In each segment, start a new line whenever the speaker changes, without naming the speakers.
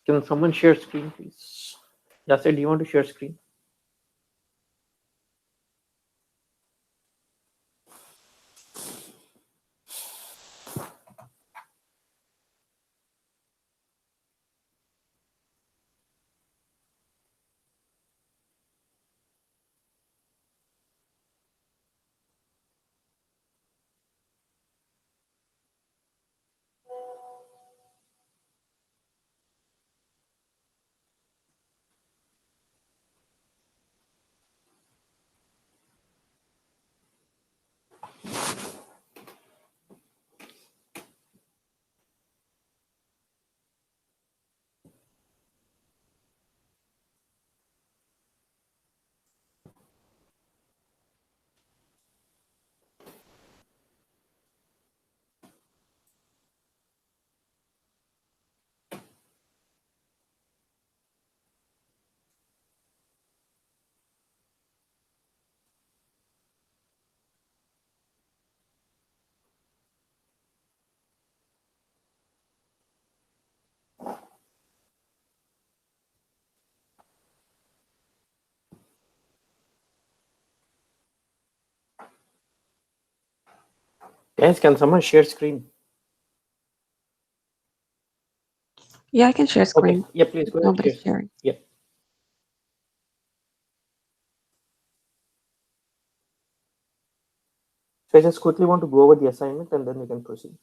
Can someone share screen, please? Yasser, do you want to share screen? Guys, can someone share screen?
Yeah, I can share screen.
Okay. Yeah, please go ahead.
Nobody's sharing.
Yeah. So I just quickly want to go over the assignment and then we can proceed.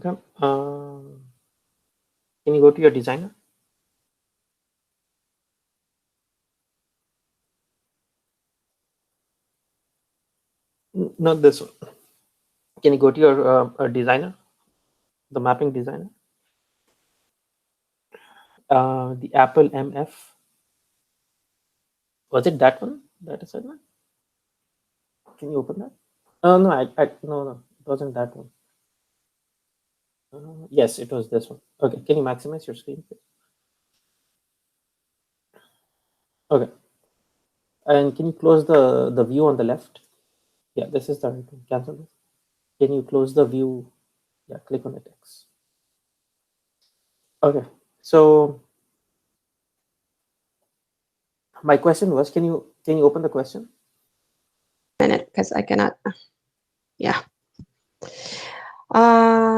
Okay. Can you go to your designer? Not this one. Can you go to your designer, the mapping designer? The Apple MF. Was it that one? That assignment? Can you open that? No, no, it wasn't that one. Yes, it was this one. Okay, can you maximize your screen, please? Okay, and can you close the view on the left? Yeah, this is the right one. Cancel this. Can you close the view? Yeah, click on the text. Okay, so my question was, can you open the question?
Minute, because I cannot. Yeah.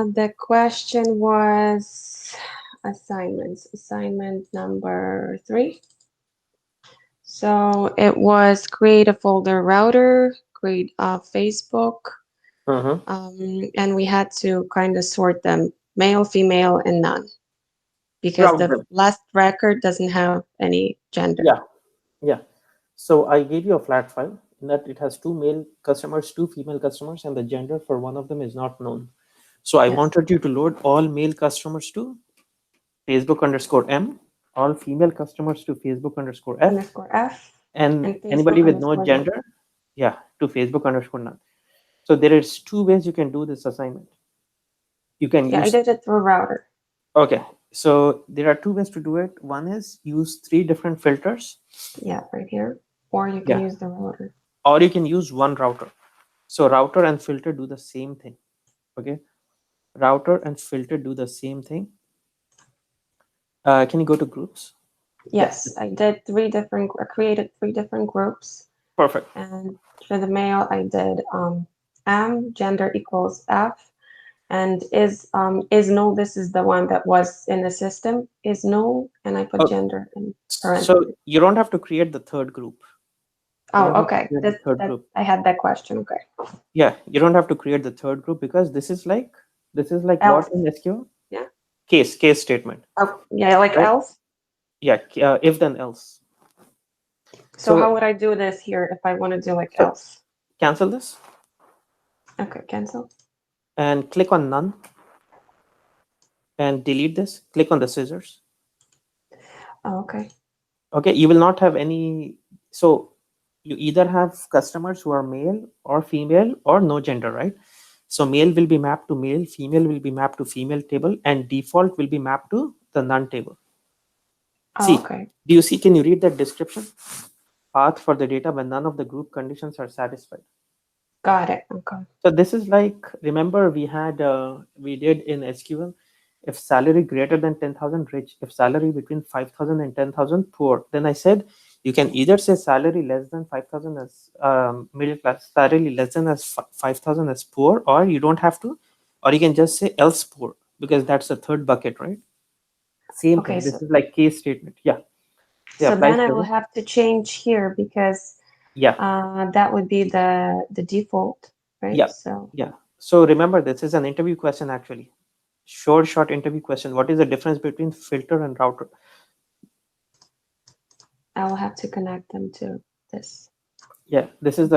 The question was assignments. Assignment number 3. So it was create a folder router, create a Facebook, and we had to kind of sort them male, female, and none, because the last record doesn't have any gender.
Yeah. So I gave you a flat file in that it has 2 male customers, 2 female customers, and the gender for one of them is not known. So I wanted you to load all male customers to Facebook_M, all female customers to Facebook_F, and anybody with no gender, yeah, to Facebook_none. So there is 2 ways you can do this assignment. You can use.
I did it through router.
Okay, so there are 2 ways to do it. One is use 3 different filters.
Yeah, right here. Or you can use the router.
Or you can use one router. So router and filter do the same thing. Okay, router and filter do the same thing. Can you go to groups?
Yes, I did created 3 different groups.
Perfect.
And for the male, I did M, gender equals F, and is null. This is the one that was in the system, is null, and I put gender in parentheses.
So you don't have to create the third group.
Oh, okay. I had that question. Okay.
Yeah, you don't have to create the third group because this is like
else.
What in SQL?
Yeah.
Case statement.
Oh, yeah, like right? Else.
Yeah, if then else.
So how would I do this here if I want to do like else?
Cancel this.
Okay, cancel.
And click on none. And delete this. Click on the scissors.
Oh, okay.
Okay, you will not have any. So you either have customers who are male or female or no gender, right? So male will be mapped to male, female will be mapped to female table, and default will be mapped to the none table.
Oh,
See,
okay.
do you see? Can you read that description? Path for the data when none of the group conditions are satisfied.
Got it. Okay.
So this is like, remember we did in SQL, if salary greater than 10,000 rich, if salary between 5,000 and 10,000 poor. Then I said you can either say salary less than 5,000 as middle class, salary less than as 5,000 as poor, or you don't have to, or you can just say else poor, because that's the third bucket, right? Same
Okay,
thing. This
so
is like case statement. Yeah, it
so
applies
then I
to
will
everyone.
have to change here because
Yeah,
that would be the default, right?
yeah,
So
yeah. So remember, this is an interview question actually. Short interview question. What is the difference between filter and router?
I will have to connect them to this.
Yeah,
Okay.
this is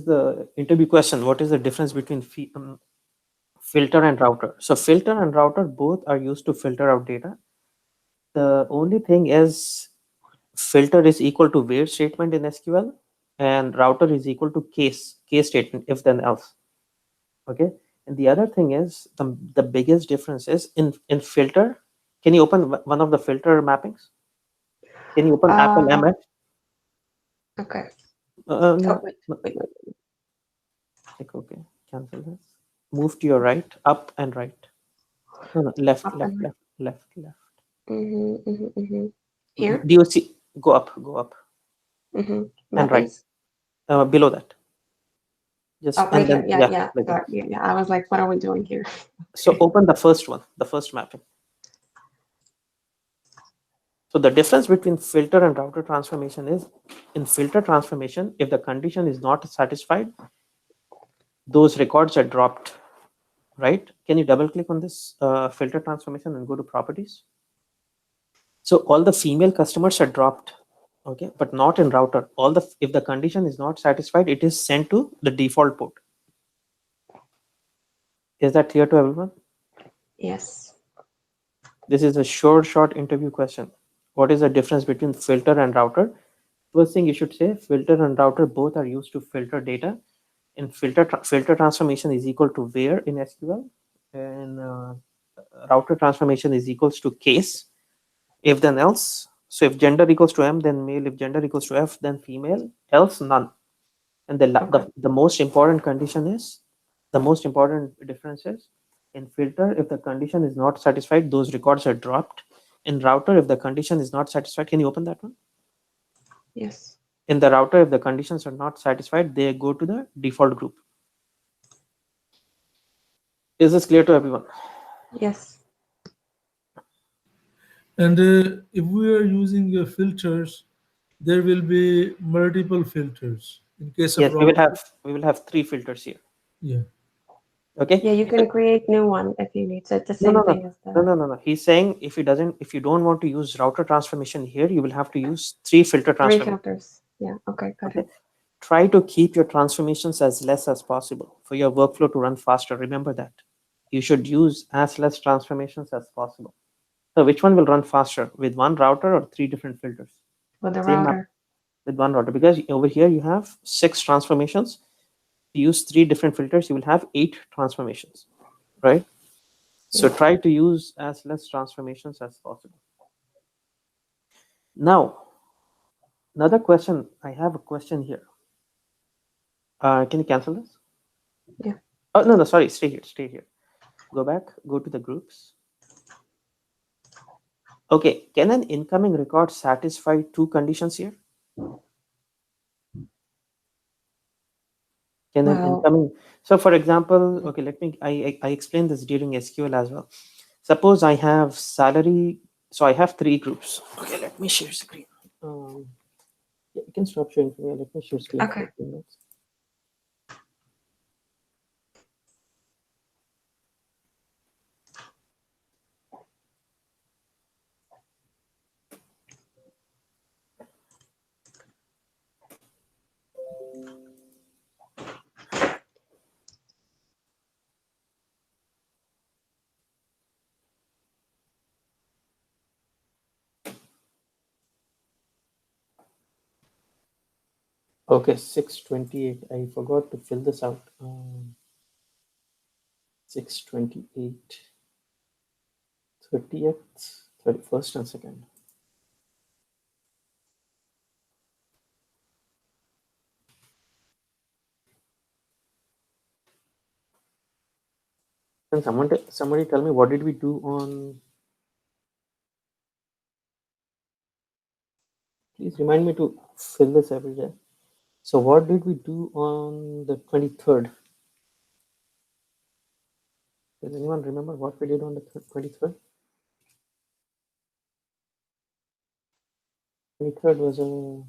the interview question. What is the difference between filter and router? So filter and router both are used to filter out data. The only thing is filter is equal to where statement in SQL, and router is equal to case statement, if then else. Okay. And the other thing is the biggest difference is in filter. Can you open one of the filter mappings? Can you open Apple
Uh,
ML?
okay. Oh,
No,
wait,
no.
wait, wait.
Click OK. Cancel this. Move to your right, up and right. No, no, left,
Up
left,
and right.
left, left, left.
Here.
Do you see? Go up, and right.
Mappings.
Below that. Just
Oh, right
and
here.
then
Yeah,
yeah,
yeah.
like that.
Sorry. Yeah, yeah. I was like, what are we doing here?
So
Okay.
open the first one, the first mapping. So the difference between filter and router transformation is, in filter transformation, if the condition is not satisfied, those records are dropped, right? Can you double click on this filter transformation and go to properties? So all the female customers are dropped, okay, but not in router. All the, if the condition is not satisfied, it is sent to the default port. Is that clear to everyone?
Yes.
This is a short interview question. What is the difference between filter and router? First thing you should say, filter and router both are used to filter data. In filter transformation is equal to where in SQL, and router transformation is equals to case, if then else. So if gender equals to M, then male. If gender equals to F, then female. Else none. And
Okay.
the most important condition is, the most important difference is, in filter, if the condition is not satisfied, those records are dropped. In router, if the condition is not satisfied, can you open that one?
Yes.
In the router, if the conditions are not satisfied, they go to the default group. Is this clear to everyone?
Yes.
And if we are using filters, there will be multiple filters. In case of
Yes,
router,
we will have three filters here.
yeah.
Okay.
Yeah, you can create new one if you need. So it's the
No,
same
no, no,
thing as
no,
the
no, no, no. He's saying if you don't want to use router transformation here, you will have to use three filter
three
transformation.
filters. Yeah. Okay. Got
Okay.
it.
Try to keep your transformations as less as possible for your workflow to run faster. Remember that. You should use as less transformations as possible. So which one will run faster, with one router or three different filters?
With the
Same map
router.
with one router, because over here you have 6 transformations. If you use three different filters, you will have 8 transformations, right? So
Yeah.
try to use as less transformations as possible. Now, another question. I have a question here. Can you cancel this?
Yeah.
Oh, no, no, sorry. Stay here. Stay here. Go back. Go to the groups. Okay. Can an incoming record satisfy two conditions here? Can an
Well.
incoming... So for example, okay, let me, I explained this during SQL as well. Suppose I have salary. So I have three groups. Okay, let me share screen. Yeah, you can stop sharing for me. Let me share screen for
Okay.
a few minutes. Okay, 628. I forgot to fill this out. 628. 30th, 31st, and 2nd. Can somebody tell me what did we do on? Please remind me to fill this every day. So what did we do on the 23rd? Does anyone remember what we did on the 23rd? 23rd was a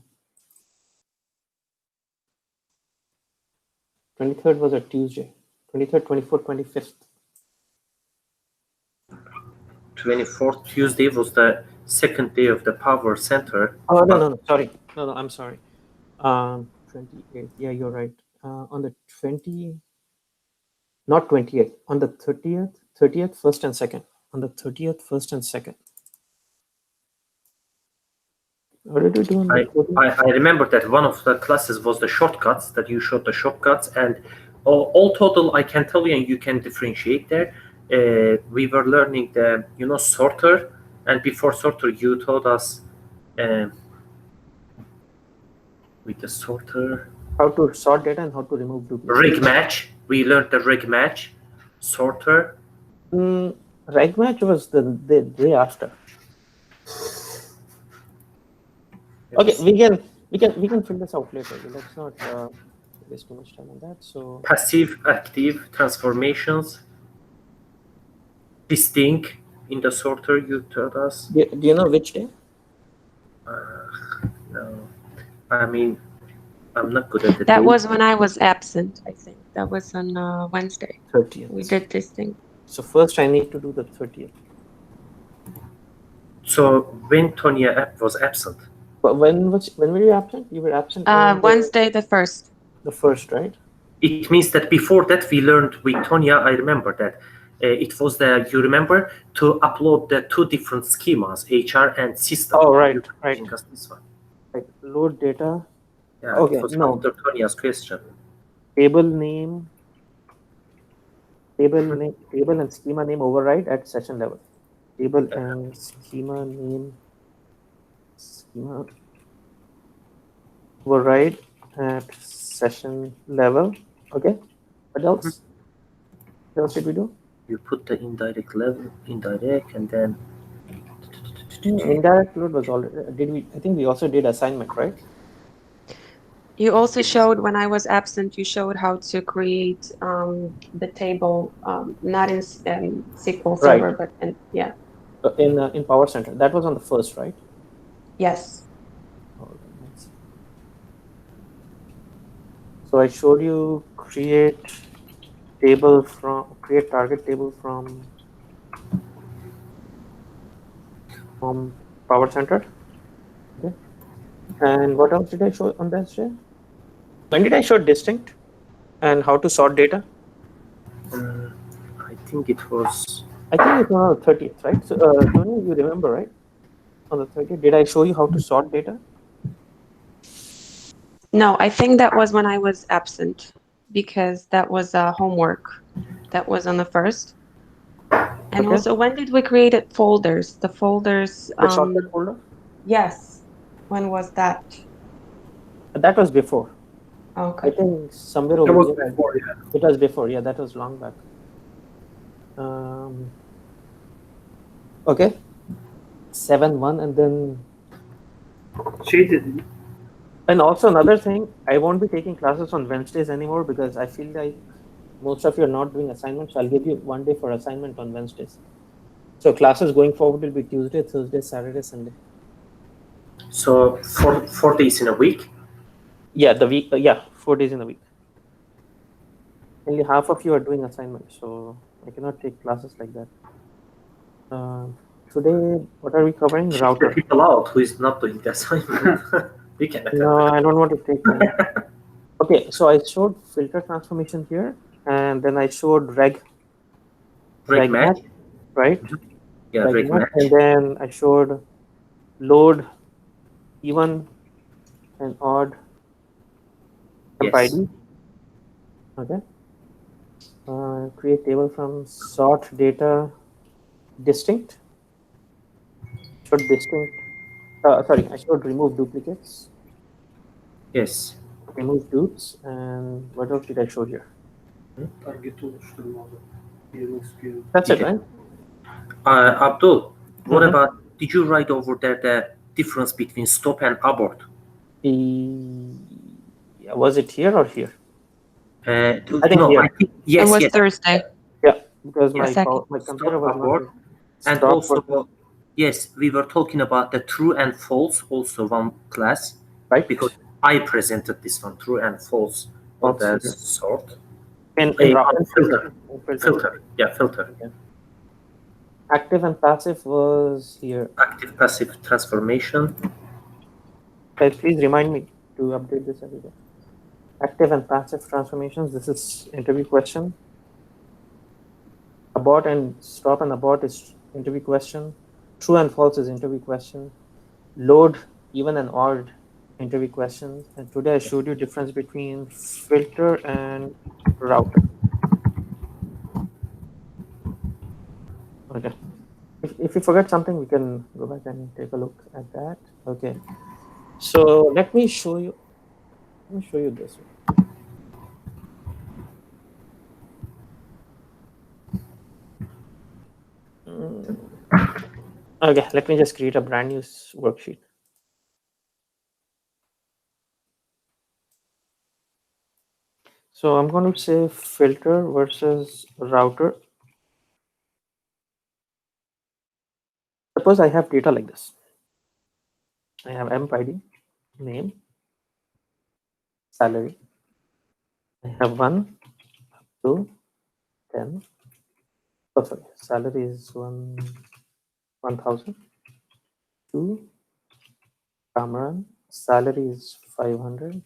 23rd was a Tuesday. 23rd, 24th, 25th.
24th Tuesday was the second day of the Powercenter.
Oh no, sorry. No, I'm sorry. 28th. Yeah, you're right. On the 20, not 28th. On the 30th, 1st and 2nd. On the 30th, 1st and 2nd. What did we do on the 30th?
I remember that one of the classes was the shortcuts, that you showed the shortcuts, and all total, I can tell you, and you can differentiate there. We were learning the, sorter, and before sorter, you taught us with the sorter.
How to sort data and how to remove duplicates.
Rig match. We learned the rig match, sorter.
Rig match was the day after. Okay, we can fill this out later. Let's not waste too much time on that. So
passive active transformations, distinct in the sorter you taught us.
Do you know which day?
No, I mean, I'm not good at it.
That was when I was absent, I think. That was on Wednesday.
30th.
We did this thing.
So first I need to do the 30th.
So when Tonya was absent?
But when were you absent? You were absent on
Wednesday the 1st.
The 1st, right?
It means that before that we learned with Tonya, I remember that. It was you remember, to upload the two different schemas, HR and system.
Oh, right.
This one.
Right. Load data.
Yeah,
okay,
it was
no.
after Tonya's question.
Table name and schema name override at session level. Table and schema name override at session level. Okay. What else? What else did we do?
You put the indirect level, indirect, and then
indirect load was already. I think we also did assignment, right?
You also showed, when I was absent, you showed how to create the table, not in SQL Server, but in
in Powercenter. That was on the 1st, right?
Yes.
So I showed you create target table from Powercenter. Okay. And what else did I show on that day? When did I show distinct and how to sort data?
I think it was.
I think it was on the 30th, right? So, Tony, you remember, right? On the 30th, did I show you how to sort data?
No, I think that was when I was absent, because that was homework. That was on the 1st. And also, when did we create folders? The folders.
The shortcut folder?
Yes. When was that?
That was before.
Okay.
I think somewhere over here.
Before, yeah.
It was before, yeah, that was long back. Okay. 7-1 and then.
She did.
And also another thing, I won't be taking classes on Wednesdays anymore because I feel like most of you are not doing assignments. So I'll give you one day for assignment on Wednesdays. So classes going forward will be Tuesday, Thursday, Saturday, Sunday.
So 4 days in a week?
Yeah, 4 days in a week. Only half of you are doing assignments, so I cannot take classes like that. Today, what are we covering? Router.
People out who is not doing the assignment. We can.
No, I don't want to take them. Okay, so I showed filter transformation here, and then I showed reg match, right?
Yeah, reg match.
And then I showed load even and odd temp ID. Okay. Create table from sort data distinct. should distinct. Sorry, I should remove duplicates,
Yes.
remove dupes, and what else did I show here?
Target oluşturmalı. Yellow scale.
That's it,
Okay.
right?
Abdul, what
Mhm.
about, did you write over there the difference between stop and abort?
Yeah, was it here or here?
I
think
no,
here.
I think,
It
yes,
was
yes.
Thursday.
Yeah, because
The second.
my
Stop,
computer was not
abort.
here.
And
Stop
also,
was-
yes, we were talking about the true and false, also one class,
right?
because I presented this one, true and false, on
Let's
the
see here.
sort.
In
Filter.
filter.
Filter. Yeah, filter.
Okay. Active and passive was here.
Active passive transformation.
Guys, please remind me to update this every day. Active and passive transformations. This is interview question. Abort and stop and abort is interview question. True and false is interview question. Load, even and odd, interview question. And today I showed you difference between filter and router. Okay. If you forget something, we can go back and take a look at that. Okay. So let me show you. Let me show you this one. Okay, let me just create a brand new worksheet. So I'm going to say filter versus router. Suppose I have data like this. I have emp ID, name, salary. I have 1, 2, 10. Oh, sorry, salary is 1,000. 2, Cameron, salary is 500.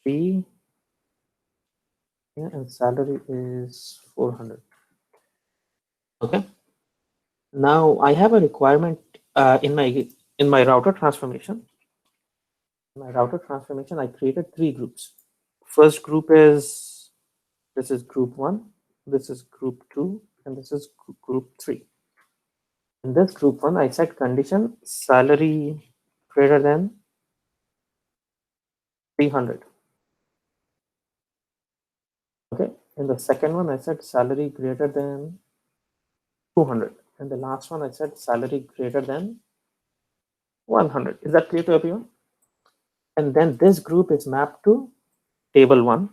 3, yeah, and salary is 400. Okay. Now I have a requirement in my router transformation. In my router transformation, I created 3 groups. First group is, this is group 1, this is group 2, and this is group 3. In this group 1, I set condition salary greater than 300. Okay. In the second one, I said salary greater than 200. And the last one, I said salary greater than 100. Is that clear to everyone? And then this group is mapped to table 1.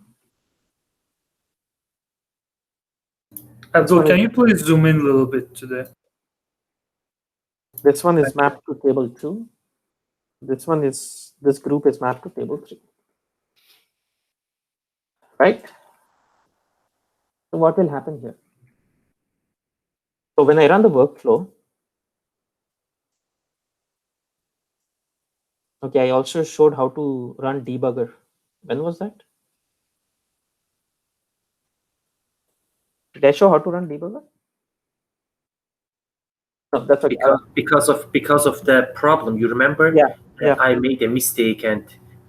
Abdul, can you please zoom in a little bit today?
This one is mapped to table 2. This group is mapped to table 3. Right? So what will happen here? So when I run the workflow, okay, I also showed how to run debugger. When was that? Did I show how to run debugger? No, that's okay.
Because of the problem, you remember?
Yeah, yeah.
I made a mistake, and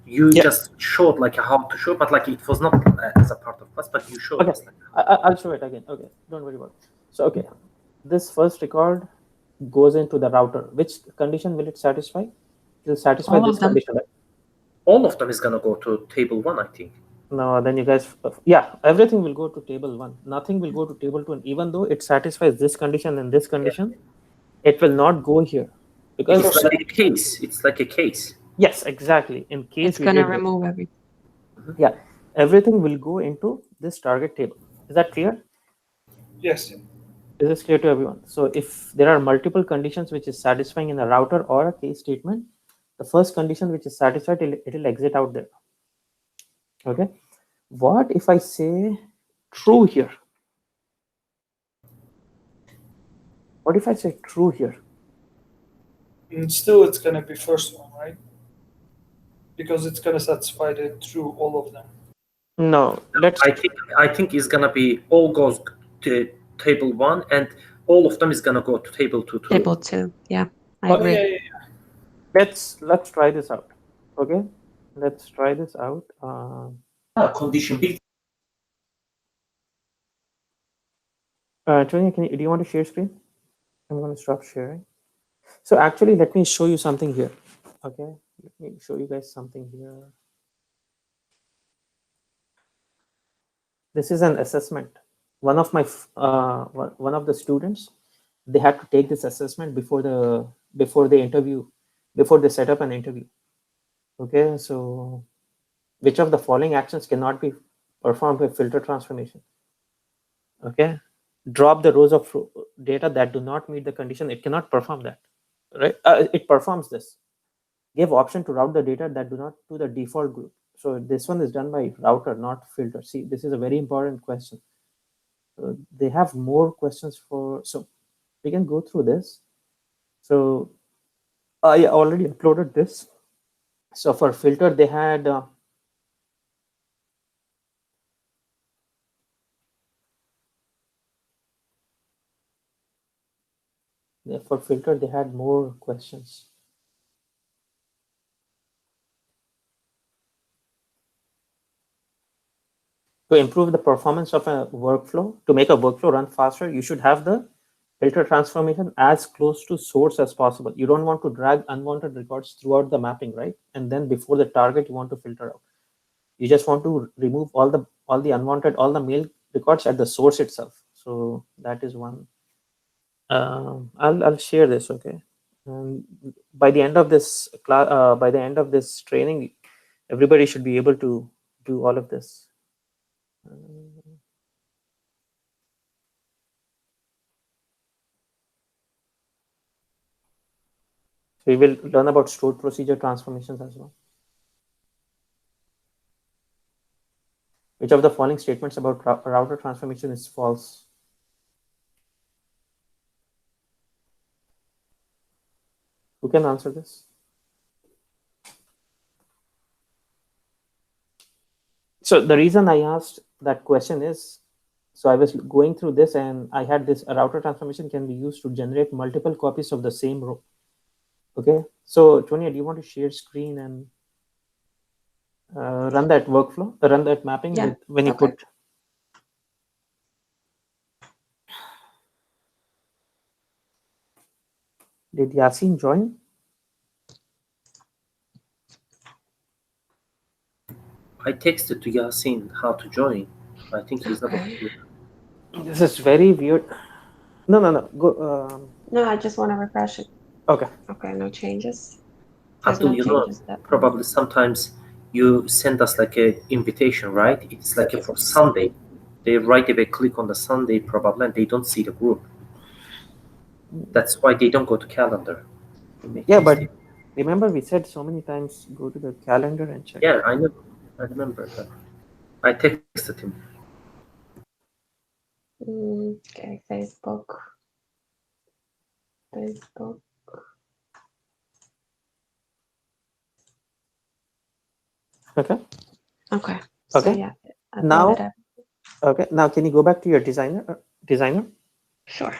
you just showed like how to show, but like it was not as a part of class, but you showed
Okay,
us. Like,
I'll show it again. Okay, don't worry about it. So okay, this first record goes into the router. Which condition will it satisfy? It will satisfy
All
this
of them.
condition, right?
all of them is gonna go to table 1, I think.
No, then you guys, yeah, everything will go to table 1. Nothing will go to table 2. And even though it satisfies this condition and this condition, it will not go here because
It's like a case. It's like a case.
yes, exactly. In case
It's
we
gonna
did this.
remove everything.
Yeah, everything will go into this target table. Is that clear?
Yes.
Is this clear to everyone? So if there are multiple conditions which is satisfying in a router or a case statement, the first condition which is satisfied, it will exit out there. Okay. What if I say true here? What if I say true here?
And still, it's gonna be first one, right? Because it's gonna satisfy the true all of them.
No, let's.
I think it's gonna be all goes to table 1, and all of them is gonna go to table 2 too.
Table 2. Yeah, I
Oh,
agree.
yeah.
Let's try this out. Okay, let's try this out.
Condition B.
Tony, do you want to share screen? I'm going to stop sharing. So actually, let me show you something here. Okay, let me show you guys something here. This is an assessment. One of my one of the students, they had to take this assessment before the interview, before they set up an interview. Okay, so which of the following actions cannot be performed by filter transformation? Okay, drop the rows of data that do not meet the condition. It cannot perform that, right? It performs this. Give option to route the data that do not to the default group. So this one is done by router, not filter. See, this is a very important question. They have more questions for, so we can go through this. So I already uploaded this. So for filter, they had for filter, they had more questions. To improve the performance of a workflow, to make a workflow run faster, you should have the filter transformation as close to source as possible. You don't want to drag unwanted records throughout the mapping, right? And then before the target, you want to filter out. You just want to remove all the unwanted, all the mail records at the source itself. So that is one. I'll share this, okay? By the end of this class, by the end of this training, everybody should be able to do all of this. So we will learn about stored procedure transformations as well. Which of the following statements about router transformation is false? Who can answer this? So the reason I asked that question is, so I was going through this and I had this, a router transformation can be used to generate multiple copies of the same row. Okay, so Tonya, do you want to share screen and run that workflow, run that mapping with, when you put. Did Yasin join?
I texted to Yasin how to join. I think he's not.
This is very weird. No, go.
No, I just want to refresh it.
Okay.
Okay, no changes. There's
Abdul,
no
you know,
changes that
probably sometimes you send us like a invitation, right? It's like for Sunday. They right away click on the Sunday probably and they don't see the group. That's why they don't go to calendar.
Yeah, but remember we said so many times, go to the calendar and check.
Yeah, I know. I remember that. I texted him.
Okay, Facebook.
Okay.
Okay.
Okay.
So yeah.
Now, okay. Now, can you go back to your designer?
Sure.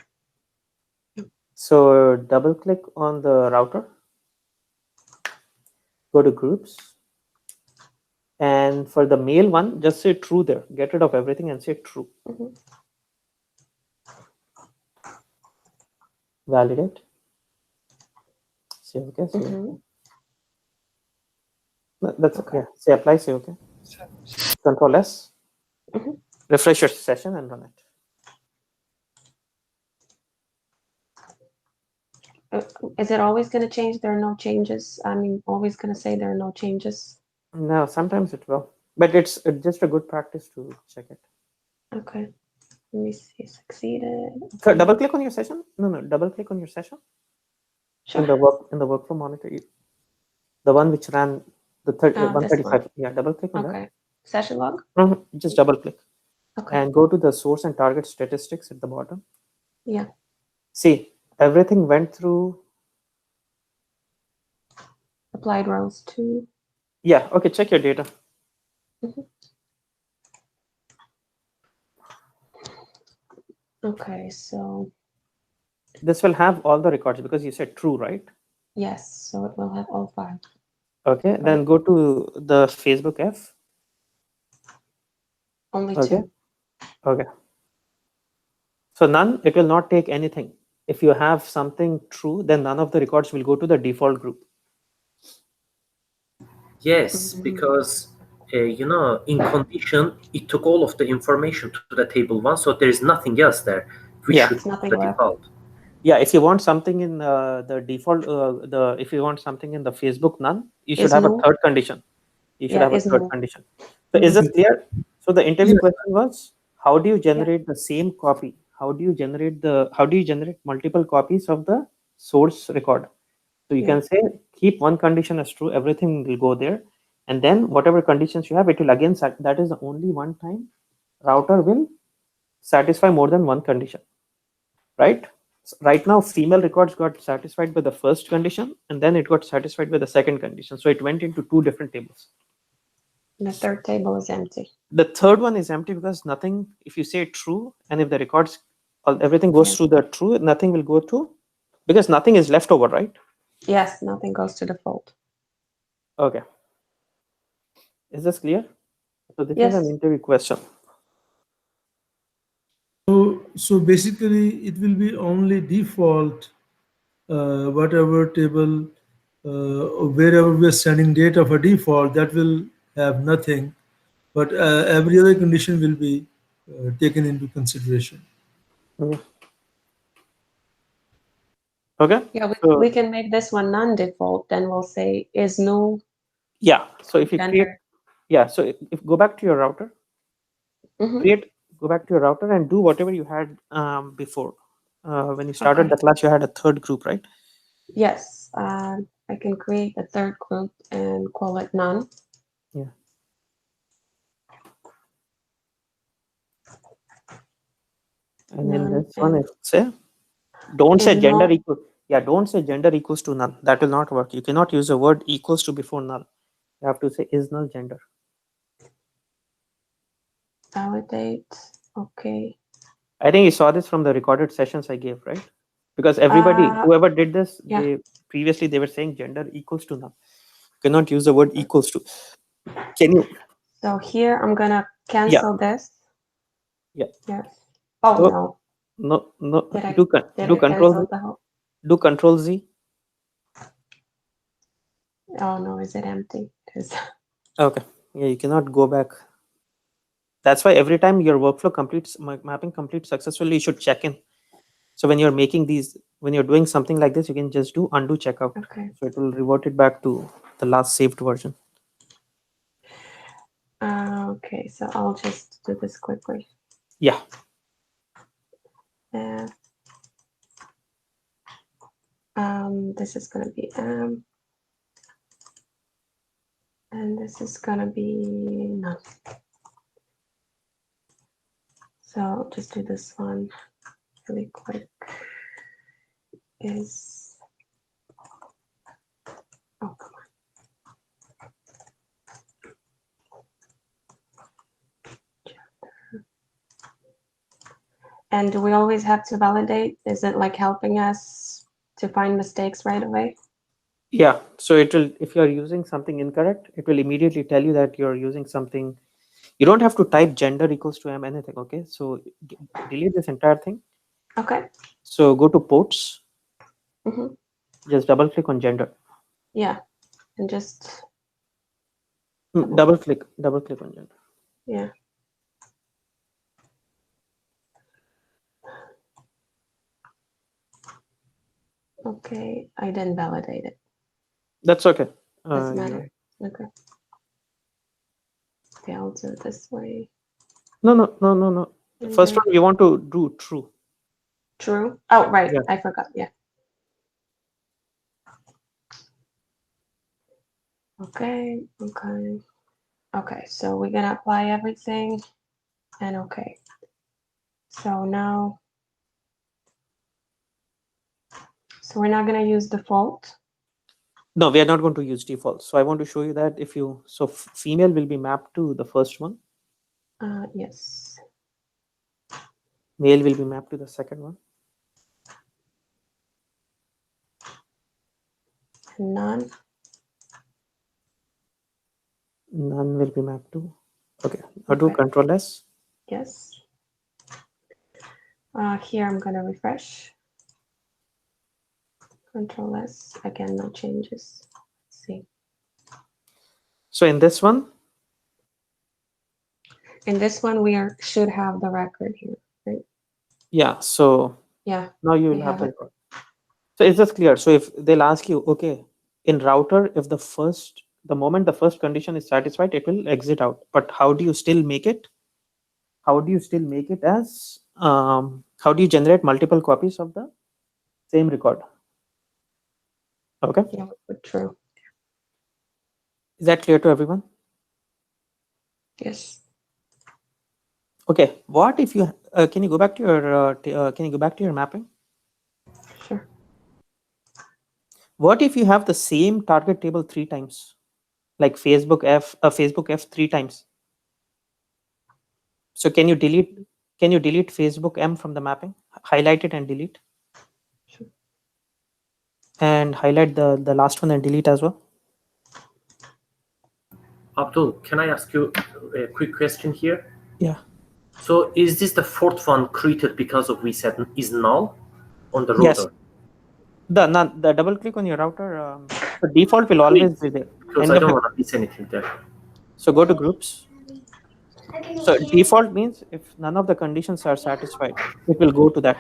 So double click on the router. Go to groups. And for the mail one, just say true there. Get rid of everything and say true. Validate. Say okay. Say okay. No, that's okay. Yeah. Say apply. Say okay. Control S. Refresh your session and run
it. Is it always going to change? There are no changes. I mean, always going to say there are no changes.
No, sometimes it will, but it's just a good practice to check it.
Okay. Let me see. Succeeded.
So double click on your session. No, double click on your session. Sure. In the workflow monitor, the one which ran the 135. Yeah, double click on that.
Okay. Session log.
Just double click.
Okay.
And go to the source and target statistics at the bottom.
Yeah.
See, everything went through.
Applied rows 2.
Yeah. Okay. Check your data.
Okay, so
this will have all the records because you said true, right?
Yes, so it will have all 5.
Okay, then go to the Facebook F.
Only 2.
Okay. So none, it will not take anything. If you have something true, then none of the records will go to the default group.
Yes, because in condition, it took all of the information to the table one, so there is nothing else there, which
Yeah.
should
There's
go to
nothing
the
left.
default.
Yeah, if you want something in the default, if you want something in the Facebook none, you should
Is
have a
null.
third condition. You should
Yeah,
have a
is
third
null.
condition. So is this clear? So the interview
Yeah.
question was, how do you
Yeah.
generate the same copy? How do you generate multiple copies of the source record? So you
Yeah.
can say keep one condition as true, everything will go there, and then whatever conditions you have, it will again that is the only one time router will satisfy more than one condition, right? Right now female records got satisfied by the first condition and then it got satisfied by the second condition, so it went into two different tables.
The third table is empty.
The third one is empty because nothing, if you say true and if the records everything goes
Yeah.
through the true, nothing will go to, because nothing is left over, right?
Yes, nothing goes to default.
Okay, is this clear? So this is
Yes.
an interview question.
So basically, it will be only default, whatever table, wherever we are sending data for default, that will have nothing, but every other condition will be taken into consideration.
Mhm. Okay,
Yeah, we
so
can make this one non-default. Then we'll say is null
yeah, so if you create,
gender.
yeah, so if go back to your router,
Mm-hmm.
go back to your router and do whatever you had before. When you started
Okay.
the class, you had a third group, right?
Yes. I can create a third group and call it none.
Yeah. And in
None.
this one,
And
if say, don't say
in
gender
null,
equal. Yeah, don't say gender equals to none. That will not work. You cannot use the word equals to before null. You have to say is null gender.
validate. Okay.
I think you saw this from the recorded sessions I gave, right? Because everybody, whoever did this,
Yeah.
they previously they were saying gender equals to null. You cannot use the word equals to. Can you?
So here I'm gonna cancel this.
Yeah.
Yes. Oh
Oh,
no.
no.
Did I
Do
did I
control
cancel
Z.
the whole?
Do control Z.
Oh no, is it empty? It is.
Okay. Yeah, you cannot go back. That's why every time your workflow completes, mapping completes successfully, you should check in. So when you're making these, when you're doing something like this, you can just do undo checkout.
Okay.
So it will revert it back to the last saved version.
Okay, so I'll just do this quickly.
Yeah.
This is gonna be and this is gonna be none. So I'll just do this one really quick. Is oh come on. And do we always have to validate? Is it like helping us to find mistakes right away?
Yeah. So it will, if you're using something incorrect, it will immediately tell you that you're using something. You don't have to type gender equals to m anything. Okay. So delete this entire thing.
Okay.
So go to ports.
Mm-hmm.
Just double click on gender.
Yeah, and just
Double click on gender.
yeah. Okay, I didn't validate it.
That's okay.
Doesn't matter. Okay. Okay, I'll do it this way.
No. The
And
first
then
one you want to do true.
true. Oh, right.
Yeah.
I forgot. Yeah. Okay. Okay. So we're gonna apply everything, and okay. So now, so we're not gonna use default.
No, we are not going to use default. So I want to show you that if you, so female will be mapped to the first one.
Yes.
Male will be mapped to the second one.
None.
None will be mapped to. Okay. Now do
Okay.
control S.
Yes. Here I'm gonna refresh. Control S. Again, no changes. Let's see.
So in this one,
we should have the record here, right?
yeah. So
Yeah.
now you
we
will have the
it.
record. So it's just clear. So if they'll ask you, okay, in router, if the moment the first condition is satisfied, it will exit out. But how do you still make it? How do you still make it as? How do you generate multiple copies of the same record? Okay.
Yeah, but true.
Is that clear to everyone?
Yes.
Okay. What if you can you go back to your mapping?
Sure.
What if you have the same target table 3 times, like Facebook F 3 times? So can you delete Facebook M from the mapping? Highlight it and delete.
Sure.
And highlight the last one and delete as well.
Abdul, can I ask you a quick question here?
Yeah.
So is this the fourth one created because of we said is null on the
Yes.
router?
The double click on your router. The default will always be there.
Because I don't want to miss anything there.
So go to groups. So default means if none of the conditions are satisfied, it will go to that.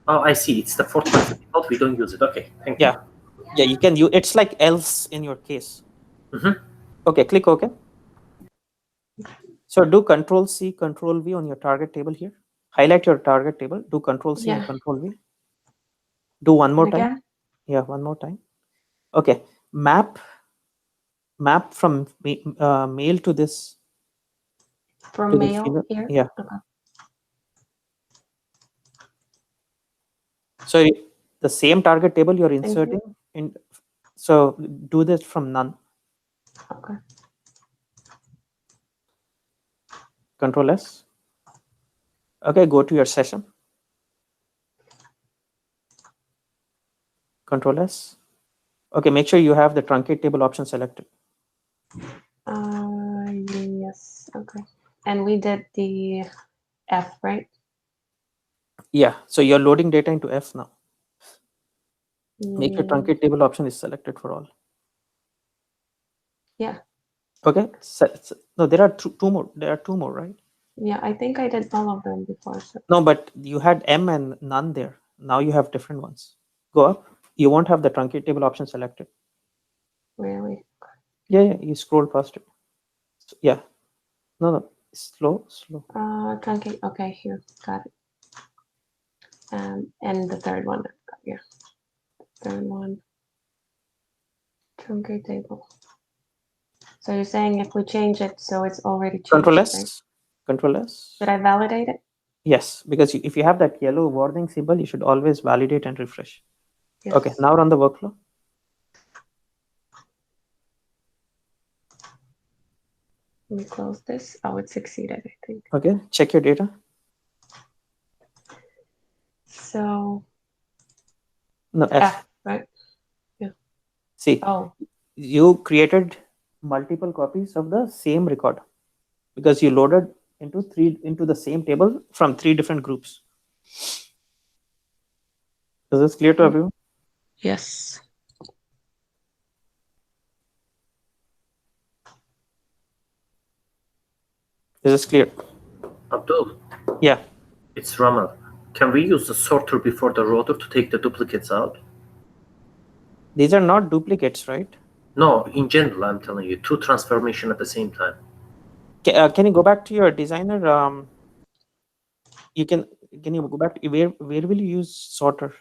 Oh, I see. It's the fourth one default. We don't use it. Okay, thank you.
Yeah, you can use. It's like else in your case. Okay, click OK. So do Control C, Control V on your target table here. Highlight your target table. Do Control C and Control V. Do one more time. Yeah, one more time. Okay, map from mail to this.
From mail here.
Yeah.
Okay.
So the same target table you're inserting in. So do this from none.
Okay.
Control S. Okay, go to your session. Control S. Okay, make sure you have the truncate table option selected.
Yes. Okay. And we did the F, right?
Yeah. So you're loading data into F now. Make sure truncate table option is selected for all.
Yeah.
Okay. No, there are two more. There are two more, right?
Yeah, I think I did all of them before. So.
No, but you had M and none there. Now you have different ones. Go up. You won't have the truncate table option selected.
Really?
Yeah, you scroll past it. Yeah. No. Slow.
Truncate. Okay, here. Got it. And the third one. Yeah. Third one. Truncate table. So you're saying if we change it, so it's already changed,
Control S.
right?
Control S.
Should I validate it?
Yes, because if you have that yellow warning symbol, you should always validate and refresh.
Yes.
Okay, now run the workflow.
Let me close this. Oh, it succeeded, I think.
Okay, check your data.
So.
No, F.
Right? Yeah.
See, you created multiple copies of the same record because you loaded into the same table from 3 different groups. Is this clear to everyone?
Yes.
Is this clear?
Abdul?
Yeah.
It's Ramal. Can we use the sorter before the router to take the duplicates out?
These are not duplicates, right?
No, in general, I'm telling you, 2 transformation at the same time.
Can you go back to your designer? Can you go back to where will you use sorter?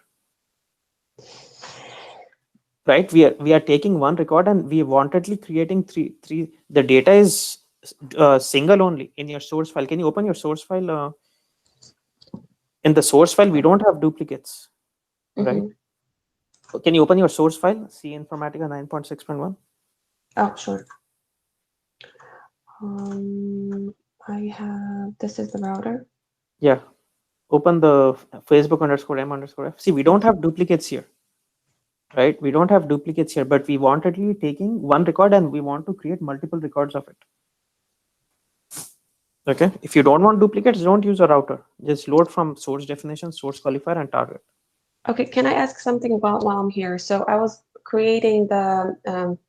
Right, we are taking one record and we wantedly creating three. The data is single only in your source file. Can you open your source file? In the source file, we don't have duplicates, right? Can you open your source file? See Informatica 9.6.1.
Oh, sure. I have. This is the router.
Yeah. Open the Facebook_M_F. See, we don't have duplicates here. Right, we don't have duplicates here, but we wantedly taking one record and we want to create multiple records of it. Okay, if you don't want duplicates, don't use a router. Just load from source definition, source qualifier, and target.
Okay, can I ask something about while I'm here? So I was creating the,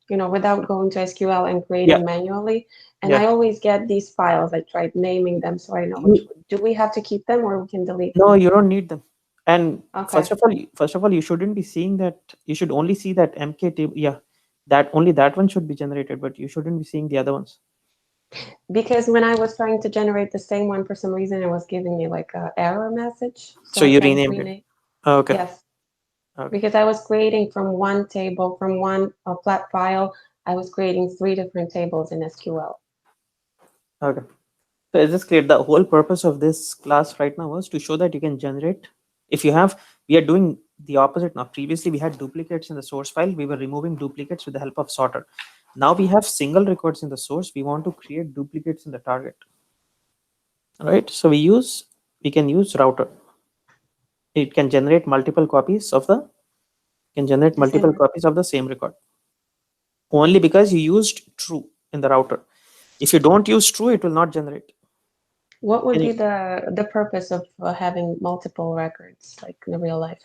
without going to SQL and creating
Yeah.
manually, and
Yeah.
I always get these files. I tried naming them so I know which one. Do we have to keep them or we can delete
No,
them?
you don't need them. And
Okay.
first of all, you shouldn't be seeing that. You should only see that MK table. Yeah, that only that one should be generated, but you shouldn't be seeing the other ones.
Because when I was trying to generate the same one, for some reason, it was giving me like a error message.
So
I
you
can
renamed it.
rename.
Okay.
Yes.
Okay.
Because I was creating from one table, from one flat file, I was creating 3 different tables in SQL.
Okay. So is this clear? The whole purpose of this class right now was to show that you can generate. If you have, we are doing the opposite now. Previously, we had duplicates in the source file. We were removing duplicates with the help of sorter. Now we have single records in the source. We want to create duplicates in the target. Right. So we can use router. It can generate multiple copies of the same record. Only because you used true in the router. If you don't use true, it will not generate.
What would
Can
be
you-
the purpose of having multiple records, like in real life?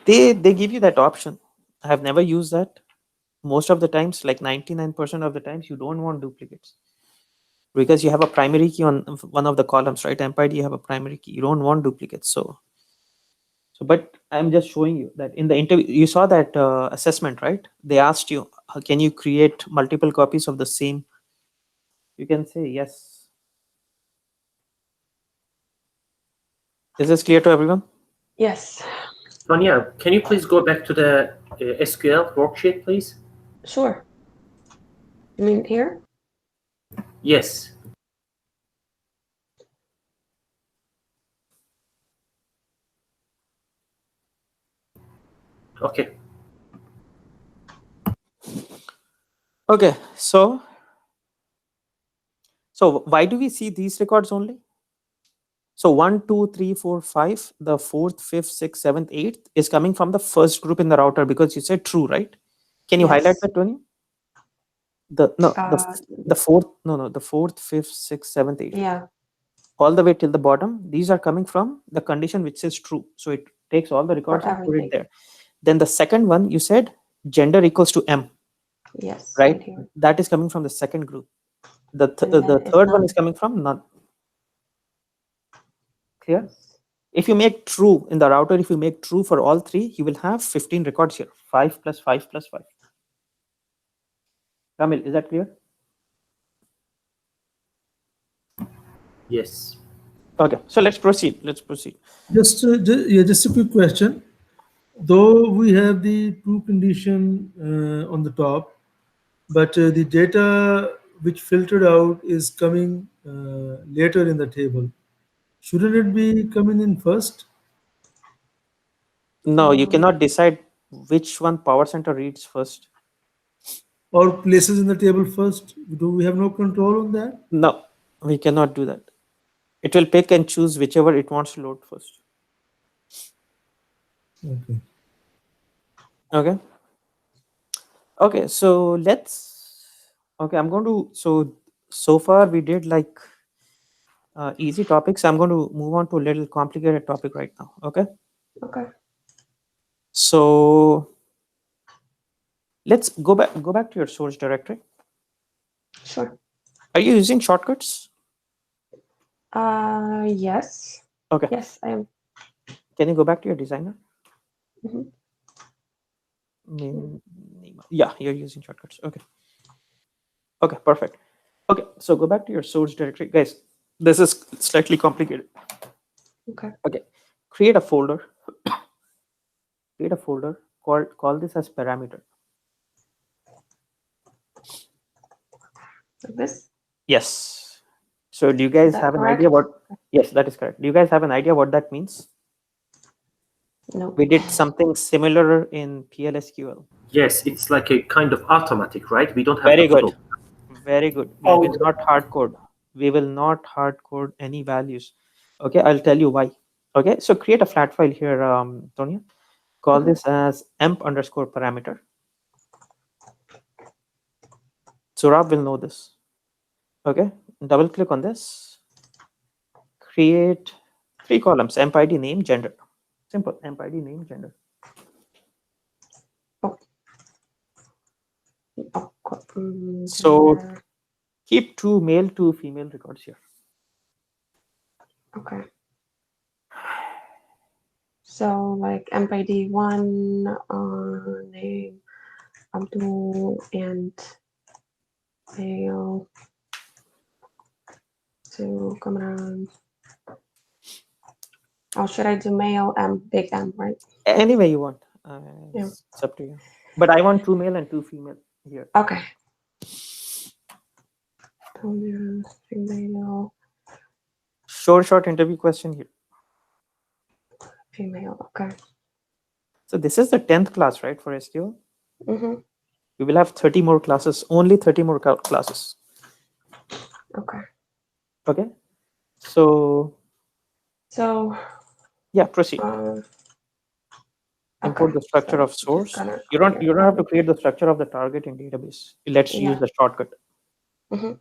They give you that option. I have never used that. Most of the times, like 99% of the times, you don't want duplicates because you have a primary key on one of the columns, right? MPID, you have a primary key. You don't want duplicates. So, but I'm just showing you that in the interview, you saw that assessment, right? They asked you, can you create multiple copies of the same? You can say yes. Is this clear to everyone?
Yes.
Sonia, can you please go back to the SQL worksheet, please?
Sure. You mean here?
Yes. Okay.
Okay, so why do we see these records only? So 1, 2, 3, 4, 5, the 4th, 5th, 6th, 7th, 8th is coming from the first group in the router because you said true, right? Can you highlight
Yes.
that, Tony? The 4th, the 4th, 5th, 6th, 7th, 8th.
Yeah.
All the way till the bottom, these are coming from the condition which says true. So it takes all the records and put it there. Then the second one, you said gender equals to M.
Yes.
Right? That is coming from the second group. The third one is coming from none. Clear? If you make true in the router, if you make true for all three, you will have 15 records here. 5 plus 5 plus 5. Ramil, is that clear?
Yes.
Okay, so let's proceed.
Just a quick question. Though we have the true condition on the top, but the data which filtered out is coming later in the table. Shouldn't it be coming in first?
No, you cannot decide which one Powercenter reads first.
Or places in the table first? Do we have no control on that?
No, we cannot do that. It will pick and choose whichever it wants to load first.
Okay.
Okay. Okay, so I'm going to, so far we did like easy topics. I'm going to move on to a little complicated topic right now. Okay.
Okay.
So let's go back to your source directory.
Sure.
Are you using shortcuts?
Yes.
Okay.
Yes, I am.
Can you go back to your designer? Yeah, you're using shortcuts. Okay. Okay, perfect. Okay, so go back to your source directory. Guys, this is slightly complicated.
Okay.
Okay, create a folder. Call this as parameter.
Like this?
Yes. So do you guys have an idea what? Yes, that is correct. Do you guys have an idea what that means?
No.
We did something similar in PLSQL.
Yes, it's like a kind of automatic, right? We don't have
Very
to
good.
code.
Very good. We will not hard code. We will not hard code any values. Okay, I'll tell you why. Okay, so create a flat file here, Tonya. Call this as emp underscore parameter. Surab will know this. Okay, double click on this. Create 3 columns: emp ID, name, gender. Simple. Emp ID, name, gender. So
gender.
keep 2 male, 2 female records here.
Okay. So like MPID 1, name, Abdul, and male to Kamran. Oh, should I do male M, big M, right?
Any way you want.
Yeah.
It's up to you. But I want 2 male and 2 female here.
Okay. Female,
Short interview question here.
female, okay.
So this is the 10th class, right, for SQL?
Mm-hmm.
We will have 30 more classes, only 30 more classes.
Okay.
Okay. So yeah, proceed. Import
Okay,
the structure
so
of source.
just gonna
You don't
clear
have to create the structure of the target in database. Let's use the shortcut.
Okay.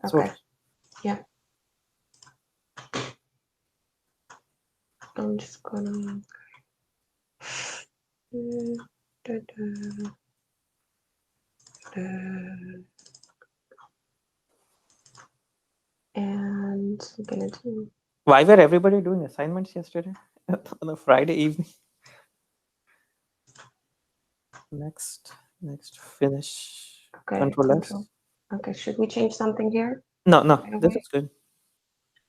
Source.
Yeah. I'm just gonna and I'm gonna do.
Why were everybody doing assignments yesterday on a Friday evening? Next, finish.
Okay.
Control S.
Okay, should we change something here?
No, this is good.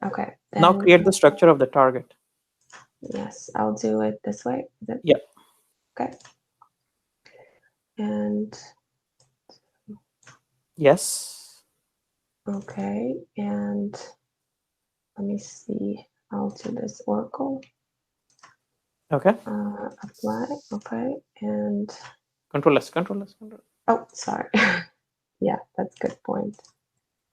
Okay.
Now create the structure of the target.
Yes, I'll do it this way. Is it?
Yeah.
Okay. And
yes.
Okay, and let me see. I'll do this Oracle.
Okay.
Apply. Okay, and
Control S.
Oh, sorry. Yeah, that's a good point.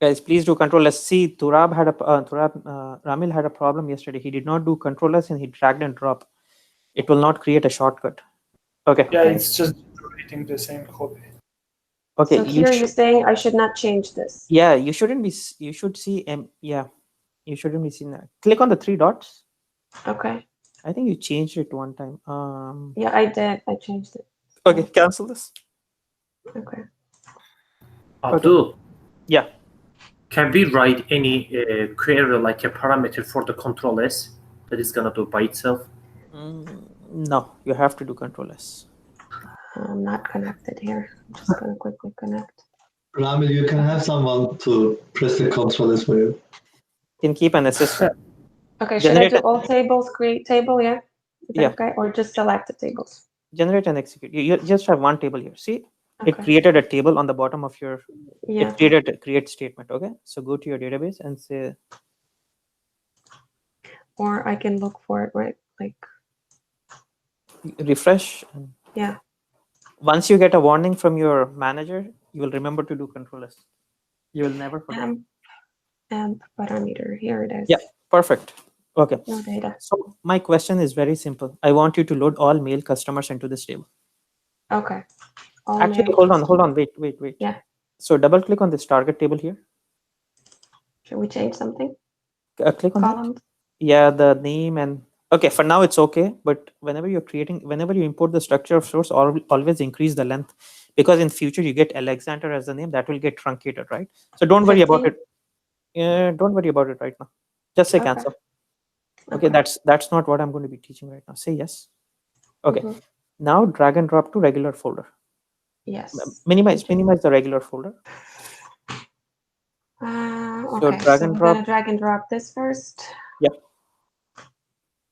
Guys, please do Control S. See, Ramil had a problem yesterday. He did not do Control S and he dragged and drop. It will not create a shortcut. Okay.
Yeah, it's just generating the same copy.
Okay.
So here you're saying I should not change this.
Yeah, you shouldn't be. You should see. Yeah, you shouldn't be seeing that. Click on the 3 dots.
Okay.
I think you changed it one time.
Yeah, I did. I changed it.
Okay, cancel this.
Okay.
Abdul.
Yeah.
Can we write any query like a parameter for the Control S that is gonna do by itself?
No, you have to do Control S.
I'm not connected here. I'm just gonna quickly connect.
Ramil, you can have someone to press the Control S for you.
Can keep an assistant.
Okay, should I do all tables, create table? Yeah. Is that okay, or just select the tables?
Generate and execute. You just have one table here. See,
okay.
It created a table on the bottom of your.
Yeah.
It created a create statement. Okay, so go to your database and say.
Or I can look for it, right? Like.
Refresh.
Yeah.
Once you get a warning from your manager, you will remember to do Control S. You will never forget.
Amp parameter. Here it is.
Yeah, perfect. Okay.
No data.
So my question is very simple. I want you to load all mail customers into this table.
Okay.
Actually, hold on. Wait.
Yeah.
So double click on this target table here.
Should we change something?
Click on that. Yeah, the name and okay. For now, it's okay. But whenever you import the structure of source, always increase the length, because in future you get Alexander as the name, that will get truncated, right? So don't worry about it. Don't worry about it right now. Just say cancel. Okay, that's not what I'm going to be teaching right now. Say yes. Okay. Now drag and drop to regular folder.
Yes.
Minimize the regular folder.
Okay, so we're gonna drag and drop this first.
Yep.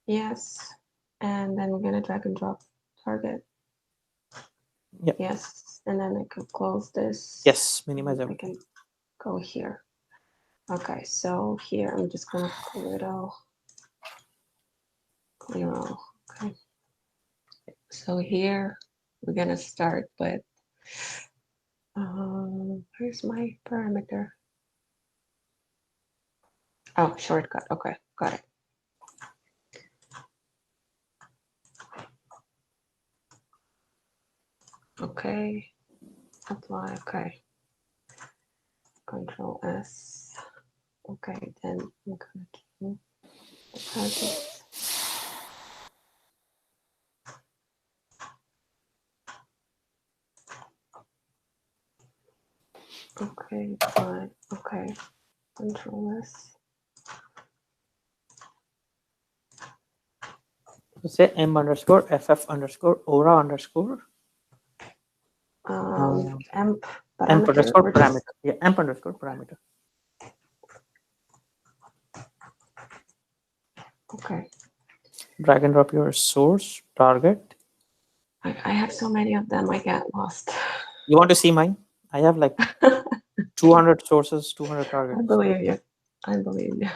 Yes. And then we're gonna drag and drop target.
Yep.
Yes. And then I can close this.
Yes, minimize everything.
I can go here. Okay, so here I'm just gonna clear all. Okay. So here we're gonna start with where's my parameter? Oh, shortcut. Okay, got it. Okay, apply. Okay, Control S. Okay, then I'm gonna do the target. Okay, fine. Okay. Control S.
So say M underscore FF underscore aura underscore
Amp
amp
parameter
underscore
or just
parameter. Yeah, amp underscore parameter.
okay.
Drag and drop your source target.
I have so many of them, I get lost.
You want to see mine? I have like 200 sources, 200
I
targets.
believe you. I believe you.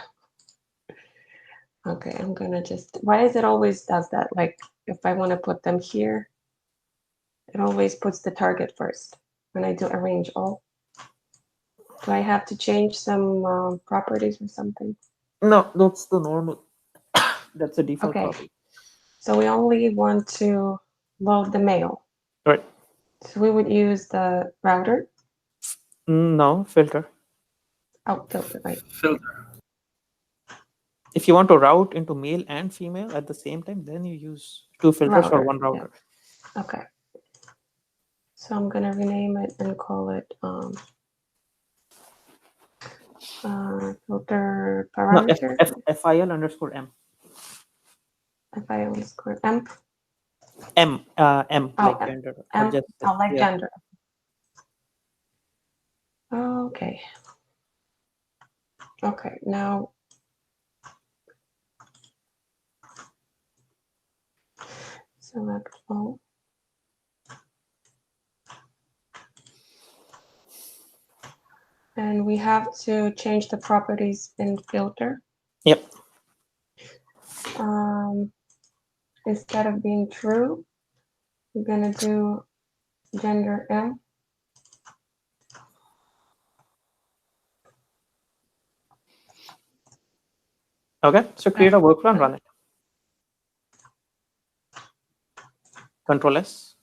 Okay, I'm gonna just. Why is it always does that? Like if I want to put them here, it always puts the target first when I do arrange all. Do I have to change some properties or something?
No, that's the normal. That's the default
Okay.
property.
So we only want to load the mail.
Right.
So we would use the router.
No, filter.
Oh, filter, right.
Filter.
If you want to route into male and female at the same time, then you use two filters or one router.
Yeah. Okay. So I'm gonna rename it and call it filter
No,
parameter.
FIL underscore M.
FIL underscore amp.
M, M,
Oh,
like gender. Or
amp.
just,
Oh, like
yeah.
gender. Okay. Okay, now select all. And we have to change the properties in filter.
Yep.
Instead of being true, we're gonna do gender M.
Okay, so create a workflow and run it. Control S.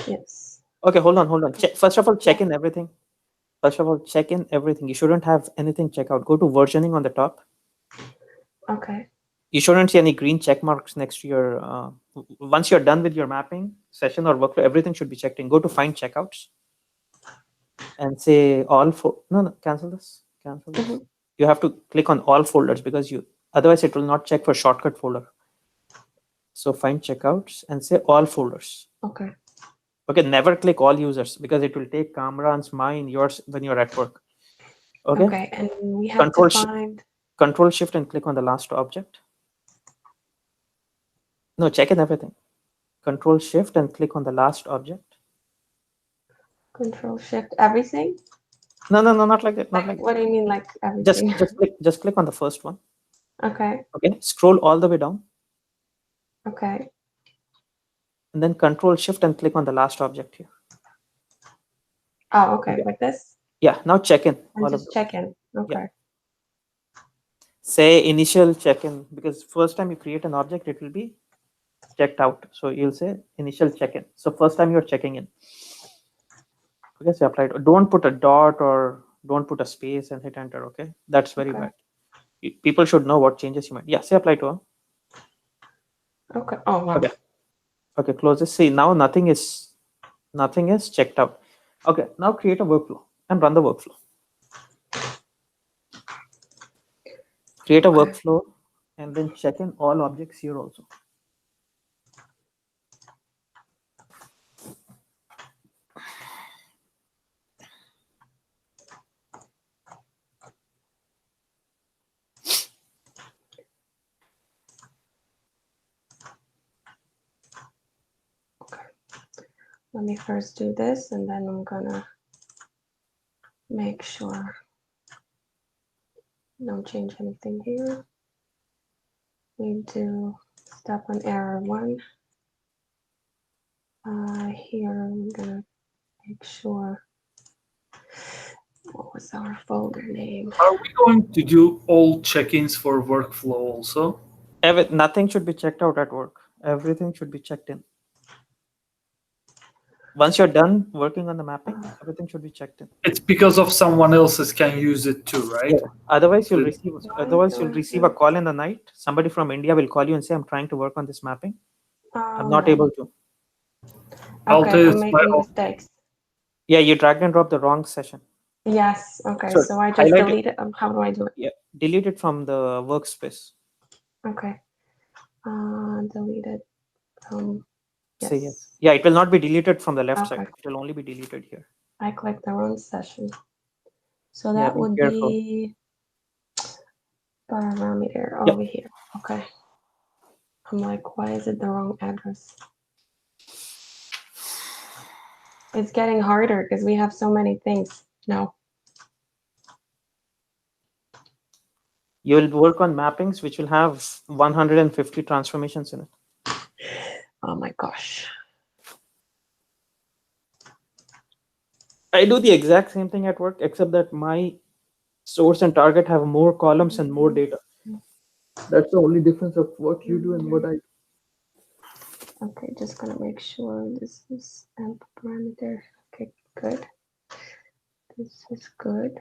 Yes.
Okay, hold on. First of all, check in everything. You shouldn't have anything check out. Go to versioning on the top.
Okay.
You shouldn't see any green check marks next to your. Once you're done with your mapping session or workflow, everything should be checked in. Go to find checkouts and say all for. No, cancel this. Cancel this.
Mhm.
You have to click on all folders because otherwise it will not check for shortcut folder. So find checkouts and say all folders.
Okay.
Okay, never click all users because it will take Kamran's, mine, yours when you're at work. Okay.
Okay, and we have to find.
Control Shift and click on the last object. No, check in everything. Control Shift and click on the last object.
Control Shift everything.
No, not like that. Not like
What do you mean, like everything?
just click on the first one.
Okay.
Okay. Scroll all the way down.
Okay.
And then Control Shift and click on the last object here.
Oh, okay, like this.
Yeah. Now check in.
And just check in. Okay.
Yeah. Say initial check-in because first time you create an object, it will be checked out. So you'll say initial check-in. So first time you're checking in. Okay, so apply it. Don't put a dot or don't put a space and hit enter. Okay, that's very bad. People should know what changes you made. Yeah, say apply to all.
Okay. Oh wow.
Okay, close this. See, now nothing is checked out. Okay, now create a workflow and run the workflow. Create a workflow and then check in all objects here also.
Let me first do this and then I'm gonna make sure don't change anything here. We do step on error 1. Here I'm gonna make sure. What was our folder name?
Are we going to do all check-ins for workflow also?
Nothing should be checked out at work. Everything should be checked in. Once you're done working on the mapping, everything should be checked in.
It's because of someone else's can use it too, right?
Yeah. Otherwise you'll receive a call in the night. Somebody from India will call you and say, I'm trying to work on this mapping. I'm not able to.
I'll
Okay,
do
I'm
it
making mistakes.
Yeah, you dragged and dropped the wrong session.
Yes. Okay.
So
So I just
highlight it.
delete it. How do I do it?
Yeah, delete it from the workspace.
Okay. Delete it.
Say yes.
Yes.
Yeah, it will not be deleted from the left
Okay.
side. It will only be deleted here.
I clicked the wrong session. So
Yeah,
that
be
would
careful.
be parameter
Yep.
over here. Okay. I'm like, why is it the wrong address? It's getting harder because we have so many things now.
You will work on mappings, which will have 150 transformations in it.
Oh my gosh.
I do the exact same thing at work, except that my source and target have more columns and more data. That's the only difference of what you do and what I do.
Okay, just gonna make sure this is amp parameter. Okay, good. This is good.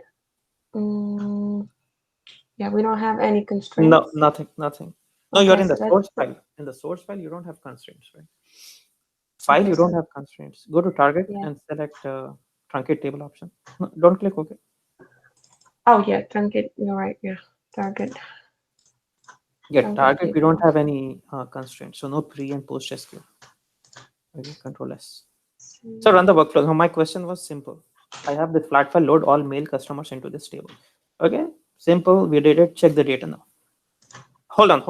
Yeah, we don't have any constraints.
No, nothing. No, you're
Okay,
in the
so
source
that's
file. In the source file, you don't have constraints, right? File,
okay,
you don't
so
have constraints. Go to target
yeah.
and select truncate table option. No, don't click OK.
Oh yeah, truncate. You're right. Yeah, target.
Yeah,
Truncate
target, we don't
table.
have any constraints. So no pre and post SQL. Okay, Control S. So run the workflow. Now my question was simple. I have the flat file, load all mail customers into this table. Okay, simple. We did it. Check the data now. Hold on.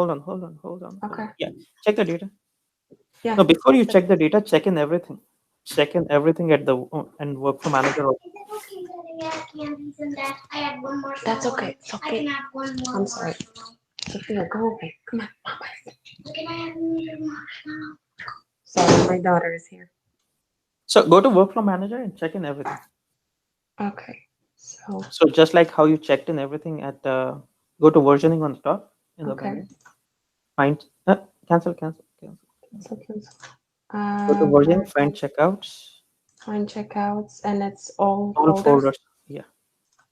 Okay.
Yeah, check the data.
Yeah.
No, before you check the data, check in everything. Check in everything at the and workflow manager.
That's okay. It's okay. I'm sorry. Sophia, go away. Come on, Mama. Sorry, my daughter is here.
So go to workflow manager and check in everything.
Okay.
So just like how you checked in everything at go to versioning on the top in the
Okay.
menu. Find cancel.
Cancel.
Go to versioning, find checkouts.
Find checkouts, and it's all
Folders. Yeah.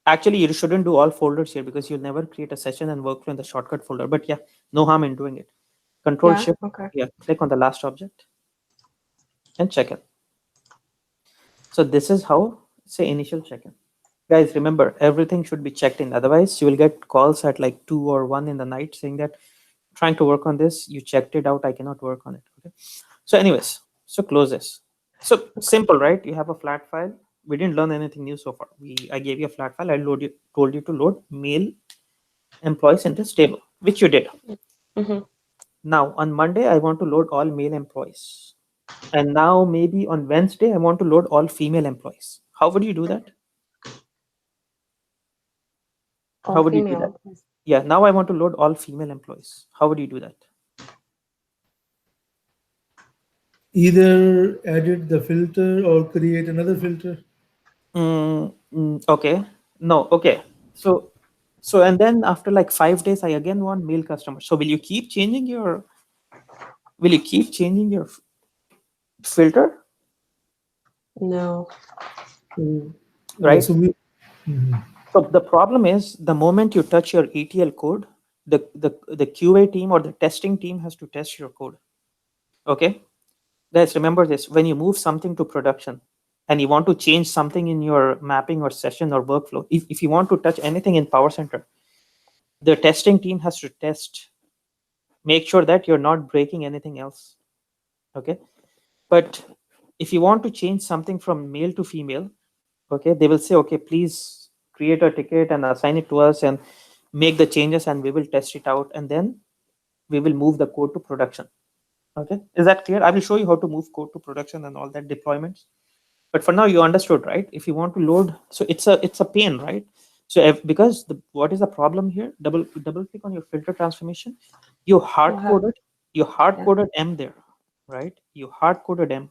Actually, you shouldn't do all folders here because you'll never create a session and workflow in the shortcut folder. But yeah, no harm in doing it. Control
Yeah,
Shift.
okay.
Yeah, click on the last object and check it. So this is how say initial check-in. Guys, remember everything should be checked in. Otherwise, you will get calls at like 2 or 1 in the night saying that trying to work on this, you checked it out, I cannot work on it. Okay. So, anyways, so close this. So simple, right? You have a flat file. We didn't learn anything new so far. I gave you a flat file. I told you to load mail employees in this table, which you did. Now on Monday, I want to load all male employees. And now maybe on Wednesday, I want to load all female employees. How would you do that? How would you do that? Yeah, now I want to load all female employees. How would you do that?
Either edit the filter or create another filter.
Okay. No, okay. So and then after like 5 days, I again want male customers. So will you keep changing your filter?
No.
Right.
So we, Mhm.
So the problem is the moment you touch your ETL code, the QA team or the testing team has to test your code. Okay. Guys, remember this. When you move something to production and you want to change something in your mapping or session or workflow, if you want to touch anything in Powercenter, the testing team has to test, make sure that you're not breaking anything else. Okay. But if you want to change something from male to female, okay, they will say, okay, please create a ticket and assign it to us and make the changes and we will test it out and then we will move the code to production. Okay, is that clear? I will show you how to move code to production and all that deployments. But for now, you understood, right? If you want to load, so it's a pain, right? So because what is the problem here? Double click on your filter transformation. You hard coded M there, right? You hard coded M,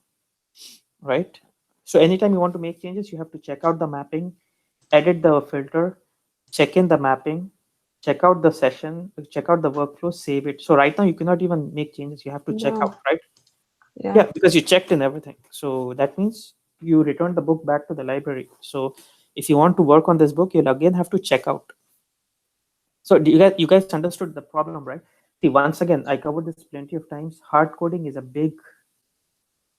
right? So anytime you want to make changes, you have to check out the mapping, edit the filter, check in the mapping, check out the session, check out the workflow, save it. So right now you cannot even make changes. You have to check out, right? Yeah, because you checked in everything. So that means you return the book back to the library. So if you want to work on this book, you'll again have to check out. So do you guys understood the problem, right? See, once again, I covered this plenty of times. Hard coding is a big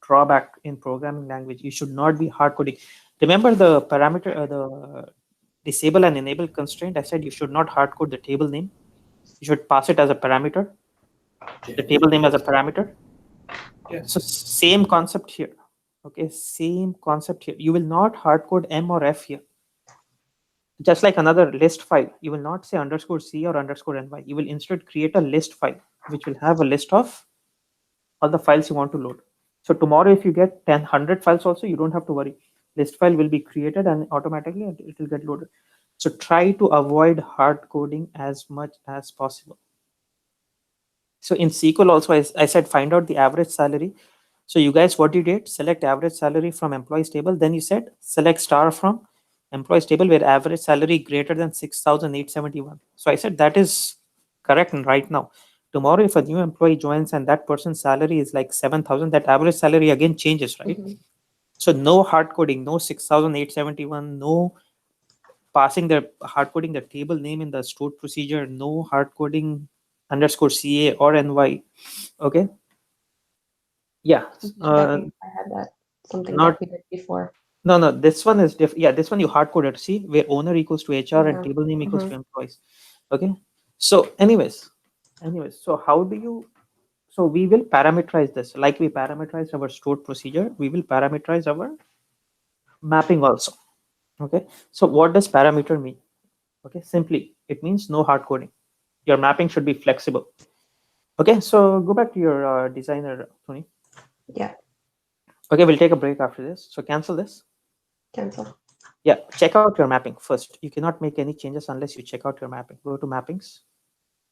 drawback in programming language. You should not be hard coding. Remember the parameter, the disable and enable constraint, I said you should not hard code the table name. You should pass it as a parameter, the table name as a parameter.
Yes.
So same concept here. Okay, same concept here. You will not hard code M or F here. Just like another list file, you will not say _C or _NY. You will instead create a list file, which will have a list of all the files you want to load. So tomorrow, if you get 100 files also, you don't have to worry. List file will be created and automatically it will get loaded. So try to avoid hard coding as much as possible. So in SQL also, I said find out the average salary. So you guys, what you did, select average salary from employees table. Then you said select star from employees table where average salary greater than 6,871. So I said that is correct. And right now, tomorrow, if a new employee joins and that person's salary is like 7,000, that average salary again changes, right? So no hard coding, no 6,871, no passing the hard coding the table name in the stored procedure, no hard coding _CA or NY. Okay. Yeah.
I had that something
not
that we did before.
No, this one is different. Yeah, this one you hard coded. See, where owner equals to HR and
Yeah.
table name equals to employees. Okay. So, anyways, so how do you? So we will parameterize this like we parameterize our stored procedure. We will parameterize our mapping also. Okay. So what does parameter mean? Okay, simply it means no hard coding. Your mapping should be flexible. Okay. So go back to your designer, Tony.
Yeah.
Okay, we'll take a break after this. So cancel this.
Cancel.
Yeah, check out your mapping first. You cannot make any changes unless you check out your mapping. Go to mappings.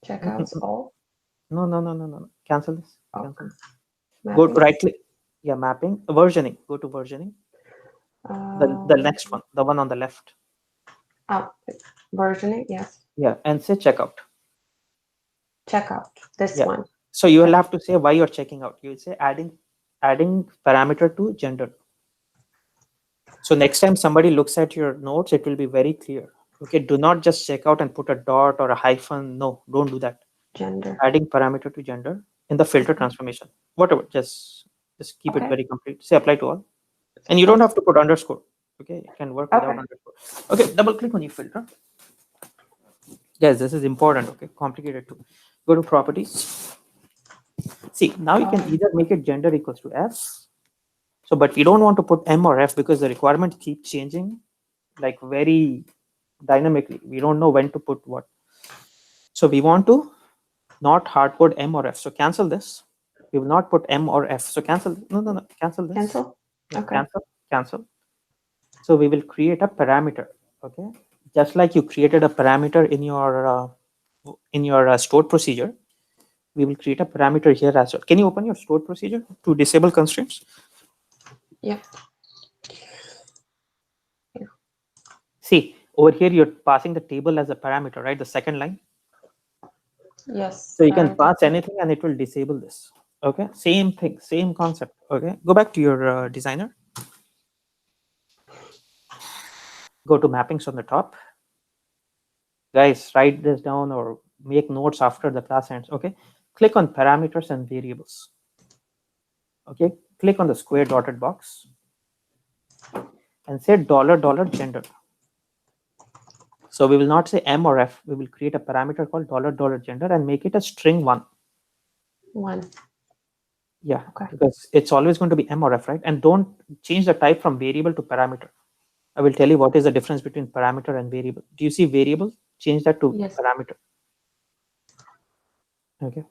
Checkouts all.
No. Cancel this.
Oh.
Cancel. Go
Mapping.
to right click. Yeah, mapping. Versioning. Go to versioning. The next one, the one on the left.
Oh, versioning. Yes.
Yeah, and say checkout.
Checkout. This
Yeah.
one.
So you will have to say why you're checking out. You will say adding parameter to gender. So next time somebody looks at your notes, it will be very clear. Okay, do not just check out and put a dot or a hyphen. No, don't do that.
Gender.
Adding parameter to gender in the filter transformation. Whatever, just keep it very complete. Say apply to all. And you don't have to put underscore. Okay, it can work without underscore. Okay, double click on your filter. Yes, this is important. Okay, complicated too. Go to properties. See, now you can either make it gender equals to F. So, but we don't want to put M or F because the requirement keeps changing like very dynamically. We don't know when to put what. So we want to not hard code M or F. So cancel this. We will not put M or F. So cancel. No. Cancel this.
Cancel.
Yeah,
Okay.
Cancel. So we will create a parameter. Okay. Just like you created a parameter in your stored procedure, we will create a parameter here as well. Can you open your stored procedure to disable constraints?
Yeah.
See, over here, you're passing the table as a parameter, right? The second line.
Yes.
So you can pass anything and it will disable this. Okay. Same thing, same concept. Okay. Go back to your designer. Go to mappings on the top. Guys, write this down or make notes after the class ends. Okay. Click on parameters and variables. Okay. Click on the square dotted box and say $gender. So we will not say M or F. We will create a parameter called $gender and make it a string 1.
1.
Yeah,
okay.
Because it's always going to be M or F, right? And don't change the type from variable to parameter. I will tell you what is the difference between parameter and variable. Do you see variable? Change that to parameter. Okay.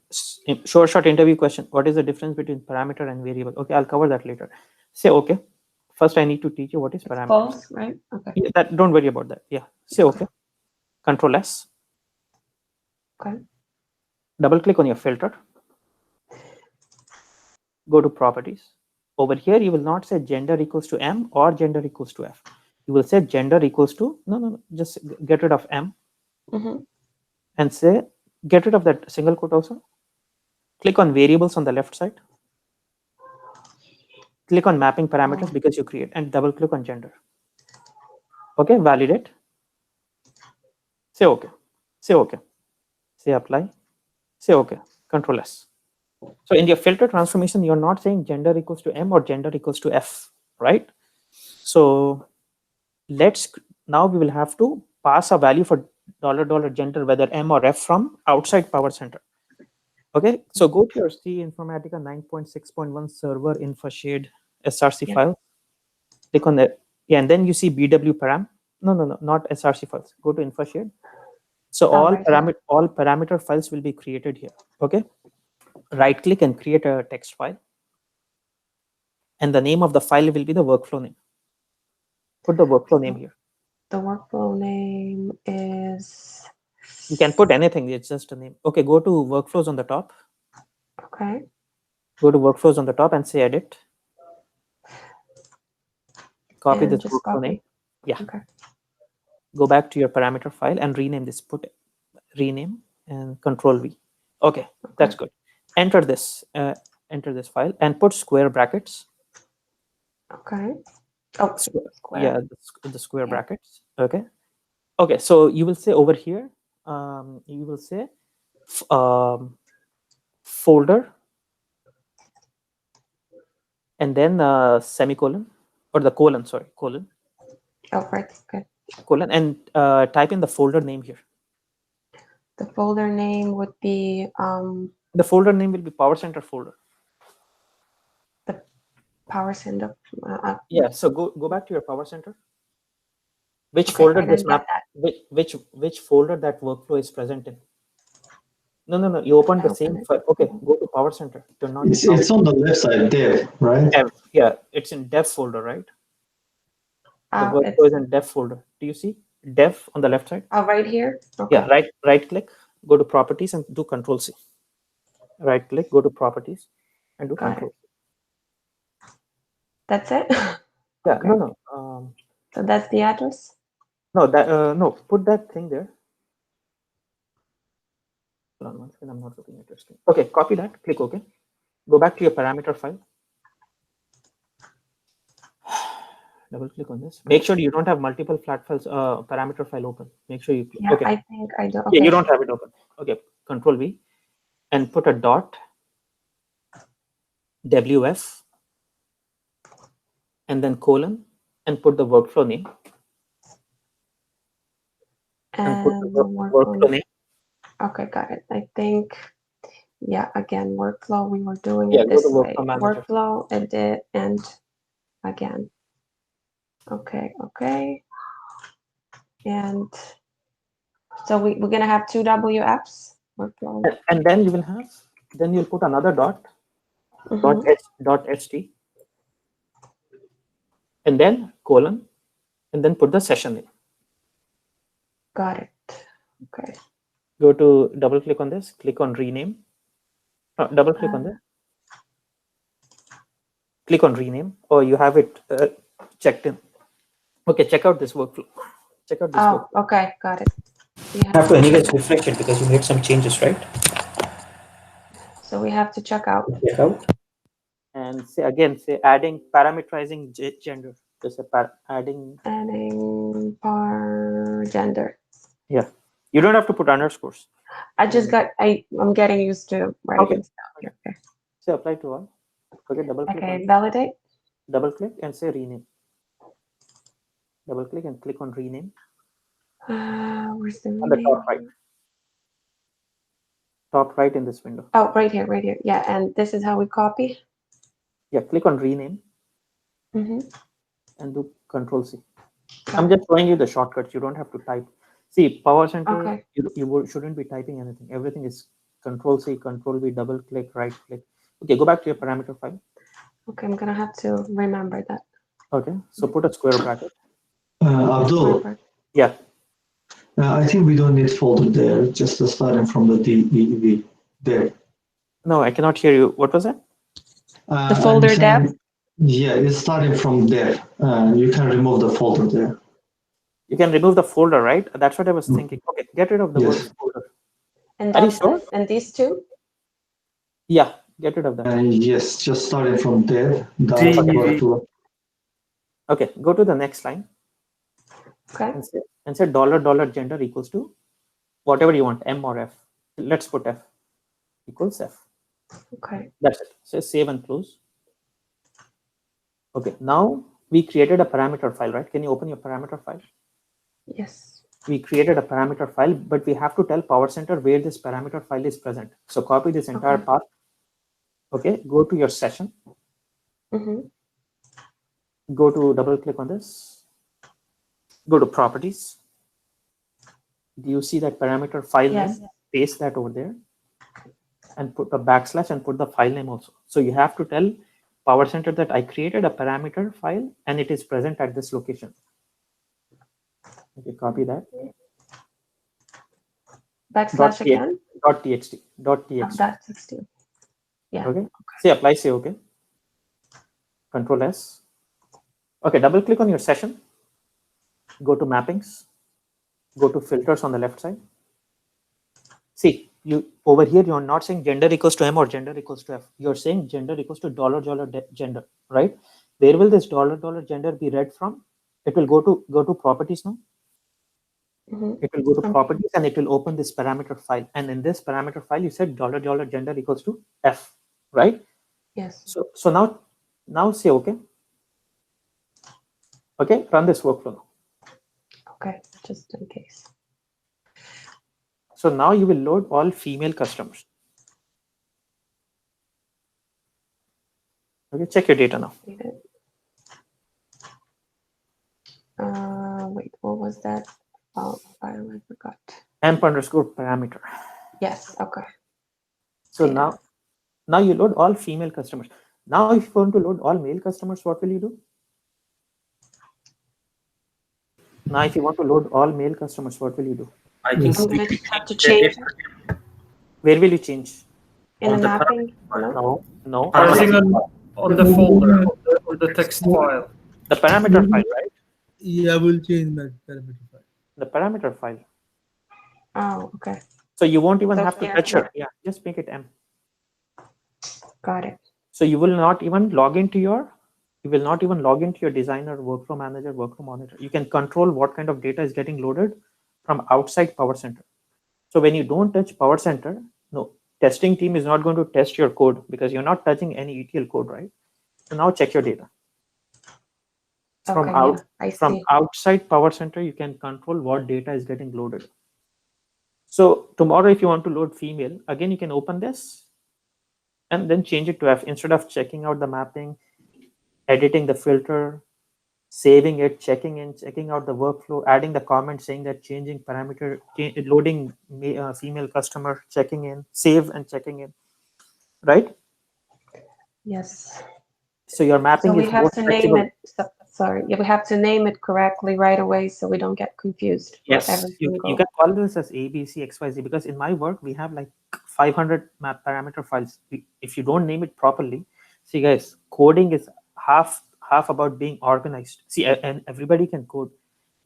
Short interview question. What is the difference between parameter and variable? Okay, I'll cover that later. Say okay. First, I need to teach you what is parameter.
False, right? Okay.
Yeah, don't worry about that. Yeah. Say okay. Control S.
Okay.
Double click on your filter. Go to properties. Over here, you will not say gender equals to M or gender equals to F. You will say gender equals to, no, just get rid of M and say, get rid of that single quote also. Click on variables on the left side. Click on mapping parameters because you create and double click on gender. Okay, validate. Say okay. Say okay. Say apply. Say okay. Control S. So in your filter transformation, you're not saying gender equals to M or gender equals to F, right? So now we will have to pass a value for $gender, whether M or F, from outside Powercenter. Okay, so go to your C Informatica 9.6.1 server info shade src file. Click on that. Yeah, and then you see BW param. No, not src files. Go to info shade. So all parameter files will be created here. Okay, right click and create a text file, and the name of the file will be the workflow name. Put the workflow name here.
The workflow name is.
You can put anything. It's just a name. Okay, go to workflows on the top.
Okay.
Go to workflows on the top and say edit. Copy
And
this
just
workflow
copy.
name. Yeah.
Okay.
Go back to your parameter file and rename this. Put rename and Control V. Okay, that's good. Enter this file and put square brackets.
Okay. Oh,
Square.
square.
Yeah, the square brackets. Okay. Okay, so you will say over here, you will say folder, and then semicolon, or the colon, sorry, colon.
Oh, right. Okay.
Colon, and type in the folder name here.
The folder name would be
The folder name will be Powercenter folder.
the Powercenter.
Yeah, so go back to your Powercenter. Which
Okay,
folder
I
this
didn't
map?
get that.
Which folder that workflow is present in? No. You opened the
I
same
opened it.
file. Okay, go to Powercenter. You're not.
It's on the left side there, right?
Dev. Yeah, it's in dev folder, right? The workflow is in dev folder. Do you see dev on the left side?
Oh, right here. Okay.
Yeah, right click, go to properties and do Control C. Right click, go to properties and do
Got
Control C.
That's it.
Yeah,
Okay.
no.
So that's the address.
No, that no. Put that thing there. Hold on one second. I'm not looking at your screen. Okay, copy that. Click OK. Go back to your parameter file. Double click on this. Make sure you don't have multiple flat files, parameter file open. Make sure you click.
Yeah,
Okay.
I think I do. Okay.
Yeah, you don't have it open. Okay, Control V and put a dot WF and then colon and put the workflow name and put the workflow name.
Okay, got it. I think, yeah, again, workflow, we were doing
Yeah,
it
go
this
to
way.
workflow manager.
Workflow, edit, and again. Okay. And so we're going to have two WFs. Workflow.
And then you'll put another dot, dot ht, and then colon, and then put the session name.
Got it. Okay.
Go to double click on this, click on rename. Double click on this. Click on rename, or you have it checked in. Okay, check out this workflow. Check out this workflow.
Okay, got it.
You have to anyways refresh it because you made some changes, right?
So we have to check out.
Check out. And say adding parameterizing gender. Just adding
par gender.
Yeah, you don't have to put underscores.
I'm getting used to writing stuff. Okay.
Say apply to all. Okay, double click.
Okay, validate.
Double click and say rename. Double click and click on rename.
Where's the rename?
On the top right. Top right in this window.
Oh, right here. Yeah, and this is how we copy.
Yeah, click on rename. And do Control C. I'm just showing you the shortcuts. You don't have to type. See, Powercenter, you shouldn't be typing anything. Everything is Control C, Control V, double click, right click. Okay, go back to your parameter file.
Okay, I'm gonna have to remember that.
Okay, so put a square bracket.
Abdul.
Yeah.
I think we don't need folder there, just starting from the DEV there.
No, I cannot hear you. What was that?
The folder dev?
Yeah, it's starting from there. You can remove the folder there.
You can remove the folder, right? That's what I was thinking. Okay, get rid of the word folder.
And
are you sure?
And these two?
Yeah, get rid of them.
Yes, just starting from there.
Okay, go to the next line.
Okay.
And say $gender equals to whatever you want, M or F. Let's put F equals F.
Okay.
That's it. So save and close. Okay, now we created a parameter file, right? Can you open your parameter file?
Yes.
we created a parameter file, but we have to tell Powercenter where this parameter file is present. So copy this entire path. Okay, go to your session. Go to double click on this. Go to properties. Do you see that parameter file name? Paste that over there and put a backslash and put the file name also. So you have to tell Powercenter that I created a parameter file and it is present at this location. Okay, copy that.
Backslash again?
.txt.
.txt. Yeah.
Okay. Say apply, say okay. Control S. Okay, double click on your session. Go to mappings. Go to filters on the left side. See, you over here, you're not saying gender equals to M or gender equals to F. You're saying gender equals to $gender, right? Where will this $gender be read from? It will go to properties now. It will go to properties and it will open this parameter file. And in this parameter file, you said $gender equals to F, right?
Yes.
So now say okay. Okay, run this workflow now.
Okay, just in case.
So now you will load all female customers. Okay, check your data now.
Wait, what was that? Oh, I forgot.
Amp underscore parameter.
Yes, okay.
So now you load all female customers. Now if you want to load all male customers, what will you do? Now if you want to load all male customers, what will you do?
I think
I'm going to have to change it.
Where will you change?
In the mapping?
No.
I think on the folder, on the text file.
The parameter file, right?
Yeah, I will change my parameter file.
The parameter file.
Oh, okay.
So you won't even have to touch it. Yeah, just make it M.
Got it.
So you will not even log into your designer, workflow manager, workflow monitor. You can control what kind of data is getting loaded from outside Powercenter. So when you don't touch Powercenter, no, testing team is not going to test your code because you're not touching any ETL code, right? So now check your data. From outside Powercenter, you can control what data is getting loaded. So tomorrow, if you want to load female, again, you can open this and then change it to F instead of checking out the mapping, editing the filter, saving it, checking out the workflow, adding the comment saying that changing parameter, loading female customer, checking in, save and checking in, right?
Yes.
So your mapping
is more flexible. We have to name it correctly right away so we don't get confused.
Yes, you can call this as ABC, XYZ because in my work, we have like 500 map parameter files. If you don't name it properly, see guys, coding is half about being organized. See, and everybody can code,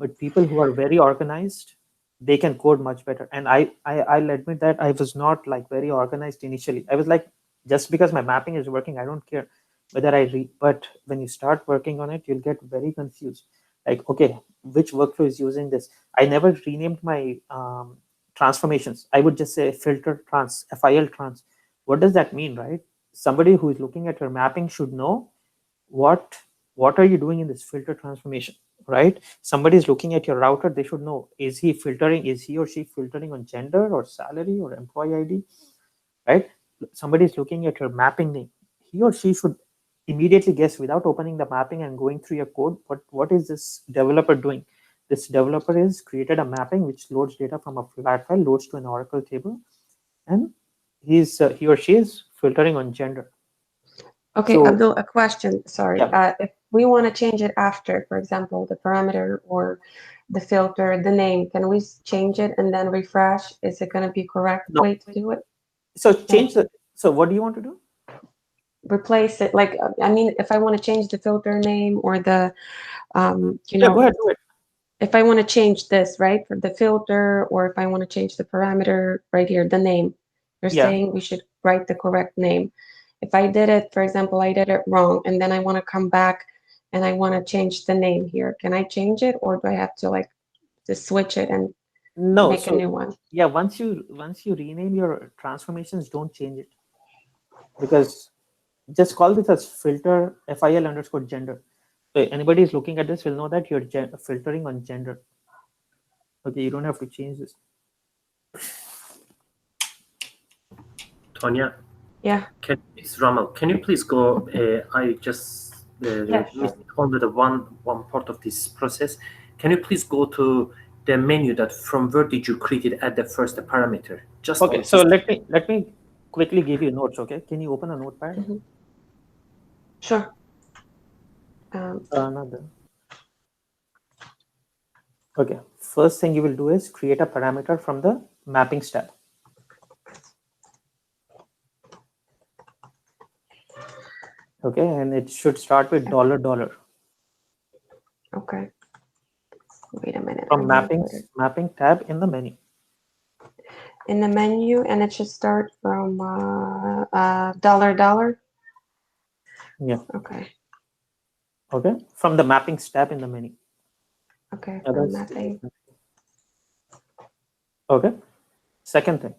but people who are very organized, they can code much better. And I'll admit that I was not like very organized initially. I was like, just because my mapping is working, I don't care whether I read. But when you start working on it, you'll get very confused. Like, okay, which workflow is using this? I never renamed my transformations. I would just say filter trans, FIL trans. What does that mean, right? Somebody who is looking at your mapping should know what are you doing in this filter transformation, right? Somebody is looking at your router, they should know, is he or she filtering on gender or salary or employee ID, right? Somebody is looking at your mapping name, he or she should immediately guess without opening the mapping and going through your code, what is this developer doing? This developer is created a mapping which loads data from a flat file, loads to an Oracle table, and he or she is filtering on gender.
Okay, so, Abdul, a question. Sorry. Yeah. If we want to change it after, for example, the parameter or the filter, the name, can we change it and then refresh? Is it going to be correct way to do it?
So change the. So what do you want to do?
Replace it. Like, I mean, if I want to change the filter name or the,
go ahead, do it.
If I want to change this, right, for the filter, or if I want to change the parameter right here, the name, you're saying we should write the correct name. If I did it, for example, I did it wrong, and then I want to come back and I want to change the name here. Can I change it, or do I have to like just switch it and make a new one?
Yeah, once you rename your transformations, don't change it, because just call this as filter FIL underscore gender. So anybody is looking at this will know that you're filtering on gender. Okay, you don't have to change this.
Tonya,
Yeah.
it's Ramal. Can you please go? I just
Yeah, sure.
missed only the one part of this process. Can you please go to the menu that from where did you create it at the first parameter? Just
Okay,
only
so
this.
let me quickly give you notes. Okay, can you open a notepad?
Mhm. Sure.
Not there. Okay, first thing you will do is create a parameter from the mappings tab. Okay, and it should start with $.
Okay. Wait a minute.
From
I'm gonna put it
mapping tab in the menu.
in the menu, and it should start from $.
Yeah.
Okay.
Okay, from the mappings tab in the menu.
Okay.
Yeah,
From
that's-
mapping.
Okay. Second thing,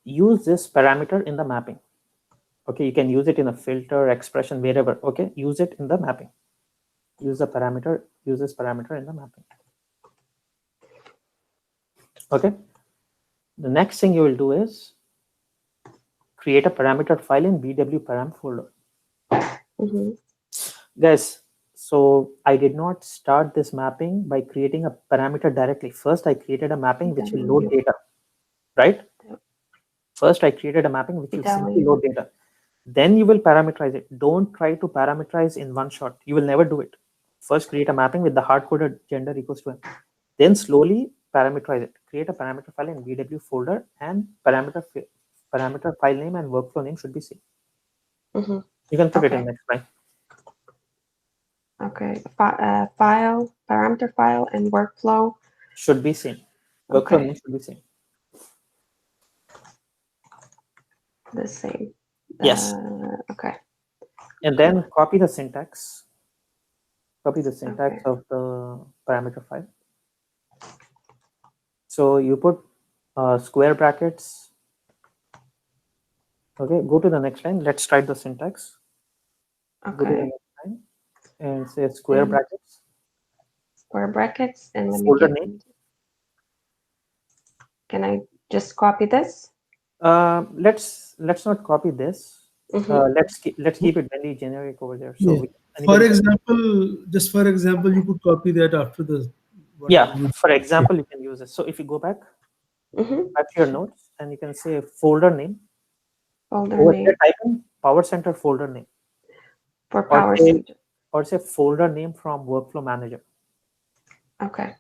use this parameter in the mapping. Okay, you can use it in a filter, expression, wherever. Okay, use it in the mapping. Use the parameter. Use this parameter in the mapping. Okay. The next thing you will do is create a parameter file in BW param folder.
Mm-hmm.
Guys, so I did not start this mapping by creating a parameter directly. First, I created a mapping which will load data, right?
Yep.
First, I created a mapping which will simply
BW.
load data. Then you will parameterize it. Don't try to parameterize in one shot. You will never do it. First, create a mapping with the hard-coded gender equals to m. Then slowly parameterize it. Create a parameter file in BW folder, and parameter file name and workflow name should be same.
Mm-hmm.
You can put it
Okay.
in next line.
Okay. File, parameter file, and workflow.
Should be same. Workflow
Okay.
name should be same.
The same.
Yes.
Okay.
And then copy the syntax. Copy the syntax
Okay.
of the parameter file. So you put square brackets. Okay, go to the next line. Let's try the syntax. Go to the
Okay.
next line and say square
And
brackets.
square brackets, and let me
Folder
get.
name.
Can I just copy this?
Let's not copy this.
Mm-hmm.
Let's keep it very generic over there. So
Yeah. For
anybody can,
example, just for example, you could copy that after the
yeah.
whatever.
For example, you can use it. So if you go back
Mm-hmm.
to your notes and you can say folder name.
Folder
Over
name
here, type in Powercenter folder name,
for
or say
Powercenter.
folder name from Workflow Manager.
Okay.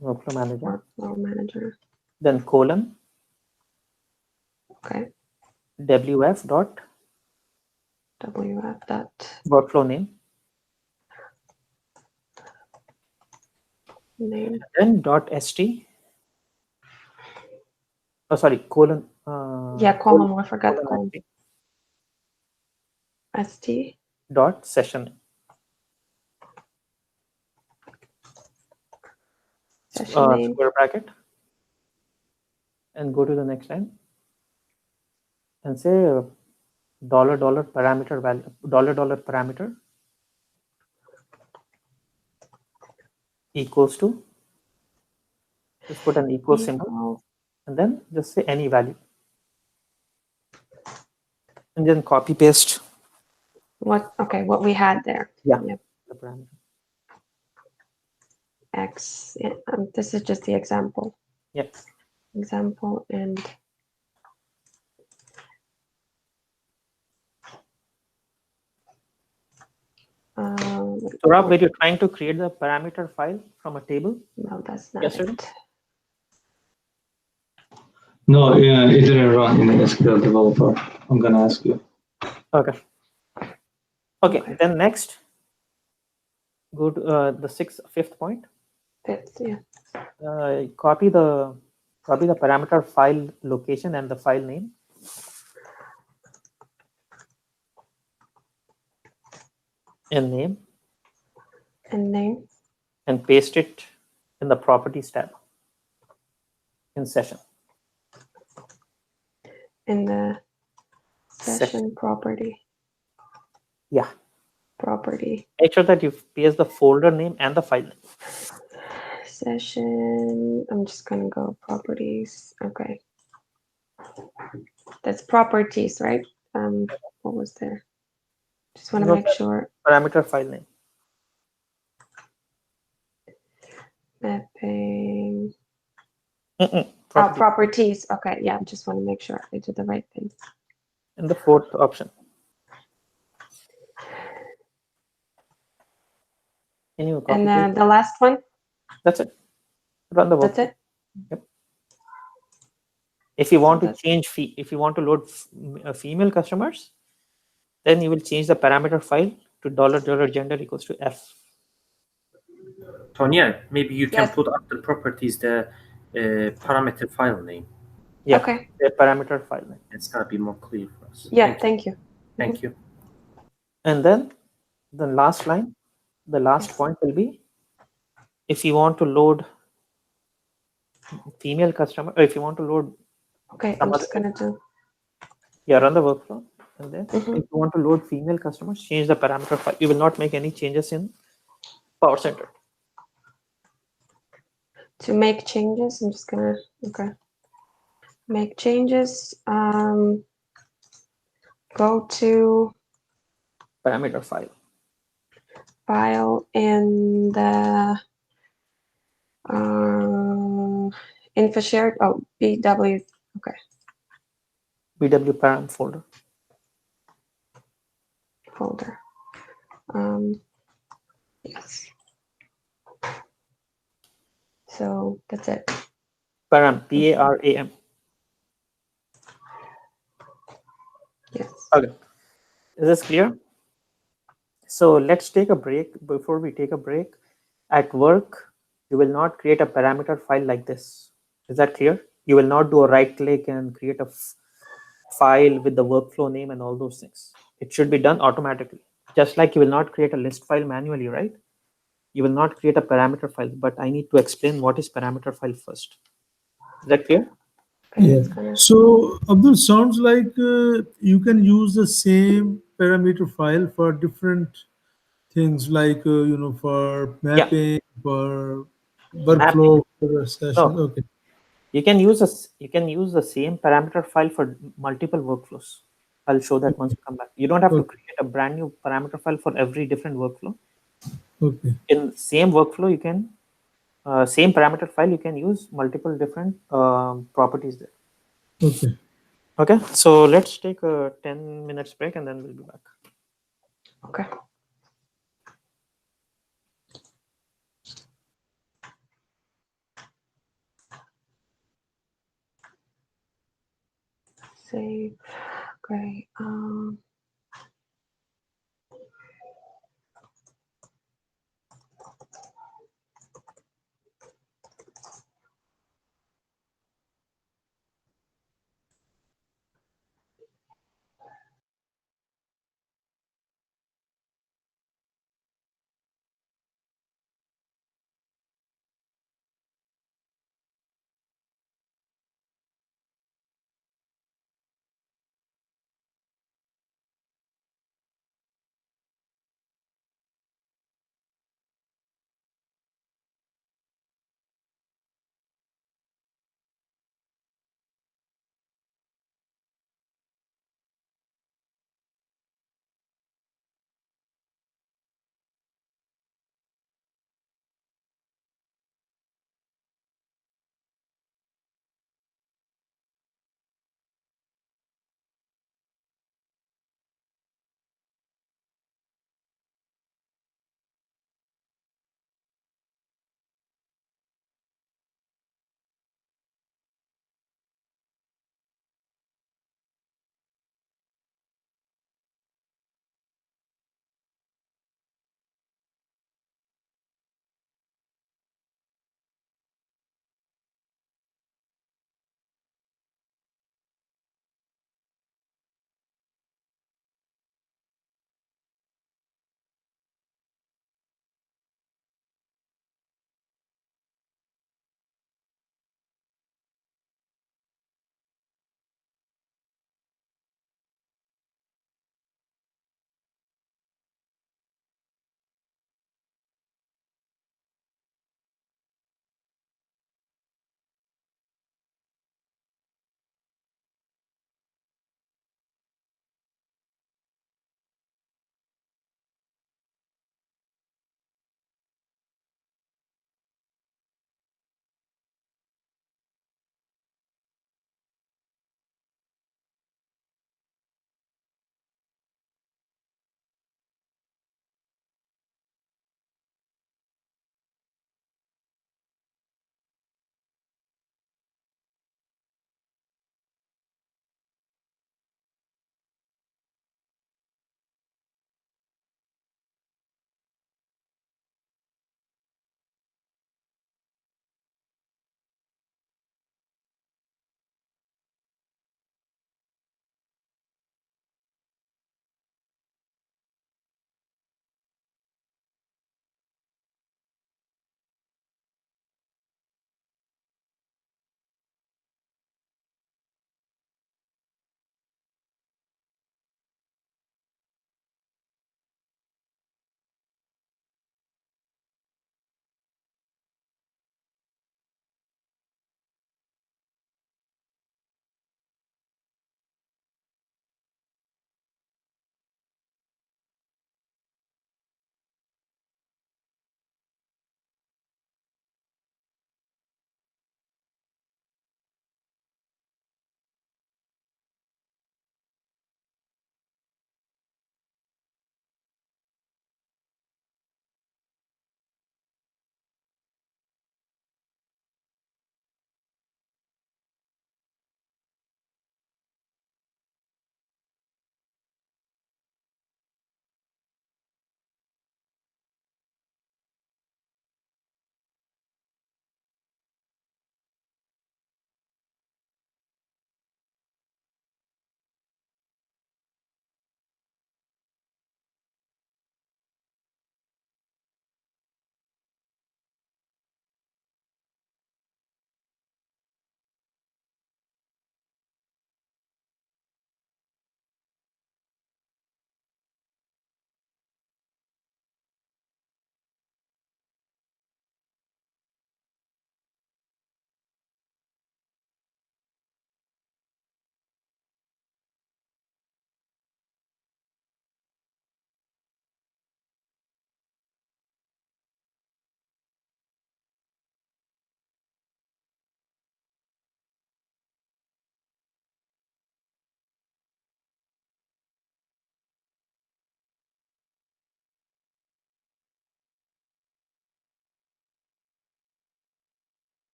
Workflow Manager.
Workflow manager.
Then colon
Okay.
WF dot
WF dot
workflow name.
name.
Then dot st. Oh, sorry, colon.
Yeah, colon. I forgot colon.
st
ST.
dot session name.
Session name.
Square bracket, and go to the next line and say $$ parameter value, $$ parameter equals to, just put an equal symbol
Equal.
and then just say any value and then copy paste.
What? Okay. What we had there.
Yeah,
Yep.
the parameter.
X. Yeah, this is just the example.
Yep.
Example and.
So Rob, were you trying to create the parameter file from a table?
No, that's not
Yesterday?
it.
No, it didn't run in the SQL developer. I'm gonna ask you.
Okay. Okay. Then next, go to the fifth point.
Fifth, yeah.
Copy the parameter file location and the file name. And name.
And name.
And paste it in the properties tab in session.
In the session property.
Yeah.
property.
Make sure that you paste the folder name and the file name.
Session. I'm just gonna go properties. Okay. That's properties, right? What was there? Just want to
No,
make sure.
parameter file name.
Mapping.
Property.
Properties. Okay, yeah, just want to make sure I did the right thing.
And the fourth option. Can you copy
And
paste?
then the last one.
That's it. Run the workflow.
That's it.
Yep. If you want to
That's-
change if you want to load female customers, then you will change the parameter file to $gender equals to F.
Tonya, maybe you can
Yes.
put after properties the parameter file name.
Yeah,
Okay.
the parameter file name.
It's gonna be more clear for us.
Yeah, thank you.
Thank you.
And then the last line, the last
Yes.
point will be if you want to load female customer, or if you want to load
Okay,
some
I'm
other,
just gonna do.
yeah, run the workflow. And then
Mhm.
if you want to load female customers, change the parameter file. You will not make any changes in Powercenter.
To make changes, I'm just gonna, okay. Make changes. Go to
Parameter file.
file in the info shared. Oh, BW. Okay,
BW param folder.
folder. Yes. So that's it.
Param, P-A-R-A-M.
Yes.
Okay. Is this clear? So let's take a break. Before we take a break, at work, you will not create a parameter file like this. Is that clear? You will not do a right click and create a file with the workflow name and all those things. It should be done automatically. Just like you will not create a list file manually, right? You will not create a parameter file, but I need to explain what is parameter file first. Is that clear?
Okay,
Yeah.
it's gonna.
So Abdul, sounds like you can use the same parameter file for different things, like for
Yeah.
mapping, for
Mapping.
workflow, for sessions.
No,
Okay.
you can use the same parameter file for multiple workflows. I'll show that once you come back. You don't have to
Okay.
create a brand new parameter file for every different workflow.
Okay.
In same workflow, you can same parameter file, you can use multiple different properties there.
Okay.
Okay, so let's take a 10 minutes break and then we'll be back.
Okay. Save. Okay.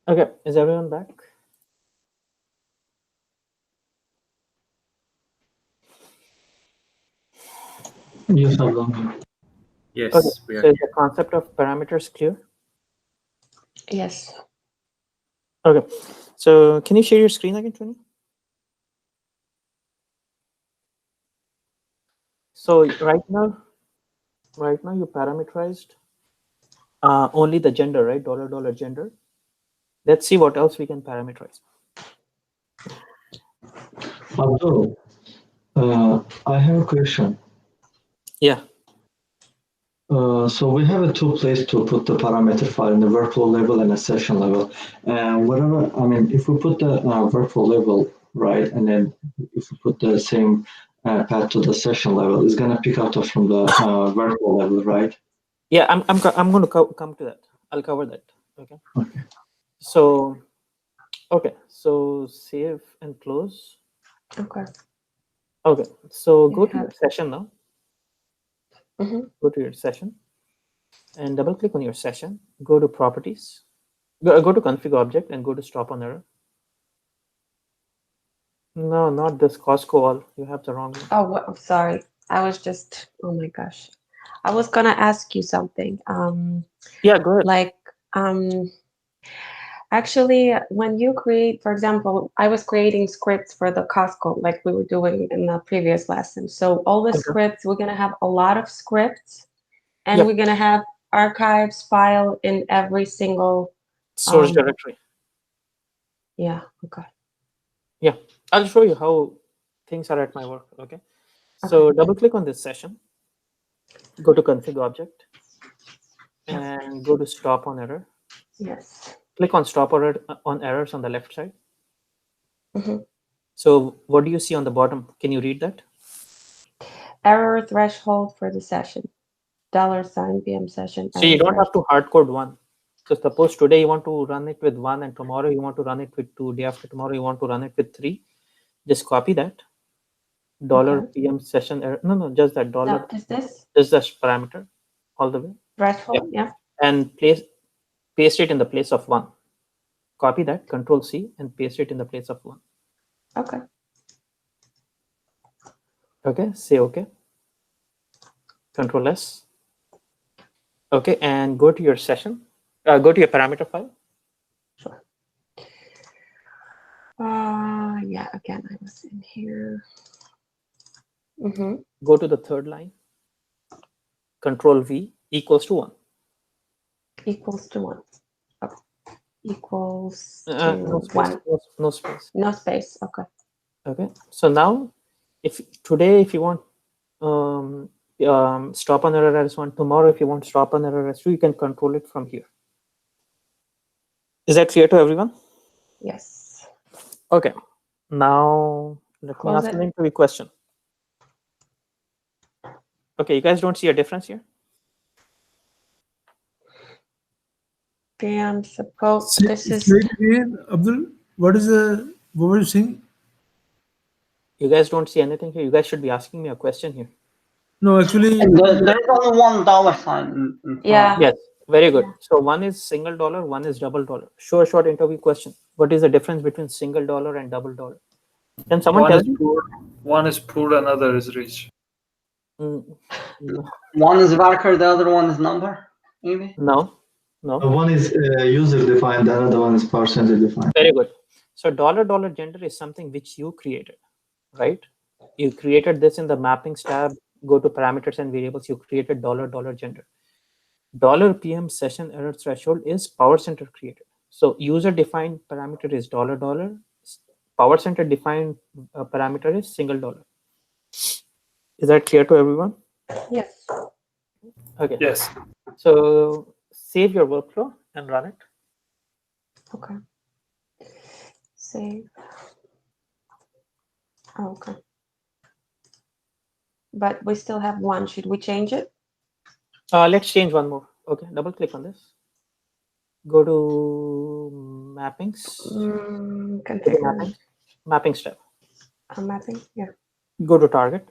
Okay, is everyone back?
Yes, Abdullah.
Yes,
Okay,
we are
so is
here.
the concept of parameters clear?
Yes.
Okay, so can you share your screen again, Tony? So right now you parameterized only the gender, right? $$ gender. Let's see what else we can parameterize.
Abdul, I have a question.
Yeah.
So we have a two place to put the parameter file in the workflow level and a session level. Whatever, I mean, if we put the workflow level, right, and then if we put the same path to the session level, it's gonna pick out from the workflow level, right?
Yeah, I'm going to come to that. I'll cover that. Okay.
Okay.
So, okay. So save and close.
Okay.
Okay. So
You
go to
have-
your session now. Go to your session and double click on your session. Go to properties. Go to config object and go to stop on error. No, not this Costco all. You have the wrong one.
Oh, what, sorry. I was just, oh my gosh. I was gonna ask you something.
Yeah, go ahead.
Like, actually, when you create, for example, I was creating scripts for the Costco, like we were doing in the previous lesson. So all the
Okay.
scripts, we're gonna have a lot of scripts, and
Yep.
we're gonna have archives file in every single
Source directory.
Yeah. Okay.
Yeah, I'll show you how things are at my work. Okay. So double click on this session. Go to config object and go to stop on error.
Yes.
Click on stop on errors on the left side.
Mhm.
So what do you see on the bottom? Can you read that?
Error threshold for the session. $ VM session.
So you
error
don't have
threshold.
to hard code one. So suppose today you want to run it with 1 and tomorrow you want to run it with 2, day after tomorrow you want to run it with 3. Just copy that.
Okay.
$PM session error. No, just that dollar.
Now, is this
Just the parameter all the way.
threshold? Yeah.
And paste it in the place of 1. Copy that, Control C, and paste it in the place of 1.
Okay.
Okay, say OK. Control S. Okay, and go to your session. Go to your parameter file.
Sure. Yeah. Again, I was in here.
Go to the third line. Control V equals to 1.
Equals to 1. Oh. Equals to
No space.
1.
No space.
No space. Okay.
Okay. So now, if you want stop on error as 1, tomorrow if you want stop on error as 2, you can control it from here. Is that clear to everyone?
Yes.
Okay. Now let me
Close
ask
it.
an interview question. Okay, you guys don't see a difference here?
VM suppose
Say,
this is
say it again, Abdul. What were you saying?
You guys don't see anything here? You guys should be asking me a question here.
No, actually,
And there is only $1 sign in front.
Yeah.
Yes, very good. So one is single dollar, one is double dollar. Short interview question. What is the difference between single dollar and double dollar? Can someone
One
tell
is
me?
poor, one is poor, another is rich.
No.
One is varchar, the other one is number, maybe?
No.
One is user defined, the other one is percentage defined.
Very good. So $$ gender is something which you created, right? You created this in the mappings tab. Go to parameters and variables. You created $$ gender. $PM session error threshold is Powercenter created. So user defined parameter is $. Powercenter defined parameter is single dollar. Is that clear to everyone?
Yes.
Okay.
Yes.
So save your workflow and run it.
Okay. Save. Oh, okay. But we still have one. Should we change it?
Let's change one more. Okay, double click on this. Go to mappings. Go to
Configure.
mappings tab.
Mapping. Yeah.
Go to target.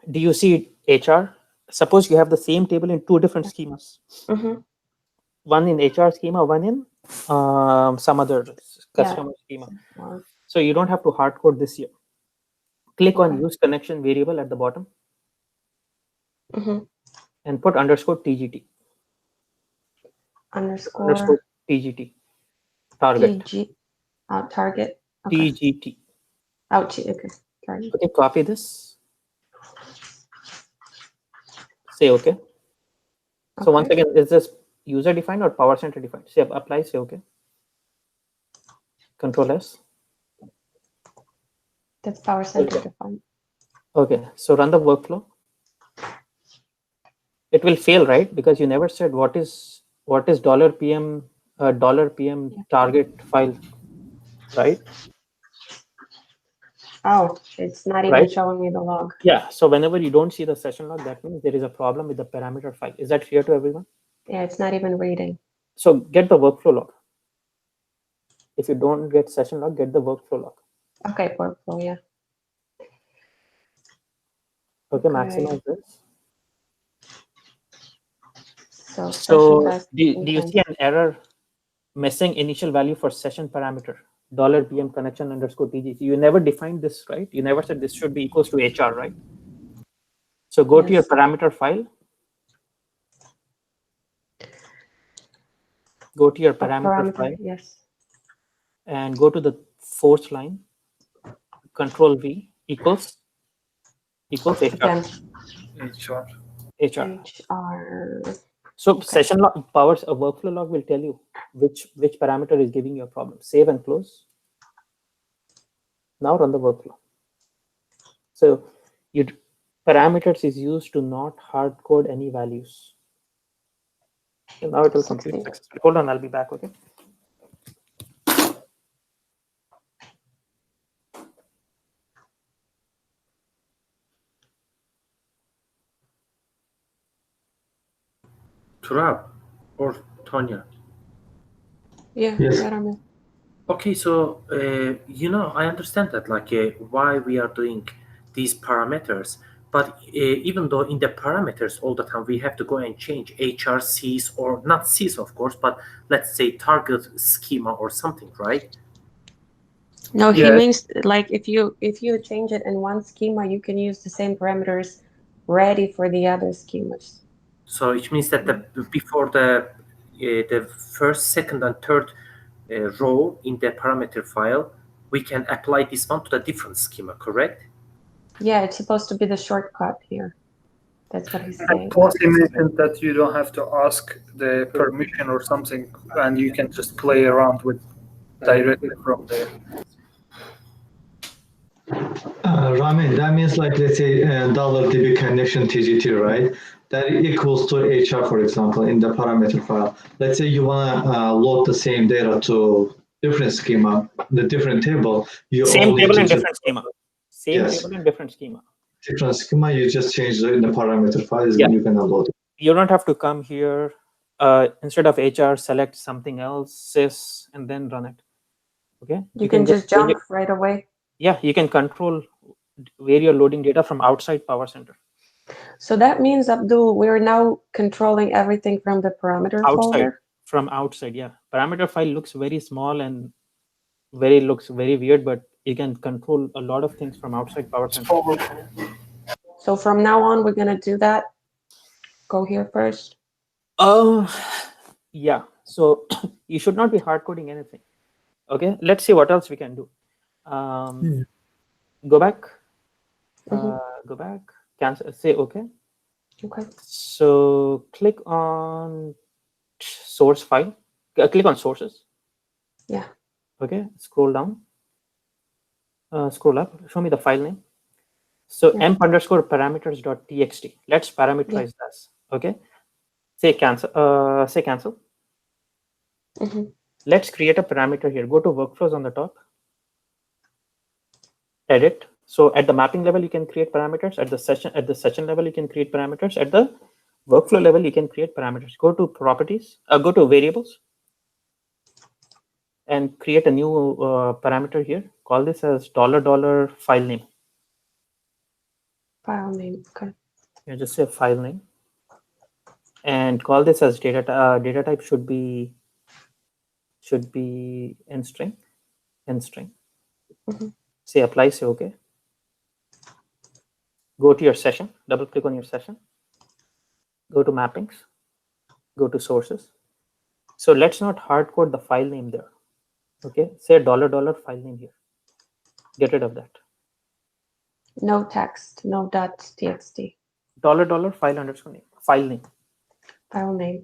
Do you see HR? Suppose you have the same table in 2 different schemas. One in HR schema, one in some other customer schema. So you don't have to hard code this here. Click on use connection variable at the bottom and put underscore TGT.
Underscore
TGT. Target.
Target. Okay.
TGT.
Okay. Target.
Okay, copy this. Say okay. So once again, is this user defined or Powercenter defined? Say apply, say okay. Control S.
That's Powercenter defined.
Okay, so run the workflow. It will fail, right? Because you never said what is $PM target file, right?
Oh, it's not even showing me the log.
Yeah, so whenever you don't see the session log, that means there is a problem with the parameter file. Is that clear to everyone?
Yeah, it's not even reading.
So get the workflow log. If you don't get session log, get the workflow log.
Okay, workflow, yeah.
Okay, maximize this.
So
do you see an error missing initial value for session parameter $PM connection underscore TGT? You never defined this, right? You never said this should be equals to HR, right? So go to your parameter file. Go to your parameter file.
Yes.
And go to the fourth line. Control V equals HR. HR. So session log powers a workflow log will tell you which parameter is giving you a problem. Save and close. Now run the workflow. So parameters is used to not hard code any values. So now it will complete successfully. Hold on, I'll be back, okay?
Turab or Tanya?
Yeah,
yes.
Okay, so I understand that, like why we are doing these parameters, but even though in the parameters all the time we have to go and change HRCs, or not Cs of course, but let's say target schema or something, right?
No, he means like if you change it in one schema, you can use the same parameters ready for the other schemas.
So it means that before the first, second, and third row in the parameter file, we can apply this one to the different schema, correct?
Yeah, it's supposed to be the shortcut here. That's what he's saying.
Plus, he mentioned that you don't have to ask the permission or something, and you can just play around with directly from there.
Ramin, that means like, let's say $DB connection TGT, right? That equals to HR, for example, in the parameter file. Let's say you want to load the same data to different schema, the different table.
Same table and different schema. Same table and different schema.
Different schema, you just change it in the parameter files and you can upload it.
You don't have to come here. Instead of HR, select something else, sys, and then run it. Okay.
You can just jump right away.
Yeah, you can control where you're loading data from outside Powercenter.
So that means, Abdul, we're now controlling everything from the parameter folder?
From outside, yeah. Parameter file looks very small and looks very weird, but you can control a lot of things from outside Powercenter.
So from now on, we're going to do that? Go here first?
Yeah. So you should not be hard coding anything. Okay, let's see what else we can do. Go back. Go back. Cancel. Say okay.
Okay.
So click on source file. Click on sources.
Yeah.
Okay. Scroll down. Scroll up. Show me the file name. So emp_parameters.txt. Let's parameterize this. Okay. Say cancel. Say cancel. Let's create a parameter here. Go to workflows on the top. Edit. So at the mapping level, you can create parameters. At the session level, you can create parameters. At the workflow level, you can create parameters. Go to properties. Go to variables, and create a new parameter here. Call this as $$ file name.
File name. Okay.
You just say file name, and call this as data. Data type should be should be in string.
Mhm.
Say apply, say okay. Go to your session, double click on your session, go to mappings, go to sources. So let's not hard code the file name there. Okay, say $$ file name here. Get rid of that.
No text, no .txt.
$$ file underscore name, file name.
File name.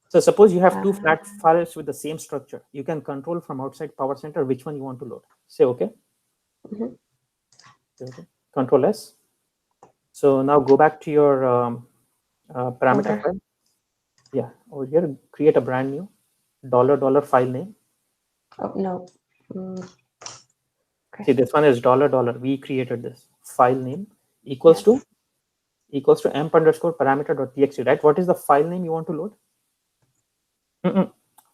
So suppose you have two flat files with the same structure. You can control from outside Powercenter which one you want to load. Say okay.
Mhm.
Okay. Control S. So now go back to your parameter
Folder.
file. Yeah, over here, create a brand new $$ file name.
Oh no. Mm,
See, this one is $$. We created this file name equals to emp underscore parameter.txt, right? What is the file name you want to load?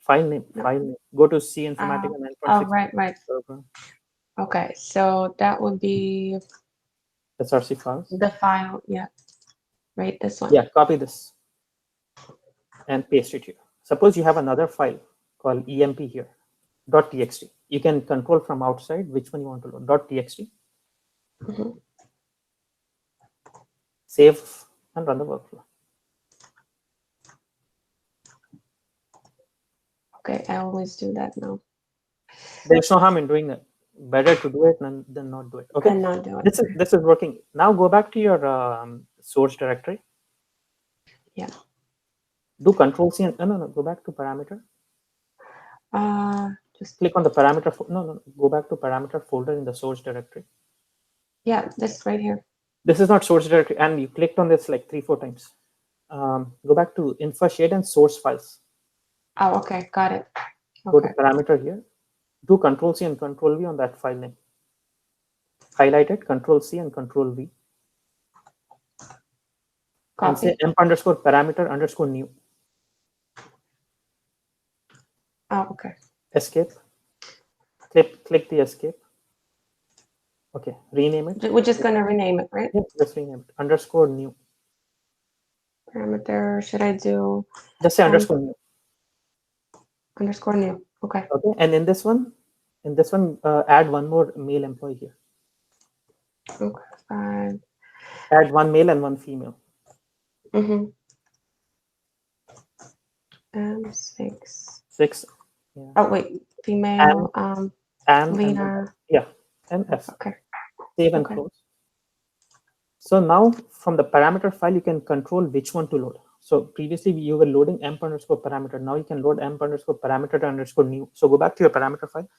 File name.
No.
File name. Go to C Informatica 9.6.
Oh, right. Okay, so that would be
SRC files.
the file. Yeah, right. This one.
Yeah, copy this and paste it here. Suppose you have another file called emp here, .txt. You can control from outside which one you want to load. .txt.
Mhm.
Save and run the workflow.
Okay, I always do that now.
There's no harm in doing that. Better to do it than not do it. Okay.
And not do it.
This is working. Now go back to your source directory.
Yeah.
Do Control C and no. Go back to parameter.
Just
click on the parameter. No. Go back to parameter folder in the source directory.
Yeah, this right here.
This is not source directory, and you clicked on this like 3-4 times. Go back to info shade and source files.
Oh, okay, got it.
Go to
Okay.
parameter here. Do Control C and Control V on that file name. Highlight it. Control C and Control V.
Copy.
And say emp underscore parameter underscore new.
Oh, okay.
Escape. Click the escape. Okay, rename it.
We're just gonna rename it, right?
Yep, just rename it. Underscore new.
Parameter. Should I do
Just say underscore new.
underscore new? Okay.
Okay, and in this one, add one more male employee here.
Okay. 5.
Add one male and one female.
Mm-hmm. And 6.
6. Yeah.
Oh wait, female.
And
Lena.
And F.
Okay.
Save and
Okay.
close. So now from the parameter file, you can control which one to load. So previously you were loading emp underscore parameter. Now you can load emp underscore parameter underscore new. So go back to your parameter file.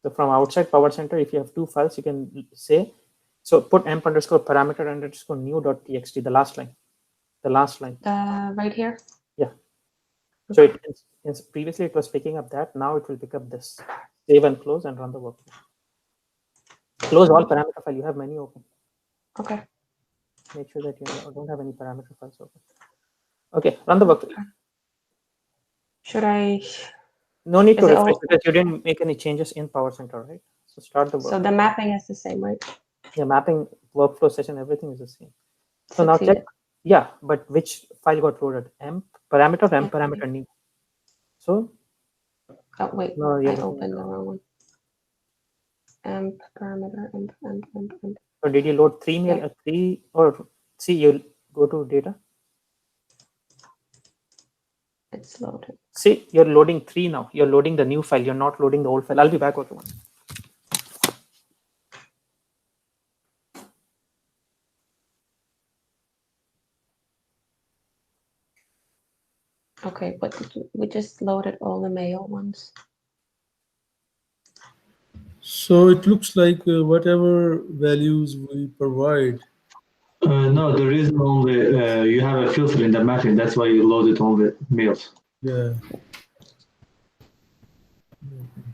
So from outside Powercenter, if you have two files, you can say, so put emp underscore parameter underscore new dot txt, the last line.
Right here?
Yeah. So previously it was picking up that. Now it will pick up this. Save and close and run the workflow. Close all parameter file. You have many open.
Okay.
Make sure that you don't have any parameter files open. Okay, run the workflow.
Should I?
No need to
Is it
refresh
all-
because you didn't make any changes in Powercenter, right? So start the work.
So the mapping is the same, right?
Yeah, mapping, workflow session, everything is the same. So now check.
Succeeded.
Yeah, but which file got loaded? Emp parameter new. So
Oh wait,
no,
I opened the wrong one. Emp parameter emp.
So did you load 3 male, 3 or see you go to data?
It's loaded.
See, you're loading 3 now. You're loading the new file. You're not loading the old file. I'll be back with one.
Okay, but we just loaded all the male ones.
So it looks like whatever values we provide.
No, the reason only you have a filter in the mapping. That's why you loaded all the males.
Yeah.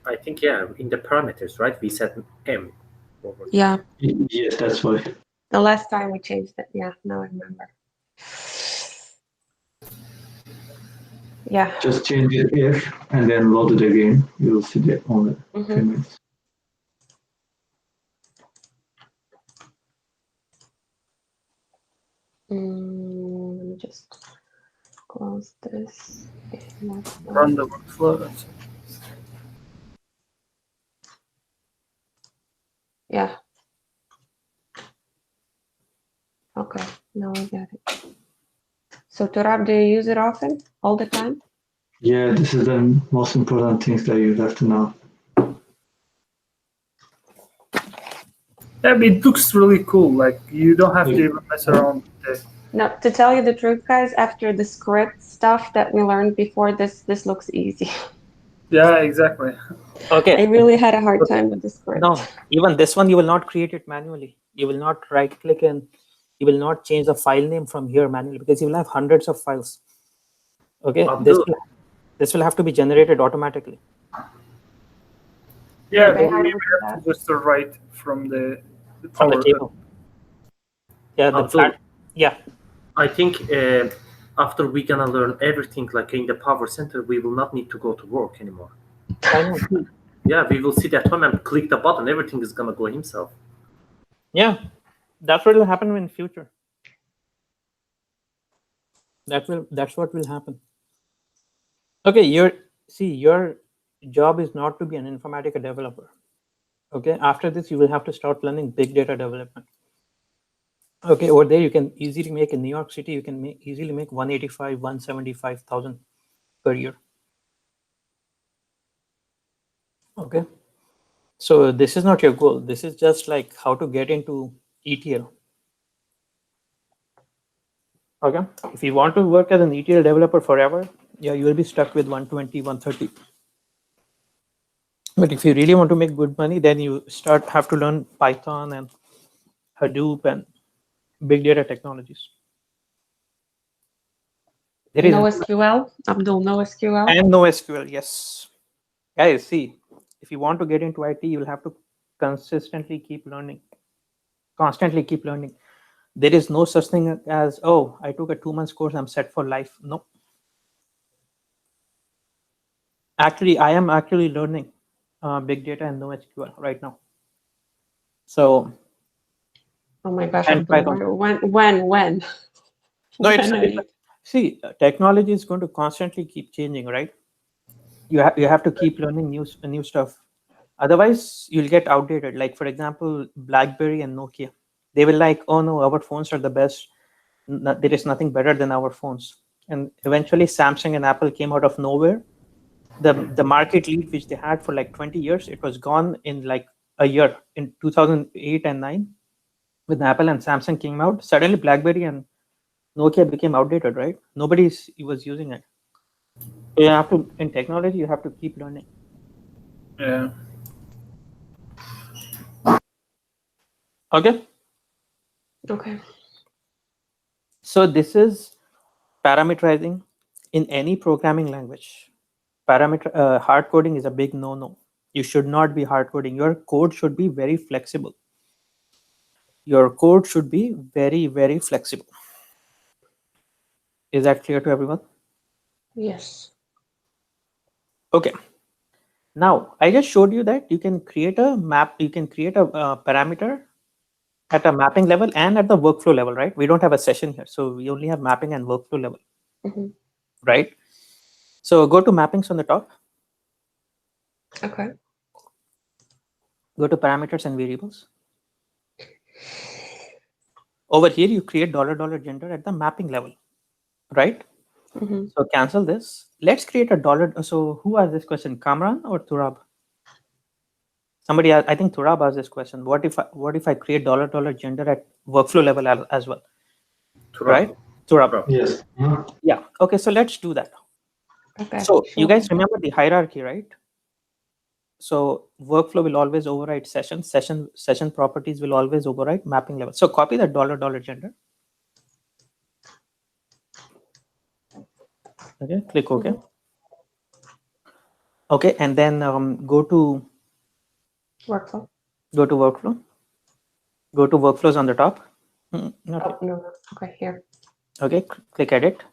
I think, yeah, in the parameters, right? We set M.
Yeah.
Yes, that's why.
The last time we changed it. Yeah, now I remember. Yeah.
Just change it here and then load it again. You'll see the only females.
Let me just go close this.
Run the workflow. That's it.
Yeah. Okay, now I got it. So Turab, do you use it often? All the time?
Yeah, this is the most important things that you have to know.
Yeah, but it looks really cool. Like you don't have to even mess around with it.
No, to tell you the truth, guys, after the script stuff that we learned before, this looks easy.
Yeah, exactly.
Okay.
I really had a hard time with the script.
No, even this one, you will not create it manually. You will not right click and you will not change the file name from here manually because you will have hundreds of files. Okay, this will have to be generated automatically.
Yeah,
Okay,
but
how
we
do we do
have
that?
to just write from the
From the
power.
table. Yeah, the
Abdul,
flat. Yeah.
I think after we're gonna learn everything like in the Powercenter, we will not need to go to work anymore.
I know.
Yeah, we will sit at home and click the button. Everything is gonna go himself.
Yeah, that's what will happen in future. That's what will happen. Okay, your job is not to be an Informatica developer. Okay, after this you will have to start learning big data development. Okay, over there you can easily make in New York City, you can easily make 185, 175,000 per year. Okay, so this is not your goal. This is just like how to get into ETL. Okay, if you want to work as an ETL developer forever, yeah, you will be stuck with 120, 130. But if you really want to make good money, then you have to learn Python and Hadoop and big data technologies. There is
No SQL? Abdul, no SQL?
and no SQL. Yes, guys. See, if you want to get into IT, you will have to constantly keep learning. Constantly keep learning. There is no such thing as, oh, I took a 2 months course, I'm set for life. No. Actually, I am actually learning big data and no SQL right now. So.
Oh my gosh,
And
Abdul,
Python.
when?
No,
When
see, technology is going to constantly keep changing, right? You have to keep learning new stuff. Otherwise, you'll get outdated. Like for example, BlackBerry and Nokia, they will like, oh no, our phones are the best. There is nothing better than our phones. And eventually, Samsung and Apple came out of nowhere. The market lead which they had for like 20 years, it was gone in like a year. In 2008 and 9, when Apple and Samsung came out, suddenly BlackBerry and Nokia became outdated, right? Nobody was using it. So you have to, in technology, you have to keep learning.
Yeah.
Okay.
Okay.
So this is parameterizing in any programming language. Hard coding is a big no-no. You should not be hard coding. Your code should be very flexible. Your code should be very, very flexible. Is that clear to everyone?
Yes.
Okay. Now, I just showed you that you can create a map, you can create a parameter at a mapping level and at the workflow level, right? We don't have a session here, so we only have mapping and workflow level, right? So go to mappings on the top.
Okay.
Go to parameters and variables. Over here, you create $gender at the mapping level, right? So cancel this. Let's create a dollar. So who asked this question, Kamran or Turab? Somebody, I think Turab asked this question. What if I create $gender at workflow level as well?
Turab.
Right? Turab.
Yes.
Yeah. Okay. So let's do that.
Okay.
So you guys remember the hierarchy, right? So workflow will always override session. Session properties will always override mapping level. So copy that $gender. Okay. Click OK. Okay, and then go to
workflow.
Go to workflow. Go to workflows on the top.
No. Okay, here.
Okay, click edit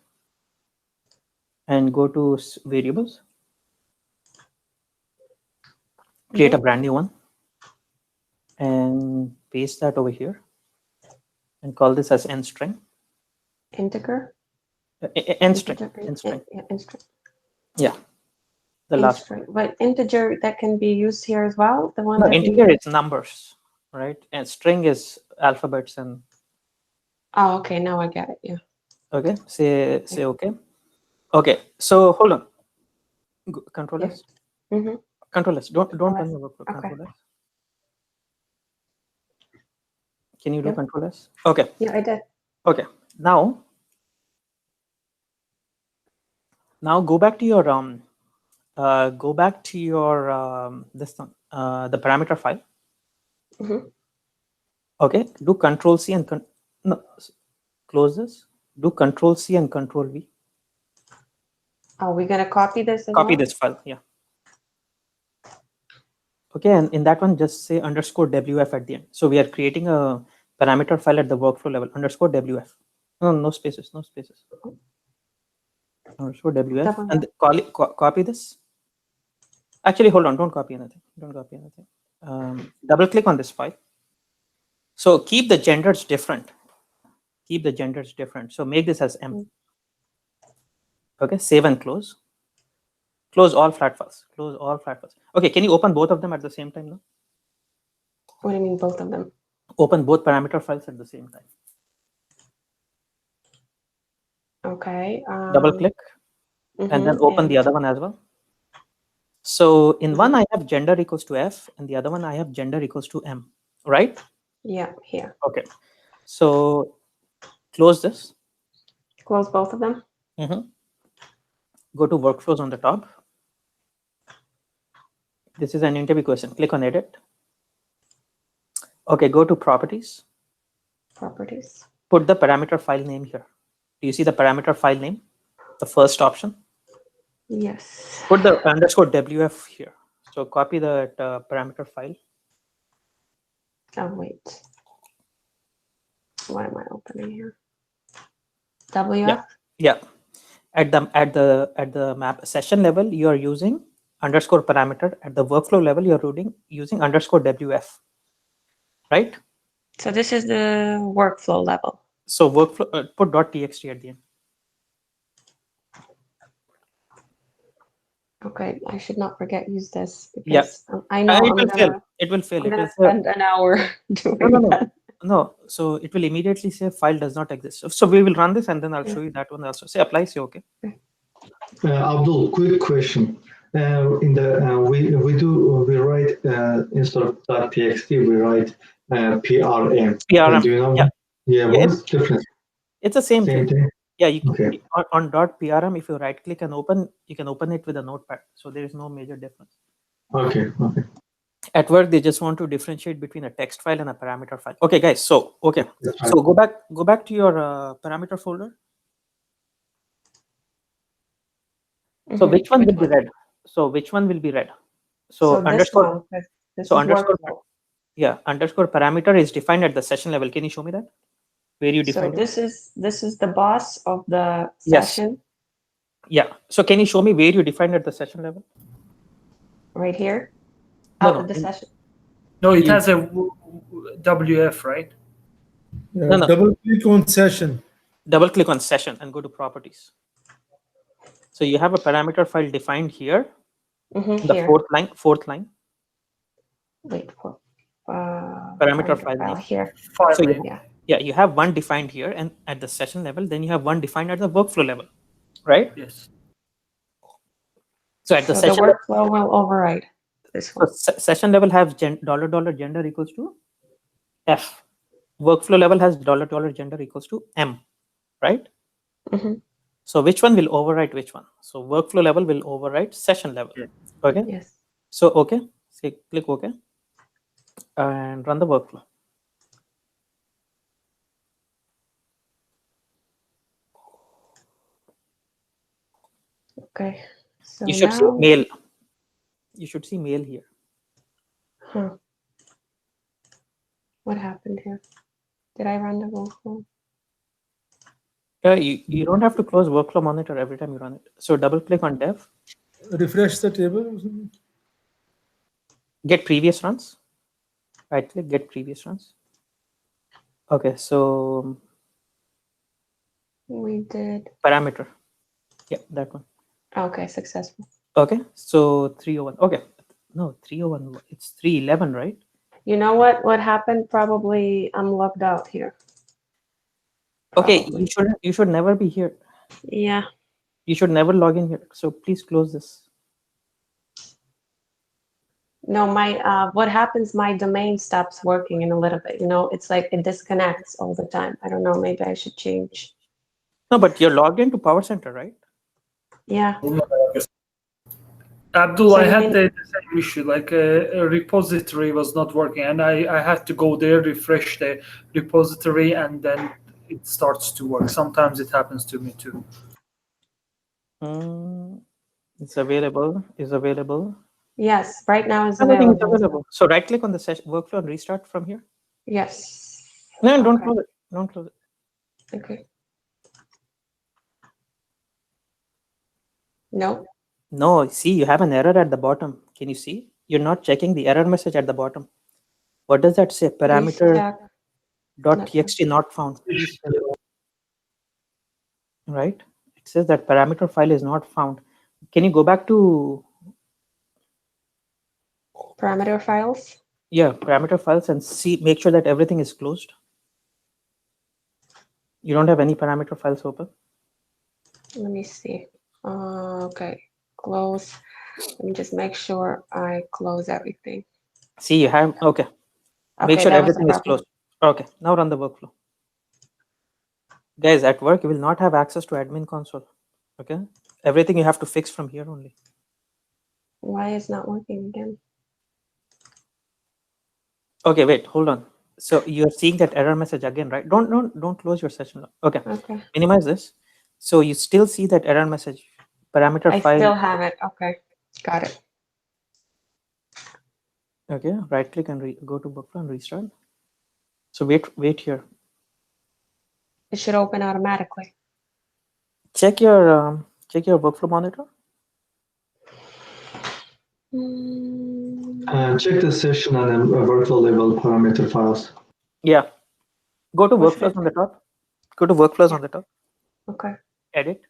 and go to variables. Create a brand new one and paste that over here and call this as end string.
Integer.
N string.
Integer,
N string.
yeah, in string.
Yeah. The
In
last
string. But integer, that can be used here as well. The one
no,
that
integer
we.
is numbers, right? And string is alphabets and
Oh, okay. Now I get it. Yeah.
okay. Say okay. Okay. So hold on. Control
Yeah.
S.
Mm-hmm.
Control S. Don't
Control
run
S.
your workflow.
Okay.
Control S. Can you do
Yep.
Control S? Okay.
Yeah, I did.
Okay. Now go back to your this one, the parameter file.
Mm-hmm.
Okay. Do Control C and no, close this. Do Control C and Control V.
Are we gonna copy this as
Copy
well?
this file. Yeah. Okay, and in that one, just say underscore WF at the end. So we are creating a parameter file at the workflow level, underscore WF. No spaces, no spaces. Underscore WF,
Double
and copy this. Actually, hold on, don't copy anything. Don't copy anything. Double click on this file. So keep the genders different. Keep the genders different. So make this as M. Okay, save and close. Close all flat files. Close all flat files. Okay, can you open both of them at the same time now?
What do you mean, both of them?
Open both parameter files at the same time.
Okay.
Double click and then open the other one as well. So in one I have gender equals to F, and the other one I have gender equals to M, right?
Yeah, here.
Okay. So close this.
Close both of them.
Go to workflows on the top. This is an interview question. Click on edit. Okay, go to properties.
Properties.
Put the parameter file name here. Do you see the parameter file name? The first option.
Yes.
Put the underscore WF here. So copy the parameter file.
Oh, wait. What am I opening here? WF?
Yeah. At the map session level, you are using underscore parameter. At the workflow level, you're using underscore WF. Right?
So this is the workflow level.
So workflow put .txt at the end.
Okay, I should not forget use this because I know
it
I'm
will
gonna
fail. It will fail.
I'm
It
gonna
will fail.
spend an hour doing that.
No. So it will immediately say file does not exist. So we will run this and then I'll show you that one also. Say apply. Say okay.
Abdul, quick question. In the we write instead of .txt we write PRM.
PRM.
Do you know?
Yeah.
What's the difference?
It's the same thing. Yeah, you
okay.
on .prm, if you right click and open, you can open it with a notepad. So there is no major difference.
Okay.
At work, they just want to differentiate between a text file and a parameter file. Okay, guys. So okay. So go back to your parameter folder. So which one will be red? So which one will be red? So underscore. So underscore. Yeah, underscore parameter is defined at the session level. Can you show me that? Where you define it?
So this is the boss of the session.
Yeah. So can you show me where you defined at the session level?
Right here.
No,
the session.
No, it has a WF, right?
Yeah,
No.
Double click on session.
Double click on session and go to properties. So you have a parameter file defined here. The
Here.
fourth line.
Wait for
parameter file name
here.
So you have one defined here, and at the session level, then you have one defined at the workflow level, right?
Yes.
So at the
the
session
workflow will override this one.
So session level have $gender equals to F. Workflow level has $gender equals to M, right? So which one will overwrite which one? So workflow level will overwrite session level. Okay.
Yes.
So okay. Say click OK and run the workflow.
Okay. So
you should see
now
mail. You should see mail here.
What happened here? Did I run the workflow?
You don't have to close workflow monitor every time you run it. So double click on dev.
Refresh the table.
Get previous runs. Right click, get previous runs. Okay, so
We did.
Parameter. Yeah, that one.
Okay, successful.
Okay, so 301. Okay, no, 301. It's 311, right?
You know what happened? Probably I'm logged out here.
Okay,
Probably.
you should never be here.
Yeah.
You should never log in here. So please close this.
No, my what happens? My domain stops working in a little bit. You know, it's like it disconnects all the time. I don't know. Maybe I should change.
No, but you're logged into Powercenter, right?
Yeah.
Abdul,
So
I
you
had
mean-
the same issue, like a repository was not working, and I had to go there, refresh the repository, and then it starts to work. Sometimes it happens to me too.
It's available. Is available.
Yes, right now it's
Everything is
available.
available. So right click on the session workflow and restart from here.
Yes.
No, don't
Okay.
close it. Don't close it.
Okay. No.
No, see, you have an error at the bottom. Can you see? You're not checking the error message at the bottom. What does that say? Parameter
check.
.txt not found. Please check. Right? It says that parameter file is not found. Can you go back to
Parameter files?
yeah, parameter files and see, make sure that everything is closed. You don't have any parameter files open.
Let me see. Okay. Close. Let me just make sure I close everything.
See, you have okay. Make
Okay,
sure
that was the
everything is
problem.
closed. Okay, now run the workflow. Guys, at work, you will not have access to admin console. Okay, everything you have to fix from here only.
Why is not working again?
Okay, wait, hold on. So you're seeing that error message again, right? Don't close your session. Okay,
Okay.
minimize this. So you still see that error message. Parameter
I
file.
still have it. Okay. Got it.
Okay, right click and go to workflow and restart. So wait here.
It should open automatically.
Check your workflow monitor.
Check the session and then workflow level parameter files.
Yeah. Go to
What should
workflows
I
on the top. Go to workflows on the top.
Okay.
Edit.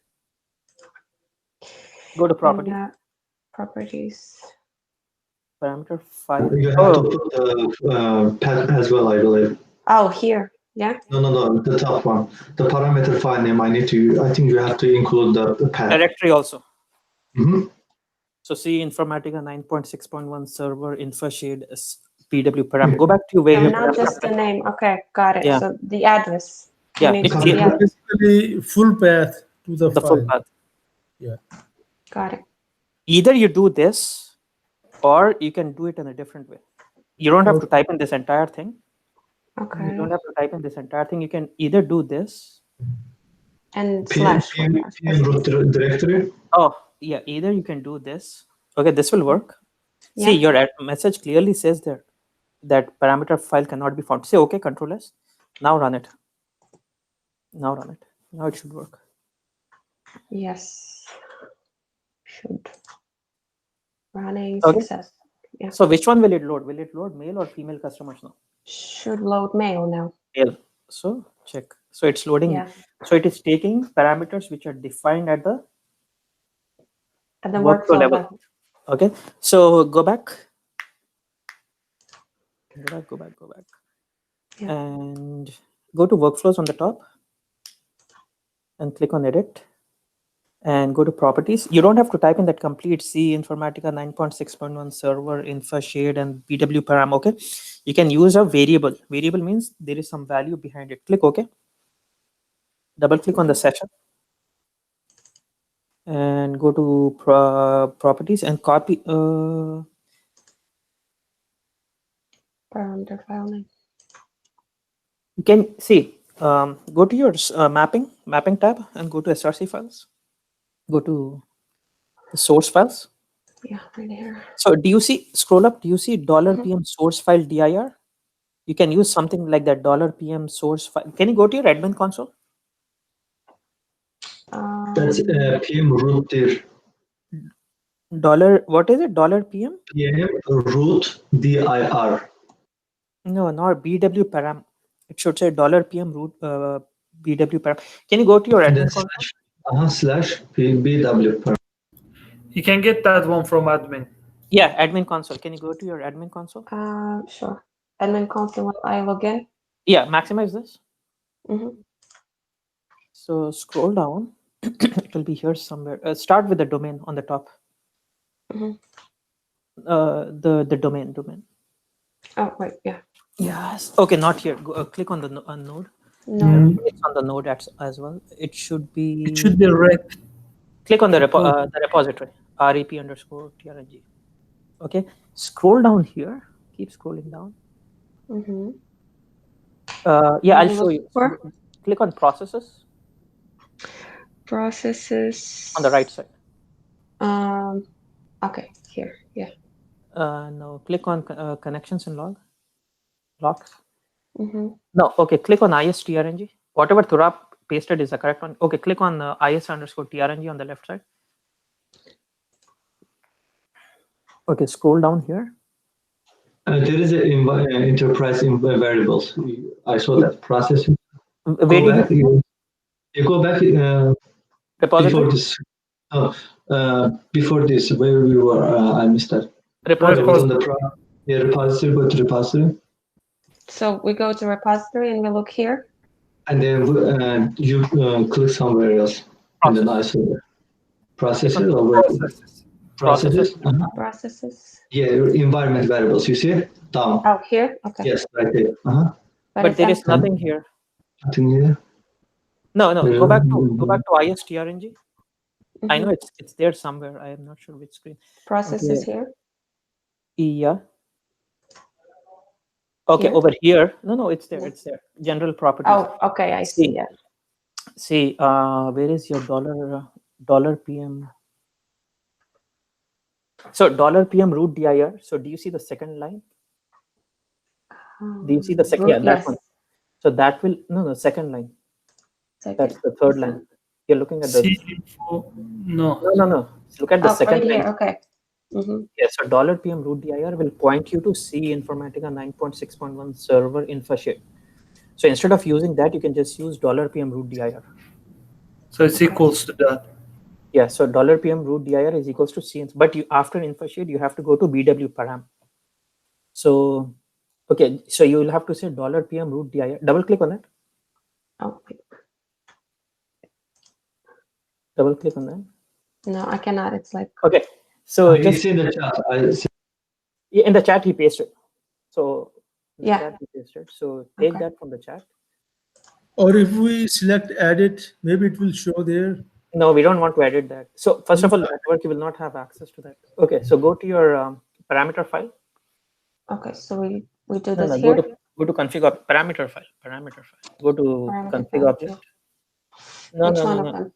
Go to property.
And, properties.
Parameter file.
You have to put the path as well, I believe.
Oh, here. Yeah.
No, the top one. The parameter file name, I think you have to include the path.
Directory also.
Mhm.
So see Informatica 9.6.1 server info shade PW param. Go back to where
So
your
not just the name. Okay, got it.
Yeah.
So the address.
Yeah,
You need
it's
to see the address.
Basically, full path to the
the full
file.
path.
Yeah.
Got it.
Either you do this or you can do it in a different way. You don't have to type in this entire thing. You
Okay.
don't have to type in this entire thing. You can either do this.
And
PM
slash.
root directory.
Oh, yeah. Either you can do this. Okay, this will work.
Yeah.
See, your message clearly says there that parameter file cannot be found. Say okay, Control S. Now run it. Now run it. Now it should work.
Yes. Should. Running
Okay.
success. Yeah.
So which one will it load? Will it load male or female customers now?
Should load mail now.
Male. So check. So it's loading.
Yeah.
So it is taking parameters which are defined at the
At the
workflow
workflow
level.
level.
Okay. So go back. Go back.
Yeah.
And go to workflows on the top and click on edit and go to properties. You don't have to type in that complete C Informatica 9.6.1 server info shade and BW param. Okay. You can use a variable. Variable means there is some value behind it. Click OK. Double click on the session and go to properties and copy.
Parameter file name.
You can see. Go to your mapping tab and go to SRC files. Go to the source files.
Yeah, right here.
So do you see, scroll up, do you see $PM source file dir? You can use something like that $PM source file. Can you go to your admin console?
That's PM root dir.
What is it? $PM?
PM root dir.
No, not BW param. It should say $PM root BW param. Can you go to your
And then
admin console?
slash BW param.
You can get that one from admin.
Yeah, admin console. Can you go to your admin console?
Sure. Admin console while I log in.
Yeah, maximize this.
Mm-hmm.
So scroll down. It will be here somewhere. Start with the domain on the top.
Mm-hmm.
The domain.
Oh, right, yeah.
Yes. Okay, not here. Go, click on the node.
No.
It's on the node as well. It should be.
It should be rep.
Click on the repository. rep_trng. Okay. Scroll down here. Keep scrolling down.
Mm-hmm.
Yeah, I'll
What
show
was
you.
it for?
Click on processes
Processes.
on the right side.
Okay, here, yeah.
No, click on connections and logs.
Mm-hmm.
No, okay, click on IS_trng. Whatever Turab pasted is the correct one. Okay, click on IS_trng on the left side. Okay, scroll down here.
There is an enterprise variables. I saw that processing.
Where
Go
did
back, you go back
repository?
before this. Before this, where we were, I missed that.
Repository.
It was on the repository. Go to repository,
So we go to repository and we look here.
and then you click somewhere else, and then I saw the processes or where processes.
Processes.
Yeah, environment variables. You see it down.
Oh, here? Okay.
Yes, right there.
But there is
empty.
nothing here.
Nothing here.
No, go back to IS_trng. I know
Mhm.
it's there somewhere. I am not sure which screen.
Processes
Okay.
here.
Yeah. Okay,
Here?
over here. No, it's there. It's there. General properties.
Oh, okay, I see it.
See, where is your dollar PM? So $PM root dir. So do you see the second line? Do you see the second? Yeah, that
yes.
one. So that will no second line.
Second.
That's the third line. You're looking at the
No.
no. Look at the second
right
line.
here. Okay. Mm-hmm.
Yeah, so $PM root dir will point you to C Informatica 9.6.1 server infosheet. So instead of using that, you can just use $PM root dir.
So it's equals to that.
Yeah, so $PM root dir is equals to C, but you after infosheet you have to go to BW param. So okay, so you will have to say $PM root dir. Double click on that.
Oh, wait.
Double click on that.
No, I cannot. It's like
Okay, so
You
just
see in the chat. I see.
in the chat he pasted. So in the
Yeah.
chat he pasted. So take
Okay.
that from the chat.
Or if we select edit, maybe it will show there.
No, we don't want to edit that. So first of all, network you will not have access to that. Okay, so go to your parameter file.
okay. So we do
No,
this
go
here.
to config parameter file. Go to
Parameter
config
file,
object.
yeah.
No,
Which
no,
one
no,
of
no.
them?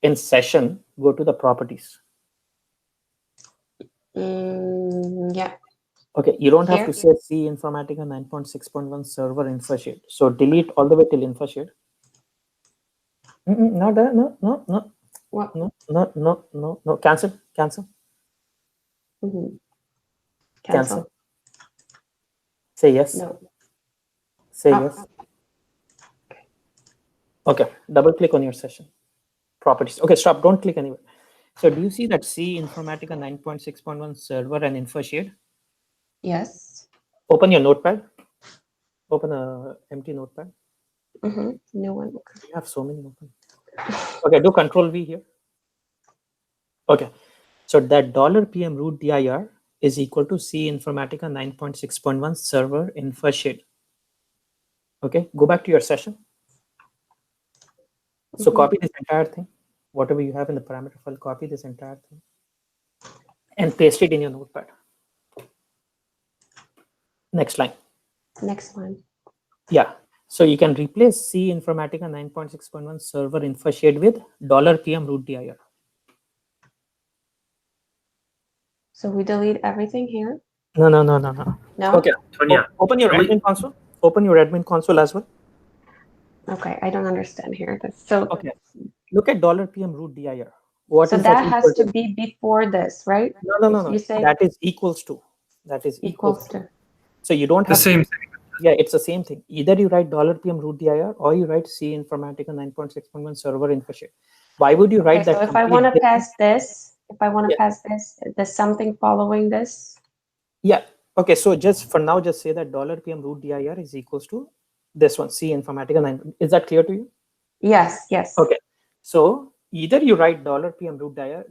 In session, go to the properties.
Yeah.
Okay, you don't have to
Here?
say C Informatica 9.6.1 server infosheet. So delete all the way till infosheet. No, no.
What?
No. Cancel.
Mm-hmm.
Cancel. Say yes.
No.
Say
Oh.
yes. Okay, double click on your session. Properties. Okay, stop. Don't click anywhere. So do you see that C Informatica 9.6.1 server and infosheet?
Yes.
Open your notepad. Open a empty notepad.
Mm-hmm. New one.
You have so many open. Okay, do Control V here. Okay, so that $PM root dir is equal to C Informatica 9.6.1 server infosheet. Okay, go back to your session. So copy this entire thing, whatever you have in the parameter file, copy this entire thing and paste it in your notepad. Next line.
Next line.
Yeah. So you can replace C Informatica 9.6.1 server infosheet with $PM root dir.
So we delete everything here.
No.
No.
Okay.
Tonya,
Open your
really?
admin console. Open your admin console as well.
Okay, I don't understand here. So
Okay. Look at $PM root dir. What
so
is
that
equal
has to be before this, right?
No.
You say
That is equals to. That is
equals to.
So you don't
The
have
same
to,
thing.
Yeah, it's the same thing. Either you write $PM root dir or you write C Informatica 9.6.1 server info share. Why would you write that?
So if I want to pass this, there's something following this.
Yeah. Okay. So just for now, just say that $PM root dir is equals to this one, C Informatica 9. Is that clear to you?
Yes. Yes.
Okay. So either you write $PM root dir,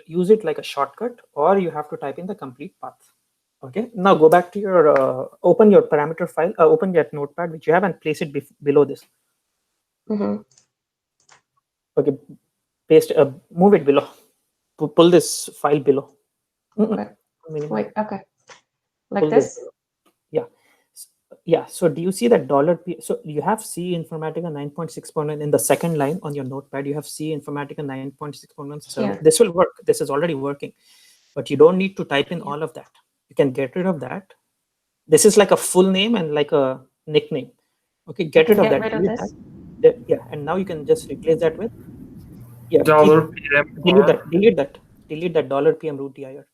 use it like a shortcut, or you have to type in the complete path. Okay. Now go back to your open your parameter file, open that notepad which you have, and place it below this. Okay. Paste. Move it below. Pull this file below.
Okay. Wait. Okay. Like
Pull
this.
Yeah. Yeah. So do you see that $P? So you have C Informatica 9.6.1 in the second line on your notepad. You have C Informatica 9.6.1 server.
Here.
This will work. This is already working, but you don't need to type in all of that. You can get rid of that. This is like a full name and like a nickname. Okay, get rid of that.
Rid of this.
Yeah, and now you can just replace that with
$PM
delete that $PM root dir.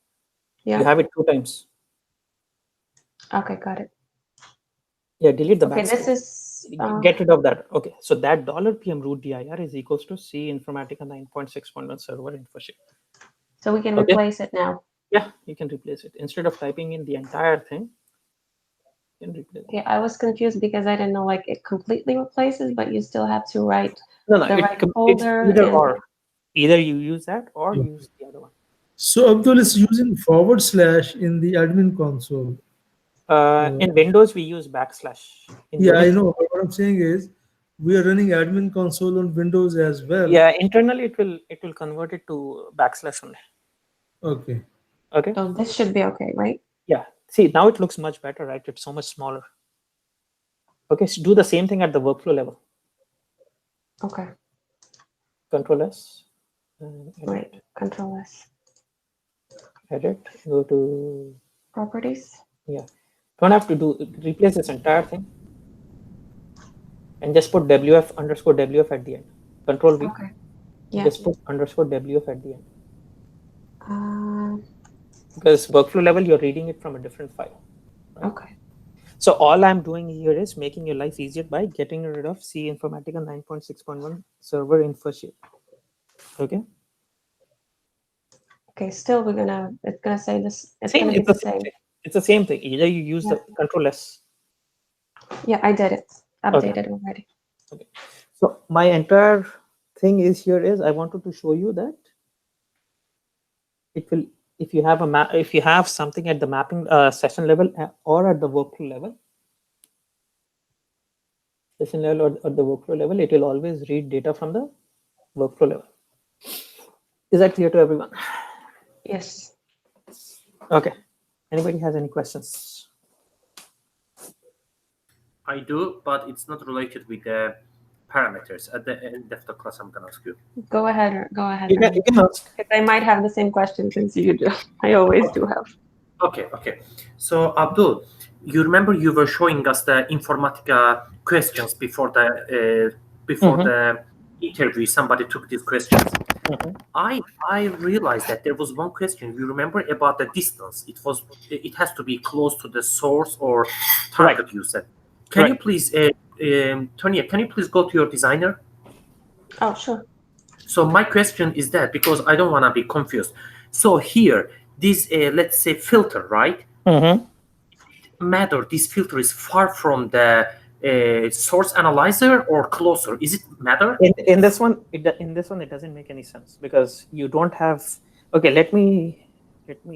Yeah.
You have it 2 times.
Okay, got it.
Yeah, delete the
Okay,
backslash.
this is
Get rid of that. Okay, so that $PM root dir is equals to C Informatica 9.6.1 server info share.
so we can replace it now.
Yeah, you can replace it instead of typing in the entire thing. You can replace it.
Okay, I was confused because I didn't know like it completely replaces, but you still have to write
No,
the right
it's
folder.
either or. Either you use that or use the other one.
So Abdul is using / in the admin console.
In Windows, we use backslash. In
Yeah,
Unix,
I know. But what I'm saying is, we are running admin console on Windows as well.
yeah, internally it will convert it to backslash only.
Okay.
Okay.
So this should be okay, right?
Yeah. See, now it looks much better, right? It's so much smaller. Okay, so do the same thing at the workflow level.
Okay.
Control S.
Right. Control S.
Edit. Go to
Properties.
Yeah. Don't have to replace this entire thing. And just put WF_WF at the end. Control V.
Okay. Yeah.
Just put _WF at the end. Because workflow level, you're reading it from a different file. Right?
Okay.
So all I'm doing here is making your life easier by getting rid of C Informatica 9.6.1 server info share. Okay.
Okay. Still, it's gonna say this. It's
Same.
gonna be
It's
the
the
same.
It's the same thing. Either you use the Control S.
Yeah, I did it. Updated already.
Okay. So my entire thing is here is I wanted to show you that it will, if you have if you have something at the mapping session level or at the workflow level, or the workflow level, it will always read data from the workflow level. Is that clear to everyone?
Yes.
Okay. Anybody has any questions?
I do, but it's not related with the parameters. At the end of the class, I'm going to ask you.
Go ahead. Go ahead.
You can ask.
I might have the same question since you do. I always do have.
Okay. So Abdul, you remember you were showing us the Informatica questions before the the interview. Somebody took these questions. I realized that there was one question. You remember about the distance? It has to be close to the source or target. You said. Can you please, Tonya? Can you please go to your designer?
Oh, sure.
So my question is that, because I don't want to be confused. So here, this let's say filter, right? Matter. This filter is far from the source analyzer or closer. Is it matter?
In this one, it doesn't make any sense because you don't have. Okay, let me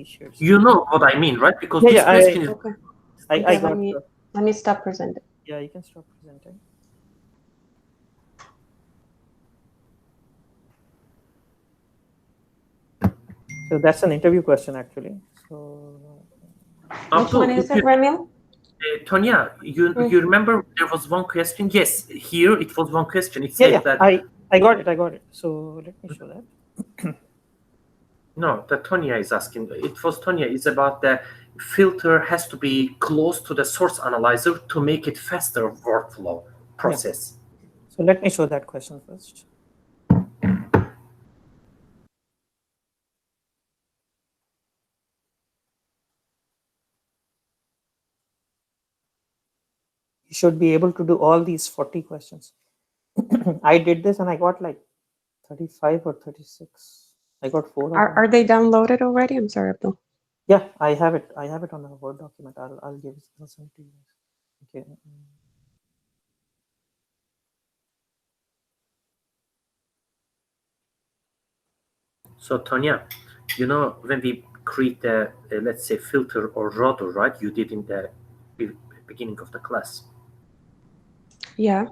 share.
You know what I mean, right? Because this question is.
Okay.
I got.
Let me stop presenting.
Yeah, you can stop presenting. So that's an interview question, actually. So.
Which one is it, Ramil?
Tonya, you remember there was one question? Yes, here it was one question. It said that.
I got it. So let me show that.
No, that Tonya is asking. It was Tonya. It's about the filter has to be close to the source analyzer to make it faster workflow process.
Yeah. So let me show that question first. You should be able to do all these 40 questions. I did this and I got like 35 or 36. I got 4 of them.
Are they downloaded already? I'm sorry, Abdul.
Yeah, I have it. I have it on a Word document. I'll give it. I'll send it to you guys. Okay.
So Tanya, you know, when we create the let's say filter or rudder, right? You did in the beginning of the class.
Yeah.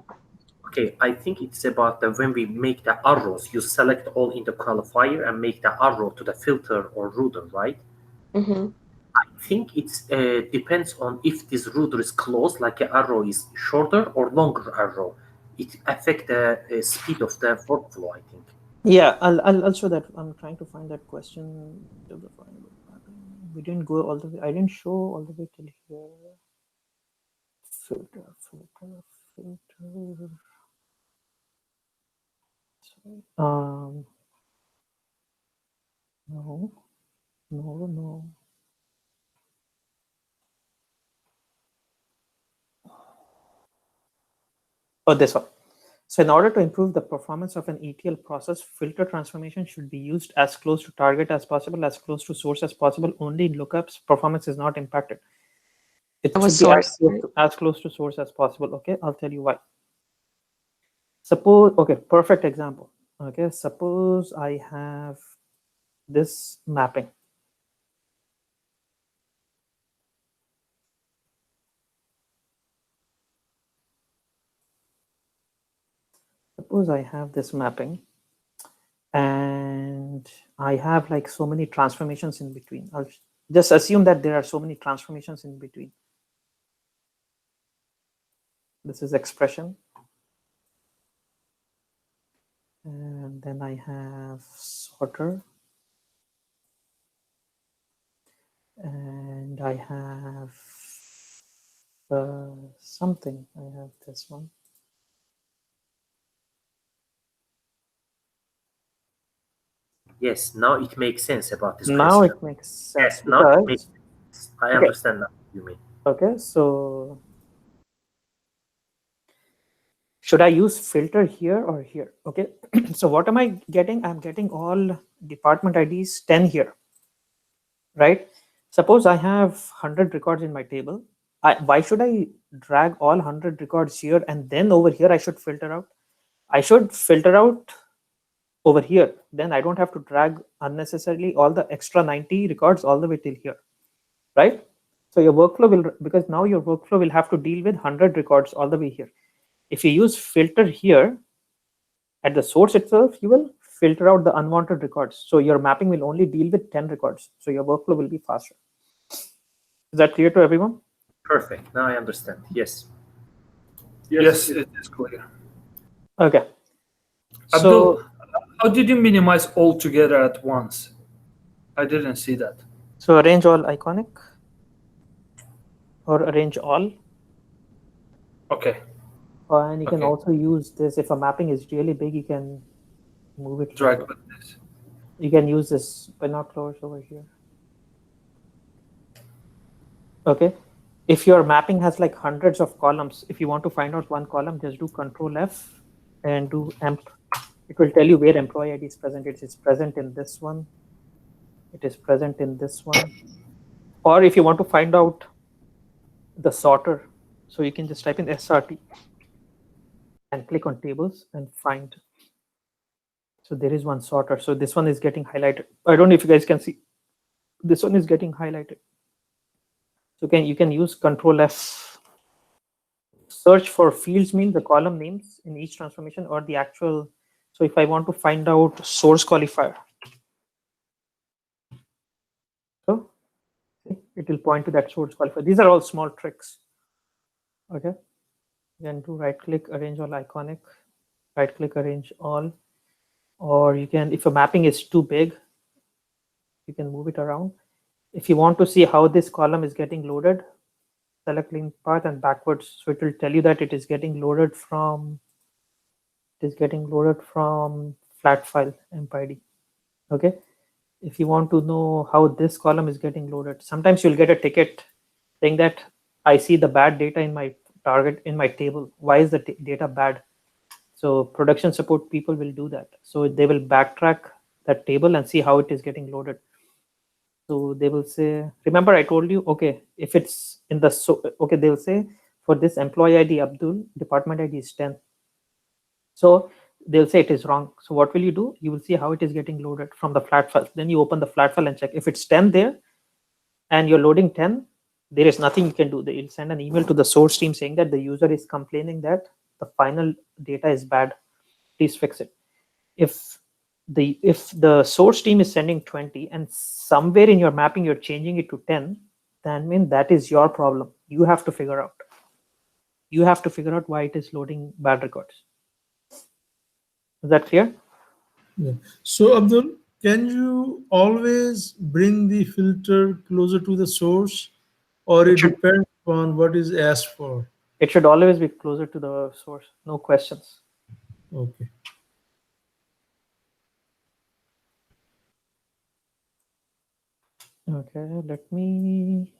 Okay, I think it's about the when we make the arrows, you select all in the qualifier and make the arrow to the filter or ruler, right?
Mm-hmm.
I think it's depends on if this ruler is closed, like an arrow is shorter or longer arrow. It affect the speed of the workflow, I think.
Yeah, I'll show that. I'm trying to find that question. We didn't go all the way. I didn't show all the way till here. Filter. Sorry. No. Oh, this one. So in order to improve the performance of an ETL process, filter transformation should be used as close to target as possible, as close to source as possible. Only in lookups, performance is not impacted. It
That
should
was
be
source, right?
as close to source as possible. Okay, I'll tell you why. Suppose, okay, perfect example. Okay, suppose I have this mapping. Suppose I have this mapping and I have like so many transformations in between. I'll just assume that there are so many transformations in between. This is expression. And then I have sorter. And I have something. I have this one.
Yes, now it makes sense about this
Now
question.
it makes sense.
Yes, now it makes sense. I
Okay.
understand now what you mean.
Okay, so should I use filter here or here? Okay, so what am I getting? I'm getting all department IDs 10 here, right? Suppose I have 100 records in my table. Why should I drag all 100 records here and then over here I should filter out? I should filter out over here. Then I don't have to drag unnecessarily all the extra 90 records all the way till here, right? So your workflow will, because now your workflow will have to deal with 100 records all the way here. If you use filter here at the source itself, you will filter out the unwanted records. So your mapping will only deal with 10 records. So your workflow will be faster. Is that clear to everyone?
Perfect. Now I understand. Yes.
Yes, it is clear.
Okay.
Abdul,
So
how did you minimize all together at once? I didn't see that.
so arrange all iconic or arrange all.
Okay.
And you can
Okay.
also use this. If a mapping is really big, you can move it.
Drag
further.
with this.
You can use this binoculars over here. Okay. If your mapping has like hundreds of columns, if you want to find out one column, just do Control F and do emp. It will tell you where employee ID is present. It is present in this one. It is present in this one. Or if you want to find out the sorter, so you can just type in SRT and click on tables and find. So there is one sorter. So this one is getting highlighted. I don't know if you guys can see. This one is getting highlighted. So you can use Control F. Search for fields mean the column names in each transformation or the actual. So if I want to find out source qualifier, so it will point to that source qualifier. These are all small tricks. Okay. You can do right click, arrange all iconic, right click, arrange all, or you can, if a mapping is too big, you can move it around. If you want to see how this column is getting loaded, select link path and backwards. So it will tell you that it is getting loaded from flat file MPID. Okay. If you want to know how this column is getting loaded, sometimes you'll get a ticket saying that I see the bad data in my target in my table. Why is the data bad? So production support people will do that. So they will backtrack that table and see how it is getting loaded. So they will say, remember I told you, okay, if it's in the, okay, they'll say for this employee ID Abdul, department ID is 10. So they'll say it is wrong. So what will you do? You will see how it is getting loaded from the flat file. Then you open the flat file and check. If it's 10 there and you're loading 10, there is nothing you can do. They'll send an email to the source team saying that the user is complaining that the final data is bad. Please fix it. If the source team is sending 20 and somewhere in your mapping you're changing it to 10, then mean that is your problem. You have to figure out. You have to figure out why it is loading bad records. Is that clear?
Yeah. So Abdul, can you always bring the filter closer to the source, or it depends on what is asked for?
It should always be closer to the source. No questions.
Okay.
Okay, let me.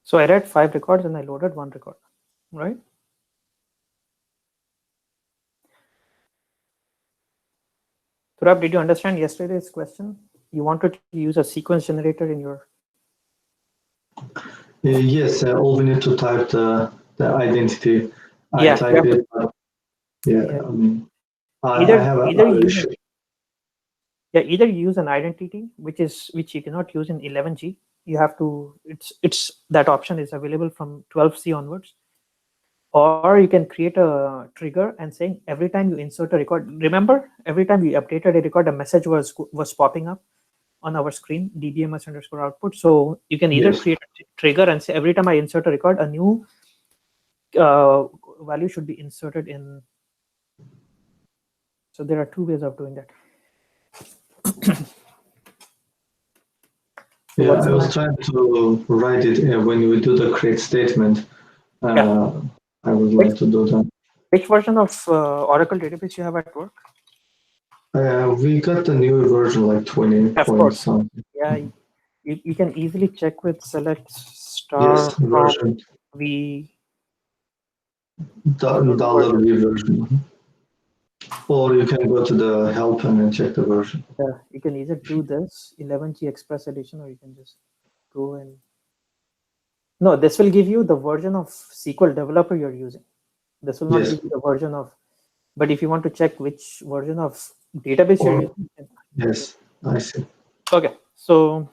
So I read 5 records and I loaded 1 record, right? Turab, did you understand yesterday's question? You wanted to use a sequence generator in your.
Yes, all we need to type the identity. I type it. Yeah, I mean, I have
either you use an identity which you cannot use in 11G. You have to. It's that option is available from 12C onwards. Or you can create a trigger and saying every time you insert a record, remember every time you updated a record, a message was popping up on our screen, dbms_output. So you can either create a trigger and say every time I insert a record, a new value should be inserted in. So there are 2 ways of doing that.
Yeah, I was trying to write it when we do the create statement. I would like to do that.
Which version of Oracle database you have at work?
We got the new version, like 20 point something.
Yeah, you can easily check with select star
yes, version.
V
$V version. Or you can go to the help and then check the version.
Yeah, you can either do this 11G Express Edition, or you can just go and. No, this will give you the version of SQL Developer you're using. This will not give you the version of. But if you want to check which version of database you're using.
Yes, I see.
Okay, so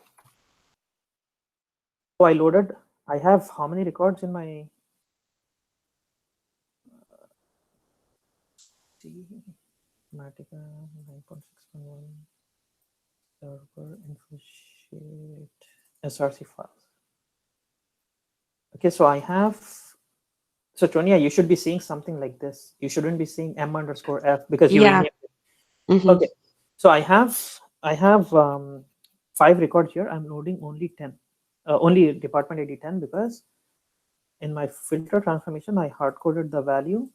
I loaded. I have how many records in my. Informatica 9.6.1 server info sheet SRC files. Okay, so I have. So Tonya, you should be seeing something like this. You shouldn't be seeing m_f because you renamed it. Okay, so I have 5 records here. I'm loading only 10, only department ID 10 because in my filter transformation I hard coded the value.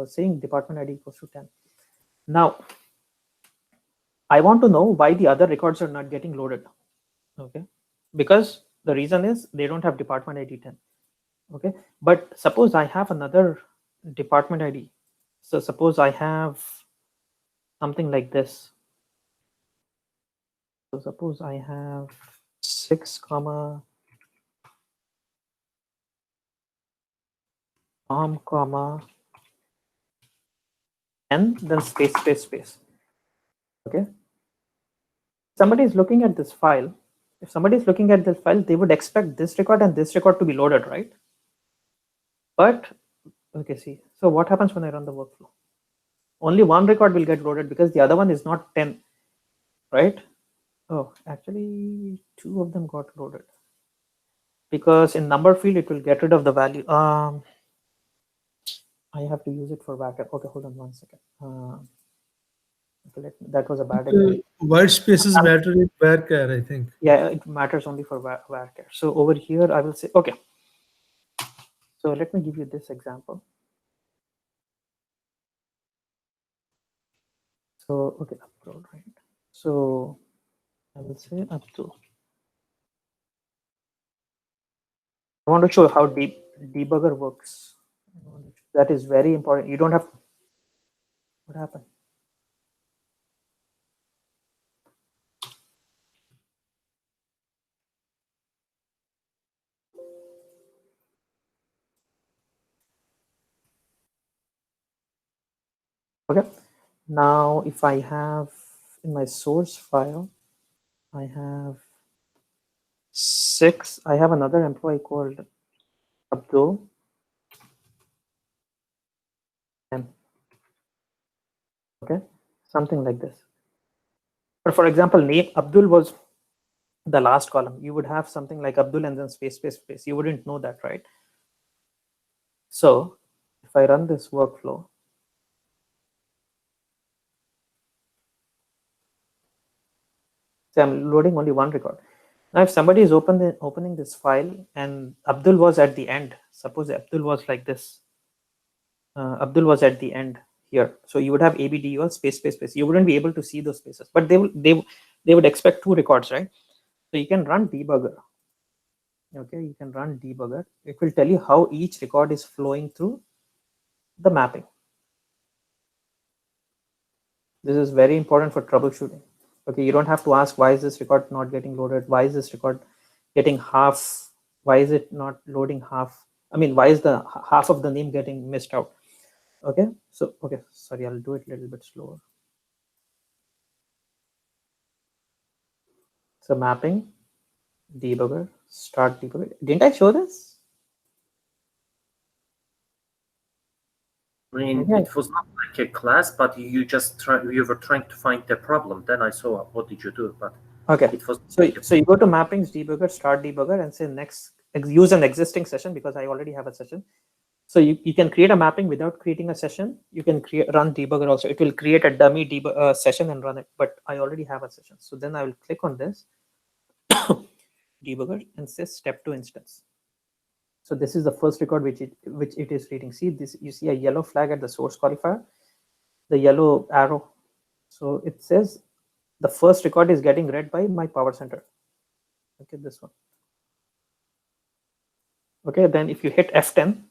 Saying department ID equals to 10. Now I want to know why the other records are not getting loaded. Okay, because the reason is they don't have department ID 10. Okay, but suppose I have another department ID. So suppose I have something like this. So suppose I have 6, Tom, and then space. Okay. Somebody is looking at this file. If somebody is looking at this file, they would expect this record and this record to be loaded, right? But okay, see. So what happens when I run the workflow? Only one record will get loaded because the other one is not 10. right? Oh, actually, two of them got loaded because in number field it will get rid of the value. I have to use it for varchar. Okay, hold on 1 second. Okay, that was a bad example.
White spaces matter in varchar, I think.
Yeah, it matters only for varchar. So over here, I will say, okay. So let me give you this example. So, okay, upload, right? So I will say up to. I want to show how debugger works. That is very important. You don't have. What happened? Okay. Now, if I have in my source file, I have 6. I have another employee called Abdul. Okay, something like this. But for example, name Abdul was the last column. You would have something like Abdul and then space, space, space. You wouldn't know that, right? So if I run this workflow, say I'm loading only one record. Now, if somebody is opening this file and Abdul was at the end, suppose Abdul was like this. Abdul was at the end here. So you would have ABDUL space, space, space. You wouldn't be able to see those spaces, but they would expect 2 records, right? So you can run debugger. Okay, you can run debugger. It will tell you how each record is flowing through the mapping. This is very important for troubleshooting. Okay, you don't have to ask why is this record not getting loaded? Why is this record getting half? Why is it not loading half? I mean, why is the half of the name getting missed out? Okay, so okay, sorry, I'll do it a little bit slower. So mapping, debugger, start debugger. Didn't I show this?
I mean,
Okay.
it was not like a class, but you were trying to find the problem. Then I saw what did you do, but
okay.
It was
so you go to mappings, debugger, start debugger, and say next use an existing session because I already have a session. So you can create a mapping without creating a session. You can run debugger also. It will create a dummy session and run it, but I already have a session. So then I will click on this debugger and say step 2 instance. So this is the first record which it is reading. See this, you see a yellow flag at the source qualifier, the yellow arrow. So it says the first record is getting read by my Powercenter. Okay, this one. Okay, then if you hit F10,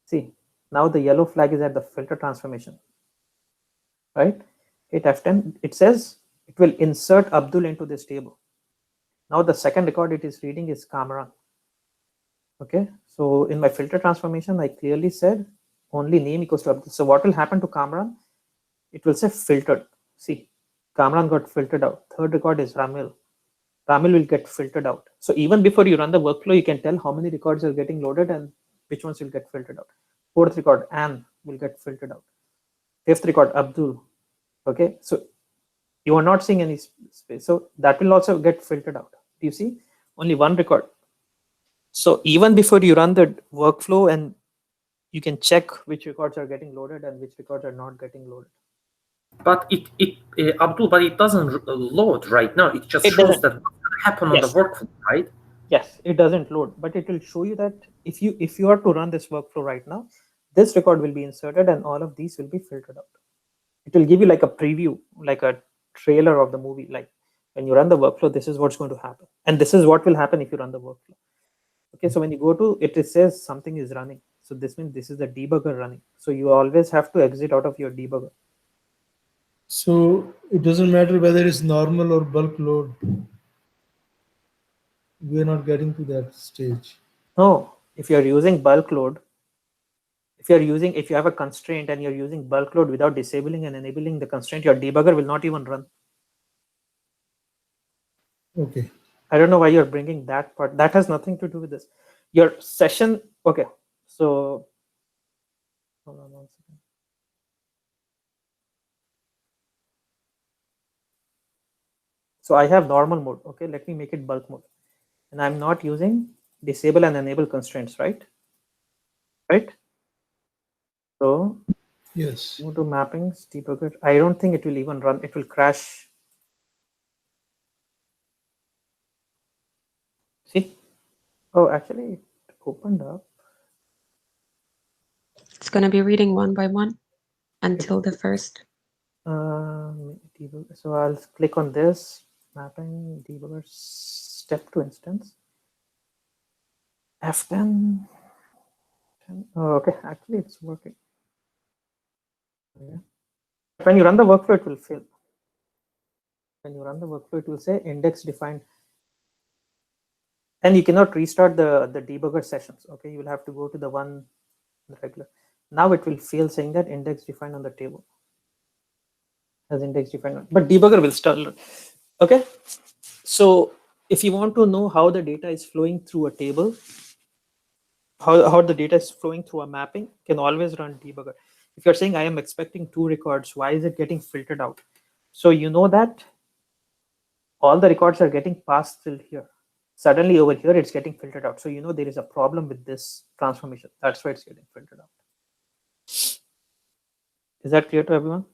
see now the yellow flag is at the filter transformation. Right? Hit F10. It says it will insert Abdul into this table. Now the second record it is reading is Kamran. Okay, so in my filter transformation, I clearly said only name equals to Abdul. So what will happen to Kamran? It will say filtered. See, Kamran got filtered out. Third record is Ramil. Ramil will get filtered out. So even before you run the workflow, you can tell how many records are getting loaded and which ones will get filtered out. Fourth record, Anne, will get filtered out. Fifth record, Abdul. Okay, so you are not seeing any space. So that will also get filtered out. Do you see? Only one record. So even before you run the workflow, and you can check which records are getting loaded and which records are not getting loaded.
But Abdul, but it doesn't load right now. It just shows that what's going to happen on the workflow, right?
Yes, it doesn't load, but it will show you that if you are to run this workflow right now, this record will be inserted and all of these will be filtered out. It will give you like a preview, like a trailer of the movie. Like when you run the workflow, this is what's going to happen, and this is what will happen if you run the workflow. Okay, so when you go to it, it says something is running. So this means this is the debugger running. So you always have to exit out of your debugger.
So it doesn't matter whether it's normal or bulk load. We're not getting to that stage.
No, if you're using bulk load, if you have a constraint and you're using bulk load without disabling and enabling the constraint, your debugger will not even run.
Okay.
I don't know why you're bringing that part. That has nothing to do with this. Your session. Okay, so hold on 1 second. So I have normal mode. Okay, let me make it bulk mode. And I'm not using disable and enable constraints, right? Right? So
Yes.
go to mappings, debugger. I don't think it will even run. It will crash. See? Oh, actually, it opened up.
It's going to be reading one by one until the first.
Debugger. So I'll click on this mapping debugger step to instance. F10. Oh, okay, actually, it's working. Okay. When you run the workflow, it will fail. When you run the workflow, it will say index defined. And you cannot restart the debugger sessions. Okay, you will have to go to the one the regular. Now it will fail saying that index defined on the table as index defined, but debugger will still. Okay, so if you want to know how the data is flowing through a table, how the data is flowing through a mapping, can always run debugger. If you're saying I am expecting 2 records, why is it getting filtered out? So you know that all the records are getting passed till here. Suddenly over here it's getting filtered out. So you know there is a problem with this transformation. That's why it's getting filtered out. Is that clear to everyone?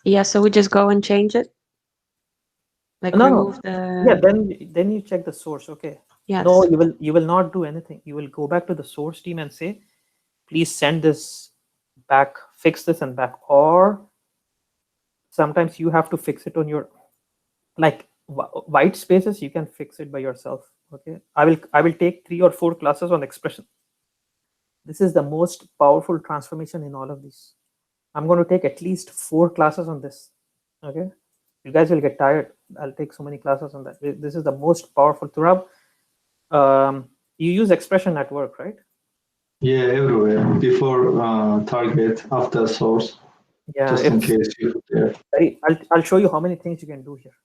Yeah, so we just go and change it? Like
No,
remove
yeah,
the...
then you check the source. Okay.
Yes.
No, you will not do anything. You will go back to the source team and say, please send this back, fix this and back. Or sometimes you have to fix it on your, like white spaces, you can fix it by yourself. Okay. I will take 3 or 4 classes on expression. This is the most powerful transformation in all of these. I'm going to take at least 4 classes on this. Okay. You guys will get tired. I'll take so many classes on that. This is the most powerful. Turab, you use expression at work, right?
Yeah, everywhere. Before target, after source,
Yeah,
just in case you put there.
I'll show you how many things you can do here.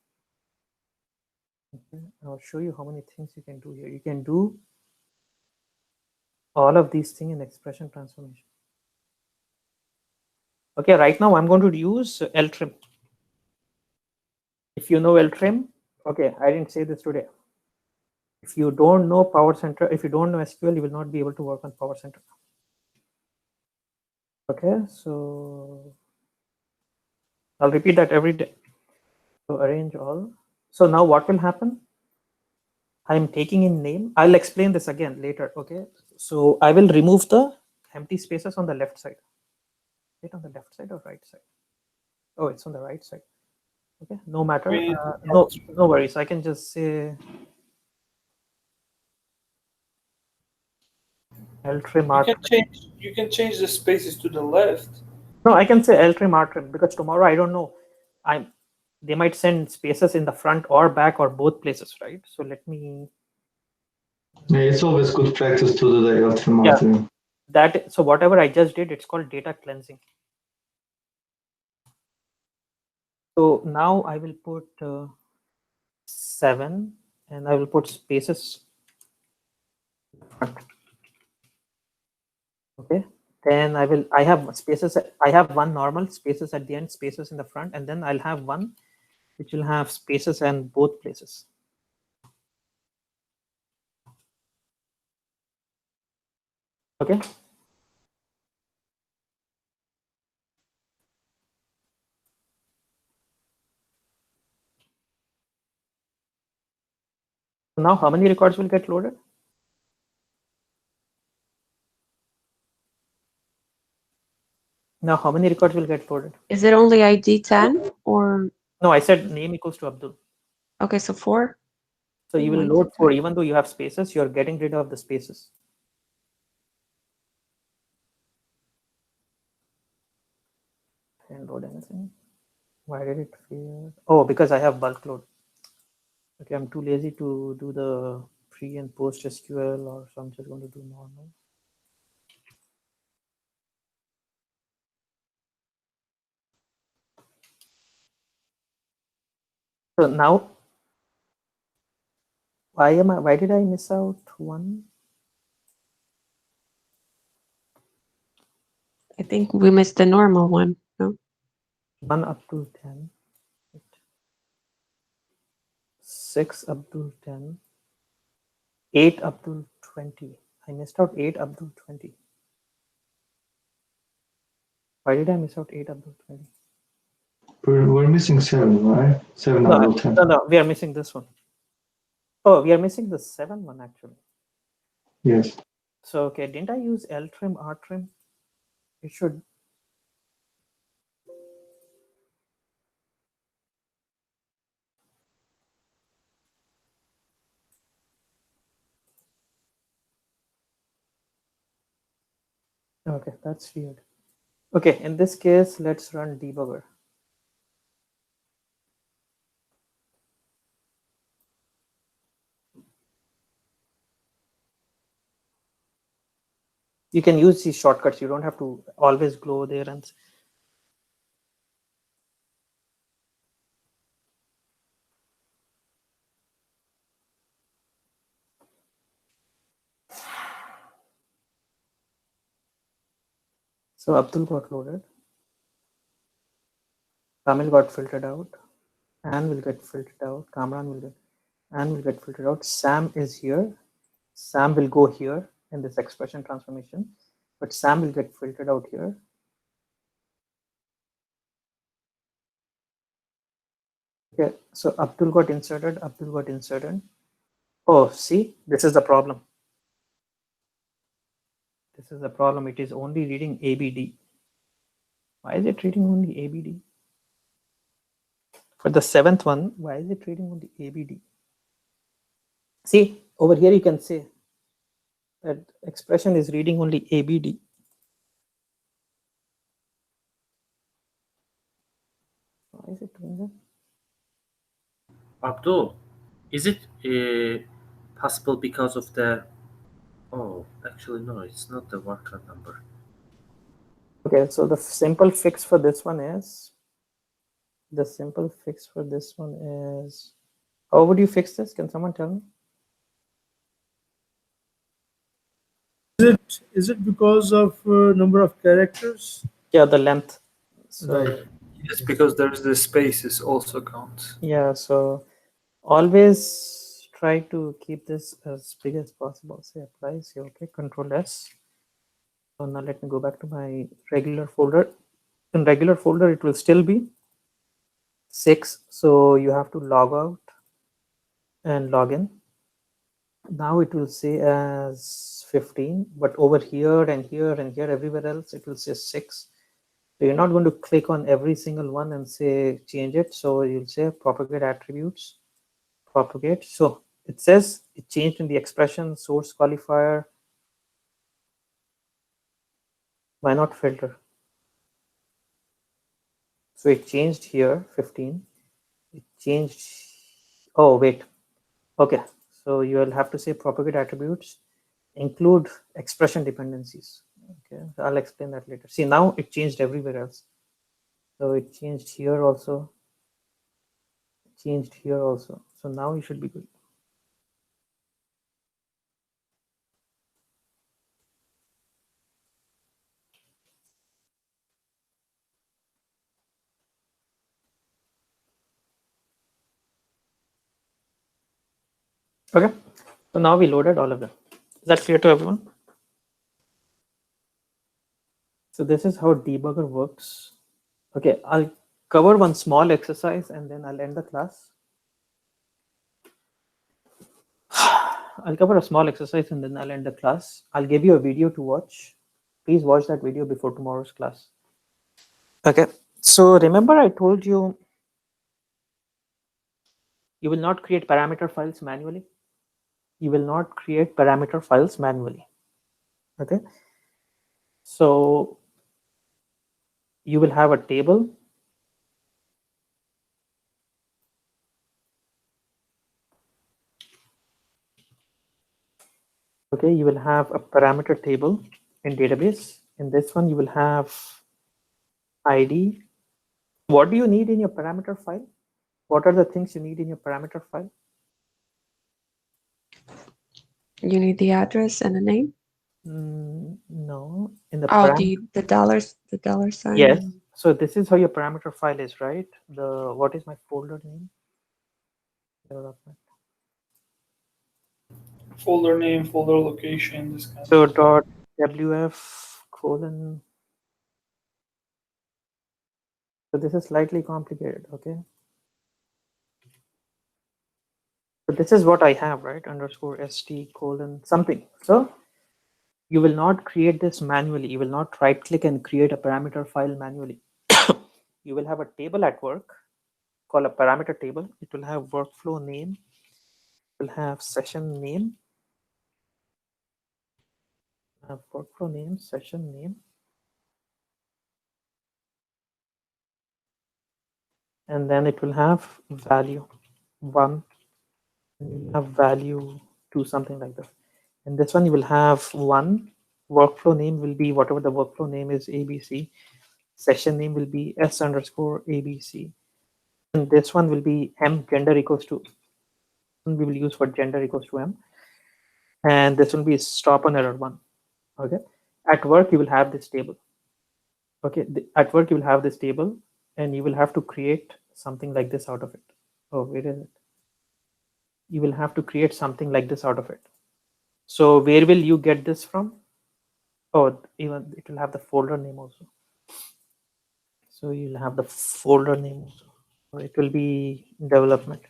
Okay. I'll show you how many things you can do here. You can do all of these things in expression transformation. Okay, right now I'm going to use ltrim. If you know ltrim, okay, I didn't say this today. If you don't know Powercenter, if you don't know SQL, you will not be able to work on Powercenter. Okay, so I'll repeat that every day. So arrange all. So now what will happen? I'm taking in name. I'll explain this again later. Okay, so I will remove the empty spaces on the left side. Is it on the left side or right side? Oh, it's on the right side. Okay, no matter. No worries. I can just say ltrim rtrim.
You can change the spaces to the left.
No, I can say ltrim rtrim because tomorrow I don't know. They might send spaces in the front or back or both places, right? So let me.
Yeah, it's always good practice to do the ltrim rtrim.
So whatever I just did, it's called data cleansing. So now I will put 7 and I will put spaces. Okay, then I have spaces. I have one normal, spaces at the end, spaces in the front, and then I'll have one which will have spaces and both places. Okay. Now how many records will get loaded? Now how many records will get loaded?
Is it only ID 10 or?
No, I said name equals to Abdul.
Okay, so 4.
So you will load 4, even though you have spaces, you're getting rid of the spaces. Can't load anything. Why did it fail? Oh, because I have bulk load. Okay, I'm too lazy to do the pre and post SQL, or so I'm just going to do normal. So now, why did I miss out one?
I think we missed the normal one. No?
1 up to 10. 6 Abdul 10, 8 Abdul 20. I missed out 8 Abdul 20. Why did I miss out 8 Abdul 20?
We're missing 7, right? 7
No,
out of 10.
no, we are missing this one. Oh, we are missing the 7 one actually.
Yes.
So, okay, didn't I use L trim, R trim? It should. Okay, that's weird. Okay, in this case, let's run debugger. You can use these shortcuts. You don't have to always go there and. So Abdul got loaded. Kamil got filtered out. Anne will get filtered out. Kamran will get. Anne will get filtered out. Sam is here. Sam will go here in this expression transformation, but Sam will get filtered out here. Okay, so Abdul got inserted. Abdul got inserted. Oh, see, this is the problem. This is the problem. It is only reading ABD. Why is it reading only ABD? For the 7th one, why is it reading only ABD? See, over here you can say that expression is reading only ABD. Why is it doing that?
Abdul, is it possible because of the... Oh, actually, no, it's not the worker number.
Okay, so the simple fix for this one is, how would you fix this? Can someone tell me?
Is it because of number of characters?
Yeah, the length. So,
Right.
Yes, because there's the spaces also count.
yeah, so always try to keep this as big as possible. Say apply, say okay, Control S. So now let me go back to my regular folder. In regular folder, it will still be 6. So you have to log out and log in. Now it will say as 15, but over here and here and here, everywhere else, it will say 6. So you're not going to click on every single one and say change it. So you'll say propagate attributes, propagate. So it says it changed in the expression source qualifier. Why not filter? So it changed here 15. It changed. Oh, wait. Okay. So you will have to say propagate attributes, include expression dependencies. Okay. I'll explain that later. See, now it changed everywhere else. So it changed here also. Changed here also. So now you should be good. Okay. So now we loaded all of them. Is that clear to everyone? So this is how debugger works. Okay, I'll cover one small exercise and then I'll end the class. I'll cover a small exercise and then I'll end the class. I'll give you a video to watch. Please watch that video before tomorrow's class. Okay, so remember I told you you will not create parameter files manually. You will not create parameter files manually. Okay, so you will have a table. Okay, you will have a parameter table in database. In this one, you will have ID. What do you need in your parameter file? What are the things you need in your parameter file?
You need the address and the name.
No, in the
the dollar sign.
Yes. So this is how your parameter file is, right? What is my folder name? Development.
folder name, folder location, this kind
So
of.
dot wf colon. So this is slightly complicated, okay? So this is what I have, right? Underscore st colon something. So you will not create this manually. You will not right click and create a parameter file manually. You will have a table at work called a parameter table. It will have workflow name, it will have session name, have workflow name, session name, and then it will have value 1, and you will have value 2, something like that. And this one you will have 1, workflow name will be whatever the workflow name is, ABC, session name will be s underscore ABC, and this one will be m gender equals to, we will use for gender equals to m, and this will be stop on error 1. Okay, at work you will have this table. Okay, at work you will have this table, and you will have to create something like this out of it. Oh, where is it? You will have to create something like this out of it. So where will you get this from? Oh, even it will have the folder name also. So you'll have the folder name also. So it will be development.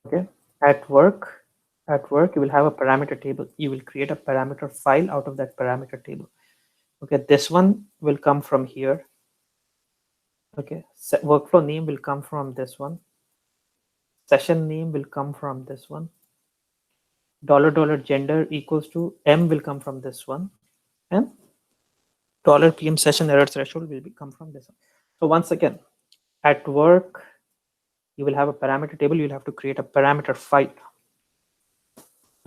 Okay, at work you will have a parameter table. You will create a parameter file out of that parameter table. Okay, this one will come from here. Okay, workflow name will come from this one. Session name will come from this one. $gender equals to m will come from this one, and $pm session error threshold will come from this one. So once again, at work you will have a parameter table. You'll have to create a parameter file.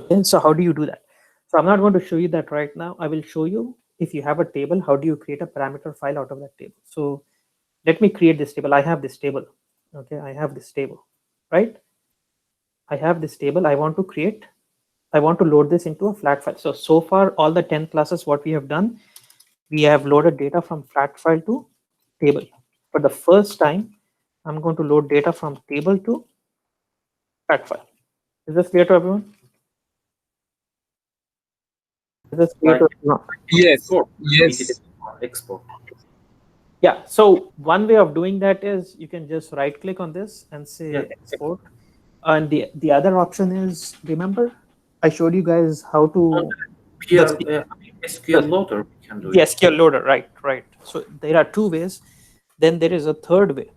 Okay, so how do you do that? So I'm not going to show you that right now. I will show you, if you have a table, how do you create a parameter file out of that table. So let me create this table. I have this table. Okay, I have this table, right? I have this table. I want to load this into a flat file. So far, all the 10 classes, what we have done, we have loaded data from flat file to table. For the first time, I'm going to load data from table to flat file. Is this clear to everyone? Is this clear
Like
to everyone?
Yes.
export. We did
Yes.
it for export.
Yeah, so one way of doing that is you can just right click on this and say export. And the other option is, remember I showed you guys how to
SQL loader, we can do
the
it.
SQL loader, right. So there are two ways. Then there is a third way.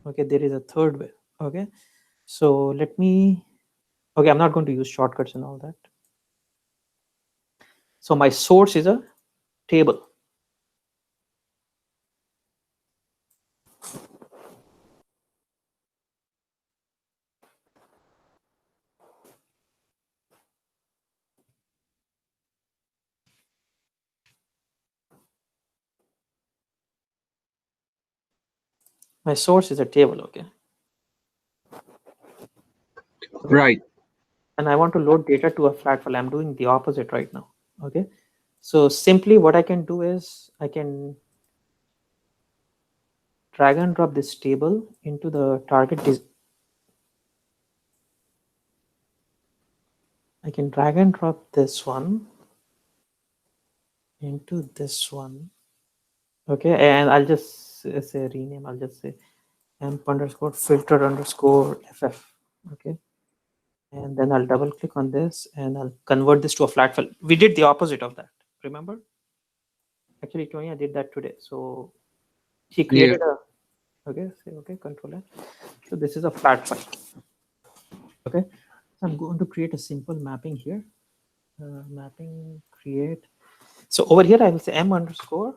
Okay, there is a third way. Okay, so let me, okay, I'm not going to use shortcuts and all that. So my source is a table. My source is a table. Okay,
Right.
and I want to load data to a flat file. I'm doing the opposite right now. Okay, so simply what I can do is I can drag and drop this table into the target. I can drag and drop this one into this one. Okay, and I'll just say rename. I'll just say amp underscore filter underscore ff. Okay, and then I'll double click on this and I'll convert this to a flat file. We did the opposite of that, remember? Actually, Tonya did that today. So she created a, okay, say okay, control F. So this is a flat file. Okay, so I'm going to create a simple mapping here. Mapping create. So over here I will say m underscore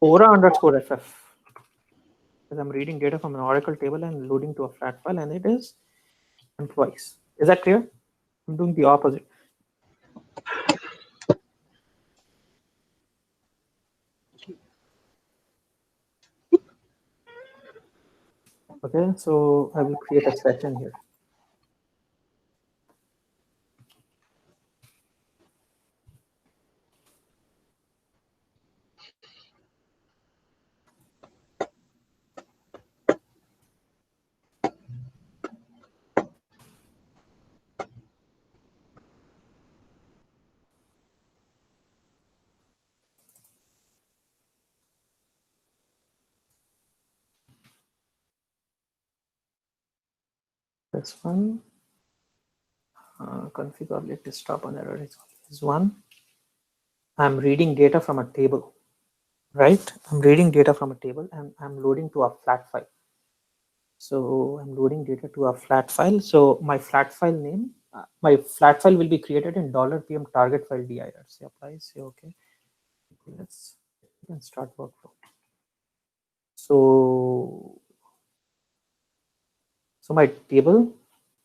aura underscore ff, because I'm reading data from an Oracle table and loading to a flat file, and it is employees. Is that clear? I'm doing the opposite. Okay, so I will create a session here. This one. Configure let this stop on error is one. I'm reading data from a table, right? I'm reading data from a table and I'm loading to a flat file. So I'm loading data to a flat file. So my flat file name, my flat file will be created in $pm target file dir. Say apply, say okay. Let's start workflow. So my table,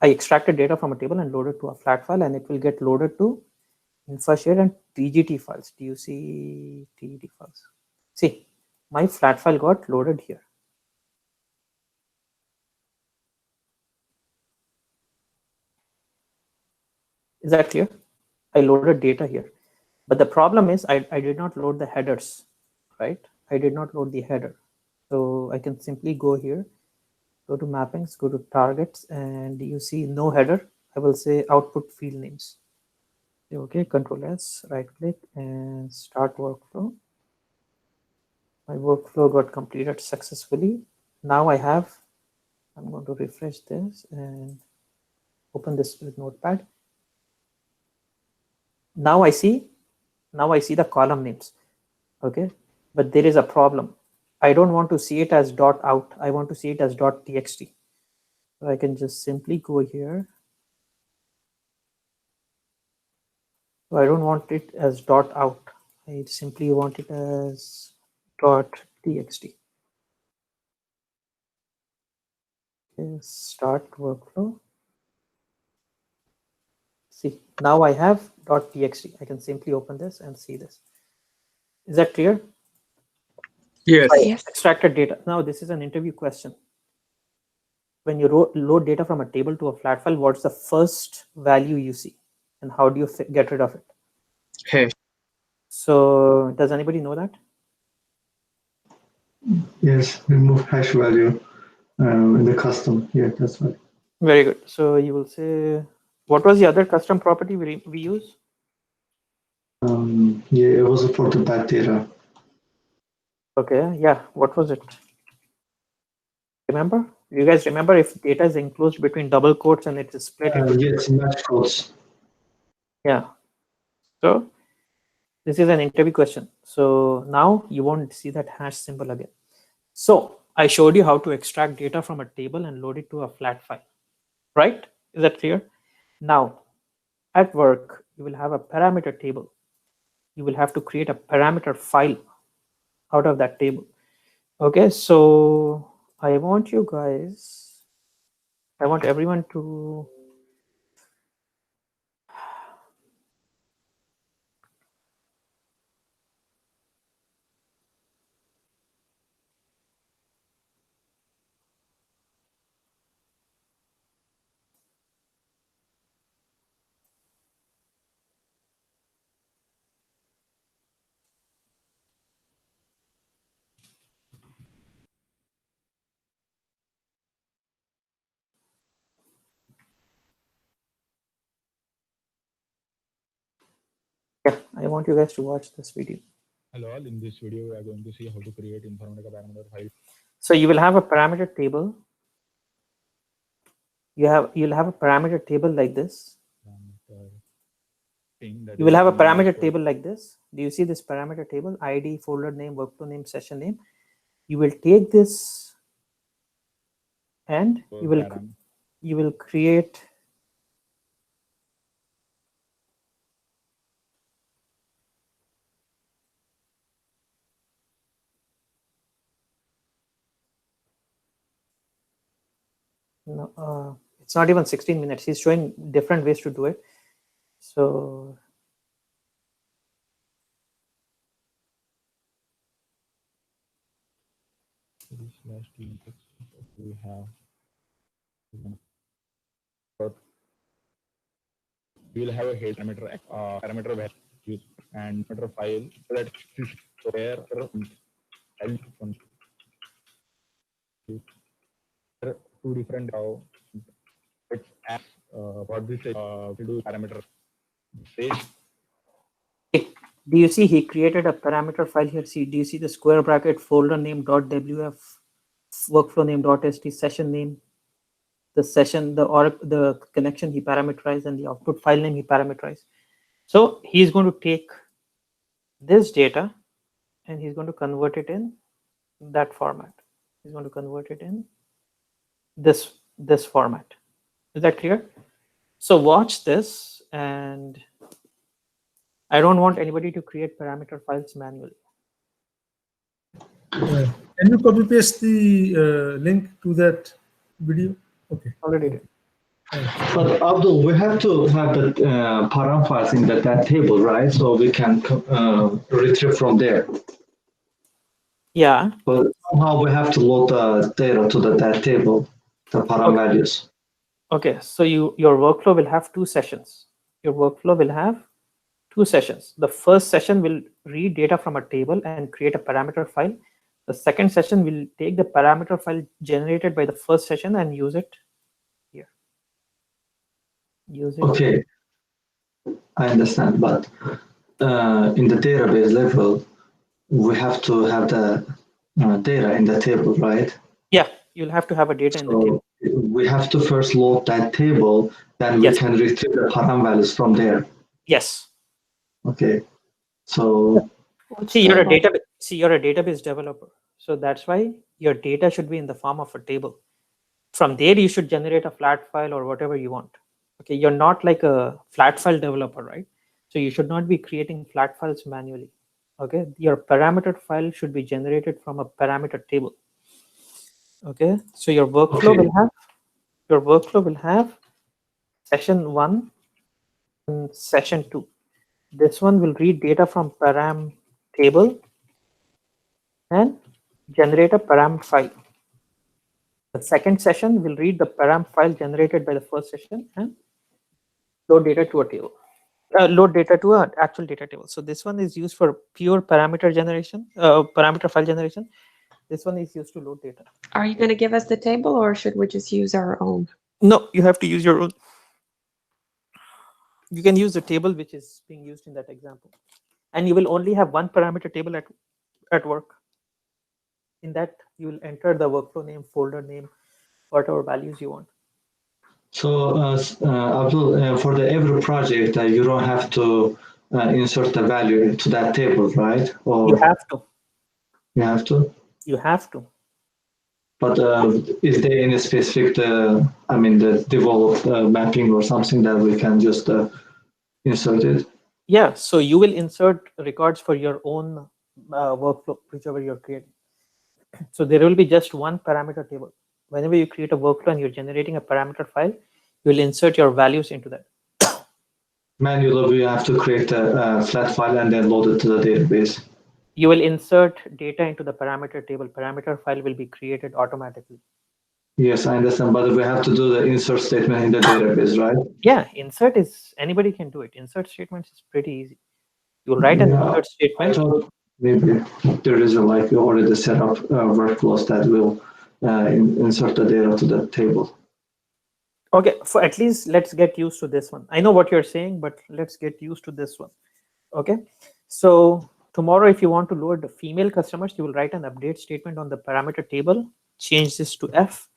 I extracted data from a table and loaded to a flat file, and it will get loaded to InfraShare and TGT files. Do you see TGT files? See, my flat file got loaded here. Is that clear? I loaded data here. But the problem is I did not load the headers, right? I did not load the header. So I can simply go here, go to mappings, go to targets, and you see no header. I will say output field names. Okay, Control S, right click and start workflow. My workflow got completed successfully. Now I'm going to refresh this and open this with Notepad. Now I see the column names. Okay, but there is a problem. I don't want to see it as .out. I want to see it as .txt. So I can just simply go here. So I don't want it as .out. I simply want it as .txt. Okay, start workflow. See, now I have .txt. I can simply open this and see this. Is that clear?
Yes.
Yes.
Extracted data. Now this is an interview question. When you load data from a table to a flat file, what's the first value you see? And how do you get rid of it?
Hash.
So does anybody know that?
Yes, remove hash value in the custom. Yeah, that's right.
Very good. So you will say, what was the other custom property we use?
Yeah, it was for the bad data.
Okay, yeah. What was it? Remember? You guys remember if data is enclosed between double quotes and it is split into
yes, match codes.
Yeah. So this is an interview question. So now you won't see that hash symbol again. So I showed you how to extract data from a table and load it to a flat file, right? Is that clear? Now at work, you will have a parameter table. You will have to create a parameter file out of that table. Okay, so I want everyone to I want you guys to watch this video.
Hello all, in this video we are going to see how to create Informatica parameter file.
So you will have a parameter table. You'll have a parameter table like this. You will have a parameter table like this. Do you see this parameter table? ID, folder name, workflow name, session name. You will take this and you will create no, it's not even 16 minutes. He's showing different ways to do it. So
we have we will have a head parameter value and parameter file so that where two different it's what this to do parameter space.
do you see he created a parameter file here? See, do you see the square bracket folder name .wf, workflow name .st, session name? the session, the connection he parameterized, and the output file name he parameterized. So he's going to take this data and he's going to convert it in that format. He's going to convert it in this format. Is that clear? So watch this, and I don't want anybody to create parameter files manually.
Can you copy paste the link to that video? Okay.
Already did.
But Abdul, we have to have the param files in that table, right? So we can retrieve from there.
Yeah.
But somehow we have to load the data to that table, the param values.
Okay, so your workflow will have two sessions. Your workflow will have two sessions. The first session will read data from a table and create a parameter file. The second session will take the parameter file generated by the first session and use it here. Use it.
Okay, I understand, but in the database level, we have to have the data in the table, right?
Yeah, you'll have to have a data in the table.
We have to first load that table, then we can retrieve the param values from there.
Yes.
Okay, so
you're a database developer, so that's why your data should be in the form of a table. From there, you should generate a flat file or whatever you want. Okay, you're not like a flat file developer, right? So you should not be creating flat files manually. Okay, your parameter file should be generated from a parameter table. Okay, so your workflow will have session 1 and session 2. This one will read data from param table and generate a param file. The second session will read the param file generated by the first session and load data to a table. Load data to an actual data table. So this one is used for pure parameter generation, parameter file generation. This one is used to load data.
Are you going to give us the table, or should we just use our own?
No, you have to use your own. You can use the table which is being used in that example, and you will only have one parameter table at work. In that, you will enter the workflow name, folder name, whatever values you want.
So, Abdul, for every project, you don't have to insert the value into that table, right? Or
you have to.
You have to?
You have to.
But is there any specific, the developed mapping or something that we can just insert it?
Yeah, so you will insert records for your own workflow, whichever you're creating. So there will be just one parameter table. Whenever you create a workflow and you're generating a parameter file, you'll insert your values into that.
Manually, we have to create a flat file and then load it to the database.
You will insert data into the parameter table. Parameter file will be created automatically.
Yes, I understand, but we have to do the insert statement in the database, right?
Yeah, insert is, anybody can do it. Insert statements is pretty easy. You write an insert statement.
I thought maybe there is like already set up workflows that will insert the data to the table.
Okay, for at least let's get used to this one. I know what you're saying, but let's get used to this one. Okay, so tomorrow, if you want to load the female customers, you will write an update statement on the parameter table, change this to F,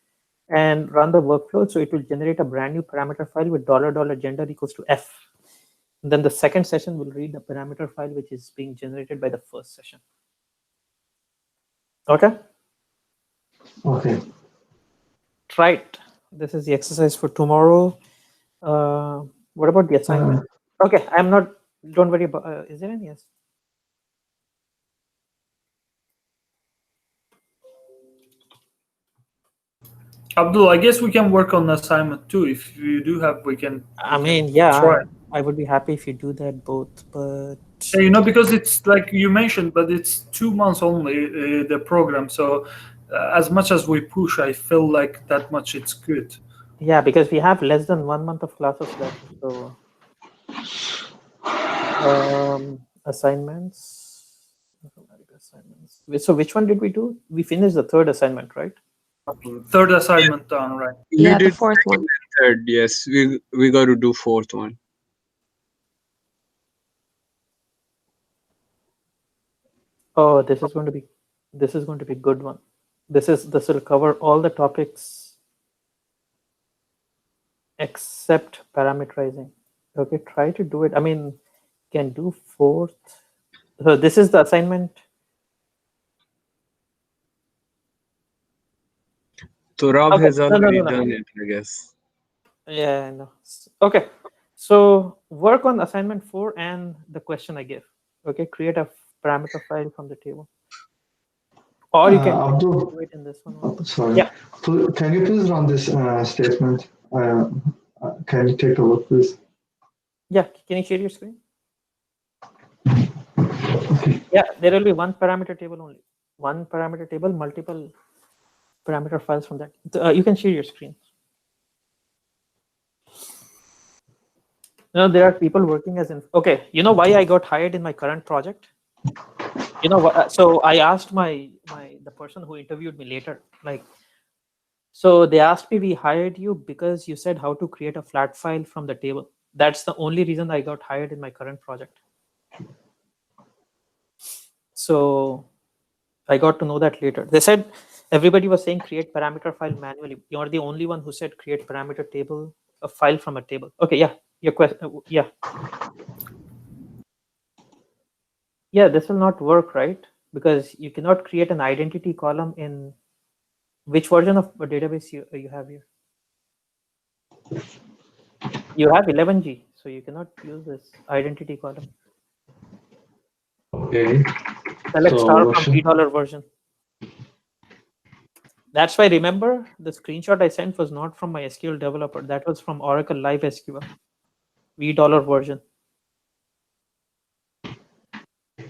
and run the workflow. So it will generate a brand new parameter file with $gender equals to F. And then the second session will read the parameter file which is being generated by the first session. Okay.
Okay.
Right. This is the exercise for tomorrow. What about the assignment? Okay, I'm not. Don't worry about. Is there any? Yes.
Abdul, I guess we can work on the assignment too. If you do have, we can.
I mean, yeah,
try.
I would be happy if you do that both, but
yeah, because it's like you mentioned, but it's 2 months only the program. So as much as we push, I feel like that much it's good.
Yeah, because we have less than 1 month of classes left. So assignments. So which one did we do? We finished the third assignment, right?
Third assignment done, right?
Yeah, the fourth one.
Third, yes. We got to do fourth one.
Oh, this is going to be good one. This will cover all the topics except parameterizing. Okay, try to do it. I mean, can do fourth. So this is the assignment.
So Rob
Okay.
has
No,
already
no.
done it, I guess.
Yeah, no. Okay. So work on assignment 4 and the question I gave. Okay, create a parameter file from the table. Or you can
Abdul,
do it in this one also.
sorry.
Yeah.
Can you please run this statement? Can you take a look, please?
Yeah. Can you share your screen? Yeah, there will be one parameter table only. One parameter table, multiple parameter files from that. You can share your screen. There are people working as in. Okay, you know why I got hired in my current project? You know what? So I asked the person who interviewed me later, like, so they asked me, we hired you because you said how to create a flat file from the table. That's the only reason I got hired in my current project. So I got to know that later. They said everybody was saying create parameter file manually. You're the only one who said create parameter table, a file from a table. Okay, yeah, your question. Yeah, this will not work, right? Because you cannot create an identity column in which version of a database you have here. You have 11G, so you cannot use this identity column.
Okay.
Select
So
star
what
from
should-
$3 version. That's why, remember, the screenshot I sent was not from my SQL developer. That was from Oracle Live SQL. $V version.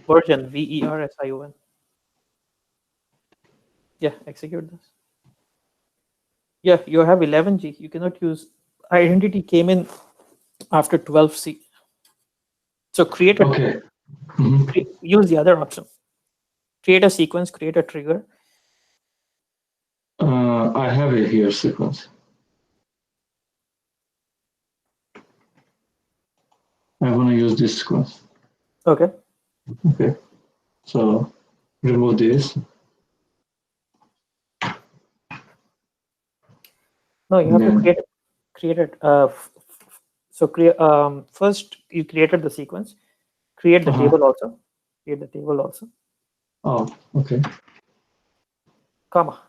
Version, VERSION. Yeah, execute this. Yeah, you have 11G. You cannot use identity came in after 12C. So create a
Okay. Mhm.
use the other option. Create a sequence, create a trigger.
I have it here sequence. I want to use this sequence.
Okay.
Okay. So remove this.
No, you have to
Then
create it. So create first you created the sequence. Create the table also. Create the table also.
Oh, okay.
Comma.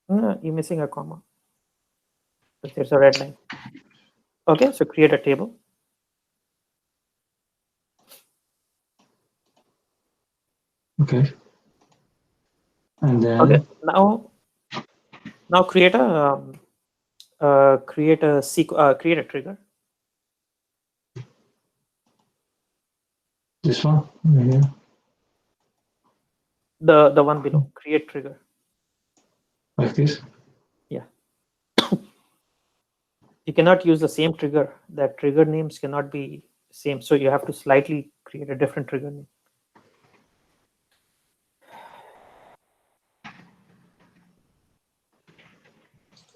No, you're missing a comma. There's a red line. Okay, so create a table.
Okay. And then
Okay, now create a create a trigger.
this one right here.
The one below. Create trigger.
Like this.
Yeah. You cannot use the same trigger. That trigger names cannot be same. So you have to slightly create a different trigger name.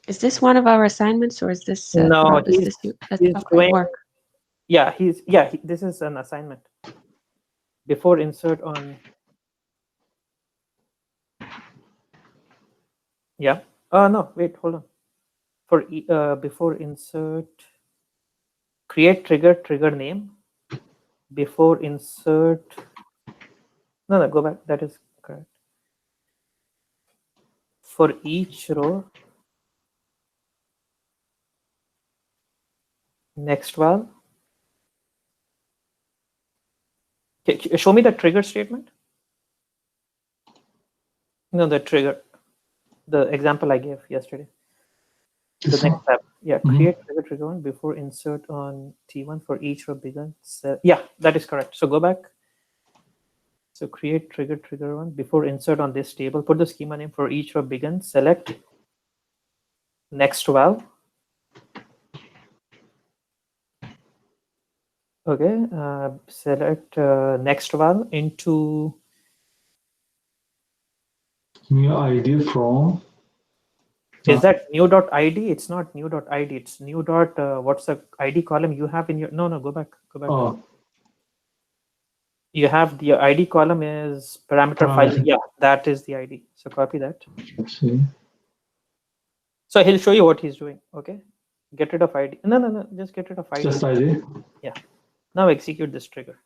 Is this one of our assignments, or is this
No,
Rob, is
he's
this you? That's
doing.
okay, work.
Yeah, this is an assignment. Before insert on. Yeah. No, wait, hold on. For before insert, create trigger name. Before insert. No, go back. That is correct. For each row, next val. Okay, show me the trigger statement. No, the trigger. The example I gave yesterday. The next tab. Yeah, create trigger one before insert on T1 for each row begin. Yeah, that is correct. So go back. So create trigger one before insert on this table. Put the schema name for each row begin. Select next val. Okay, select next val into
New ID from.
Is that new.id? It's not new.id. It's new. What's the ID column you have in your? No, go back. Go back.
Oh,
You have the ID column is parameter file. Yeah, that is the ID. So copy that.
let's see.
So he'll show you what he's doing. Okay. Get rid of ID. No. Just get rid of ID.
Just ID.
Yeah. Now execute this trigger.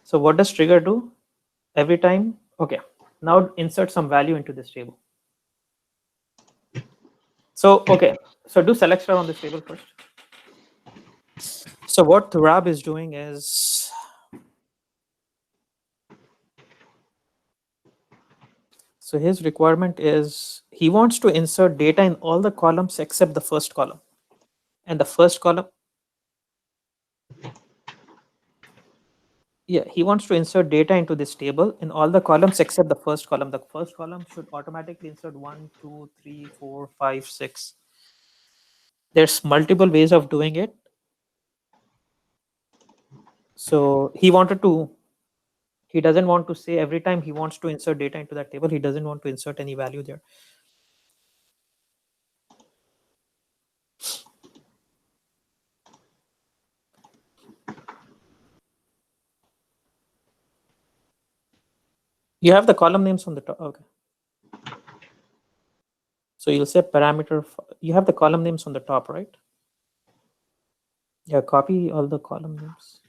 So what does trigger do? Every time. Okay. Now insert some value into this table. So okay. So do select star on this table first. So what Turab is doing is, so his requirement is he wants to insert data in all the columns except the first column. And the first column, yeah, he wants to insert data into this table in all the columns except the first column. The first column should automatically insert 1, 2, 3, 4, 5, 6. There's multiple ways of doing it. So he doesn't want to say every time he wants to insert data into that table, he doesn't want to insert any value there. You have the column names on the top. Okay. So you'll say parameter. You have the column names on the top, right? Yeah, copy all the column names.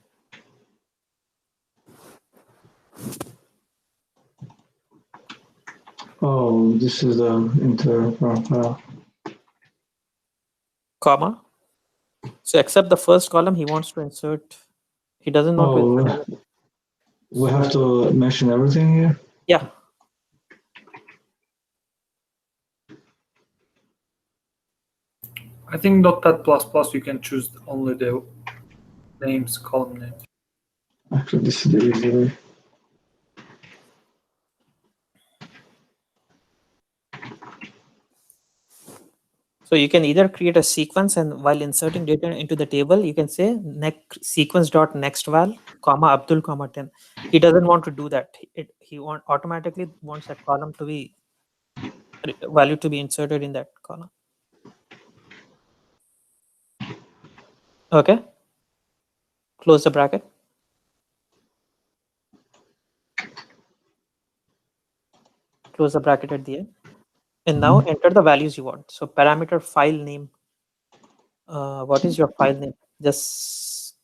Oh, this is the inter.
Comma. So except the first column, he wants to insert. He doesn't want to insert anything.
We have to mention everything here.
Yeah.
I think Notepad++ you can choose only the names, column names.
Actually, this is the easy way.
So you can either create a sequence, and while inserting data into the table, you can say sequence dot next val, comma Abdul, comma 10. He doesn't want to do that. He automatically wants that column to be value to be inserted in that column. Okay. Close the bracket. Close the bracket at the end. And now enter the values you want. So parameter file name. What is your file name? Just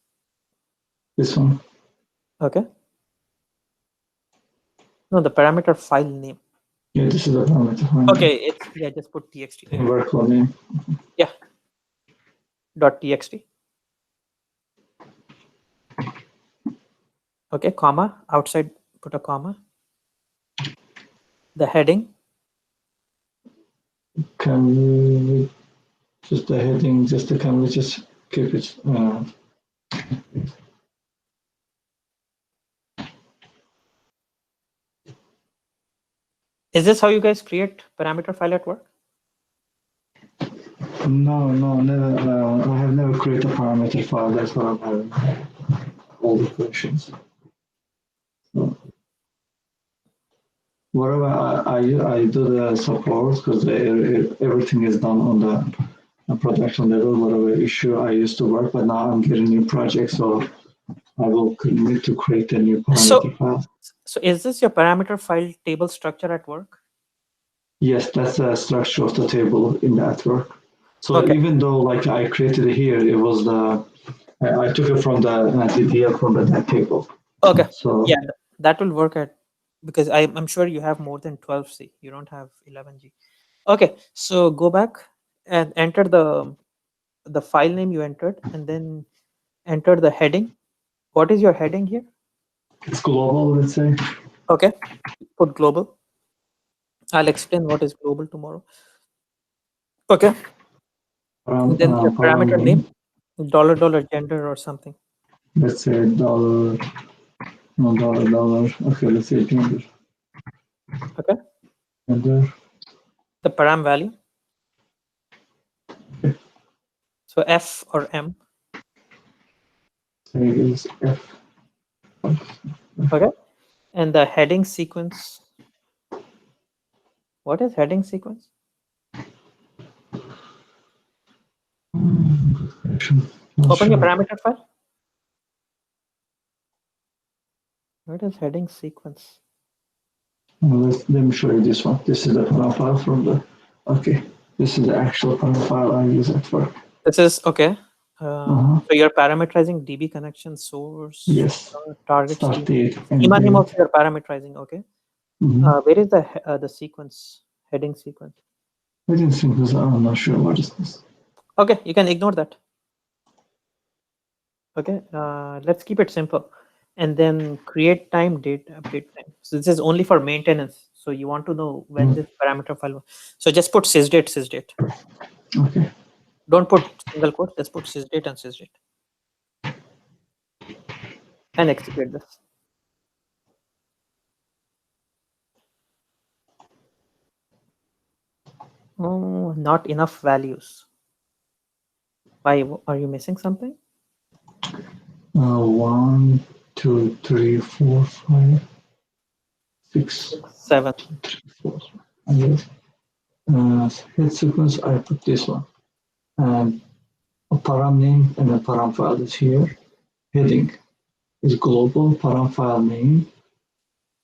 this one.
Okay. No, the parameter file name.
Yeah, this is the parameter.
Okay, just put txt.
Workflow name.
Yeah. .txt. Okay, comma outside. Put a comma. The heading.
Can we just the heading? Can we just keep it?
Is this how you guys create parameter file at work?
No, never. I have never created a parameter file. That's what I'm having all the questions. So, wherever I do the support, because everything is done on the production level. Whatever issue I used to work, but now I'm getting new projects, so I will need to create a new parameter file.
So is this your parameter file table structure at work?
Yes, that's the structure of the table in that work. So
okay.
Even though like I created it here, it was I took it from the DDL from that table.
Okay.
So
yeah, that will work because I'm sure you have more than 12C. You don't have 11G. Okay, so go back and enter the file name you entered, and then enter the heading. What is your heading here?
It's global, let's say.
Okay, put global. I'll explain what is global tomorrow. Okay. Then your parameter name, $, gender or something.
Let's say $. Okay, let's say gender.
Okay.
Gender.
The param value.
Okay.
So F or M.
Say is F.
Okay. And the heading sequence. What is heading sequence? Open your parameter file. What is heading sequence?
Let me show you this one. This is the file from the. Okay, This is the actual file I use at work.
This is okay. So you're parameterizing DB connection source.
Yes.
Target
Start
schema.
date and
Schema name
date.
also you're parameterizing. Okay. Where is the sequence heading sequence?
Heading sequence. I'm not sure what is this.
Okay, you can ignore that. Okay. Let's keep it simple, and then create time, date, update time. So this is only for maintenance. So you want to know when this parameter file. So just put sysdate.
Okay.
Don't put single quote. Just put sysdate and sysdate, and execute this. Oh, not enough values. Why are you missing something?
1, 2, 3, 4, 5, 6,
7.
3, 4. And head sequence, I put this one. And a param name and a param file is here. Heading is global param file name.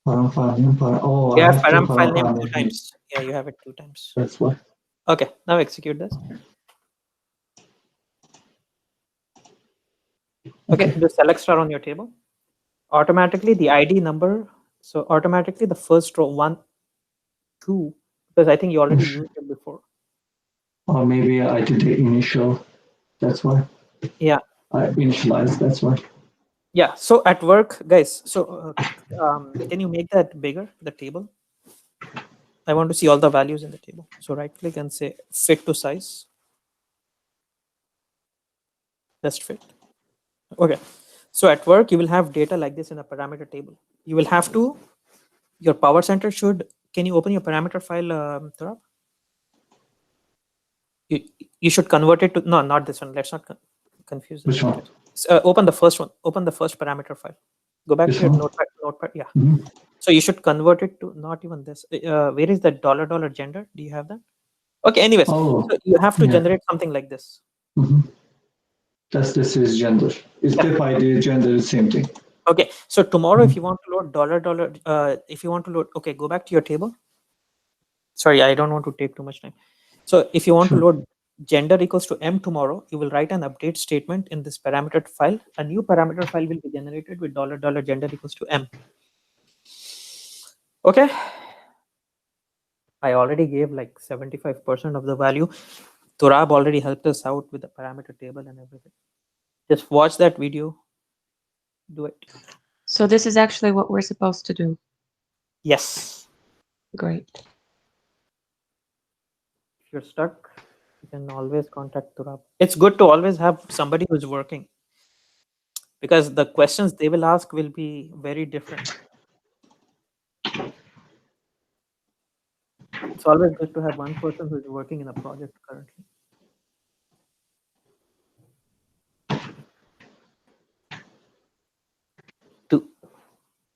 Param file name.
You
I
have
have two
param file
param
name
file
2
names.
times. Yeah, you have it 2 times.
That's why.
Okay, now execute this. Okay, do select star on your table. Automatically the ID number. So automatically the first row 1, 2, because I think you already used it before.
Or maybe I did the initial. That's why.
Yeah.
I initialized. That's why.
Yeah. So at work, guys. So can you make that bigger? The table. I want to see all the values in the table. So right click and say fit to size. Just fit. Okay. So at work, you will have data like this in a parameter table. You will have to, your Powercenter should, can you open your parameter file, Turab? You should convert it to, no, not this one. Let's not confuse this.
Which one?
Open the first one. Open the first parameter file. Go back
This
to your
one?
notepad. Yeah. So you should convert it to not even this. Where is that $$ gender? Do you have that? Okay. Anyways, so you have to generate something like this.
This is gender. Is def ID gender the same thing?
Okay. So tomorrow, if you want to load if you want to load, okay, go back to your table. Sorry, I don't want to take too much time. So if you want to load gender equals to M tomorrow, you will write an update statement in this parameter file. A new parameter file will be generated with $$ gender equals to M. Okay. I already gave like 75% of the value. Turab already helped us out with the parameter table and everything. Just watch that video. Do it.
So this is actually what we're supposed to do.
Yes.
Great.
If you're stuck, you can always contact Turab. It's good to always have somebody who's working, because the questions they will ask will be very different. It's always good to have one person who's working in a project currently.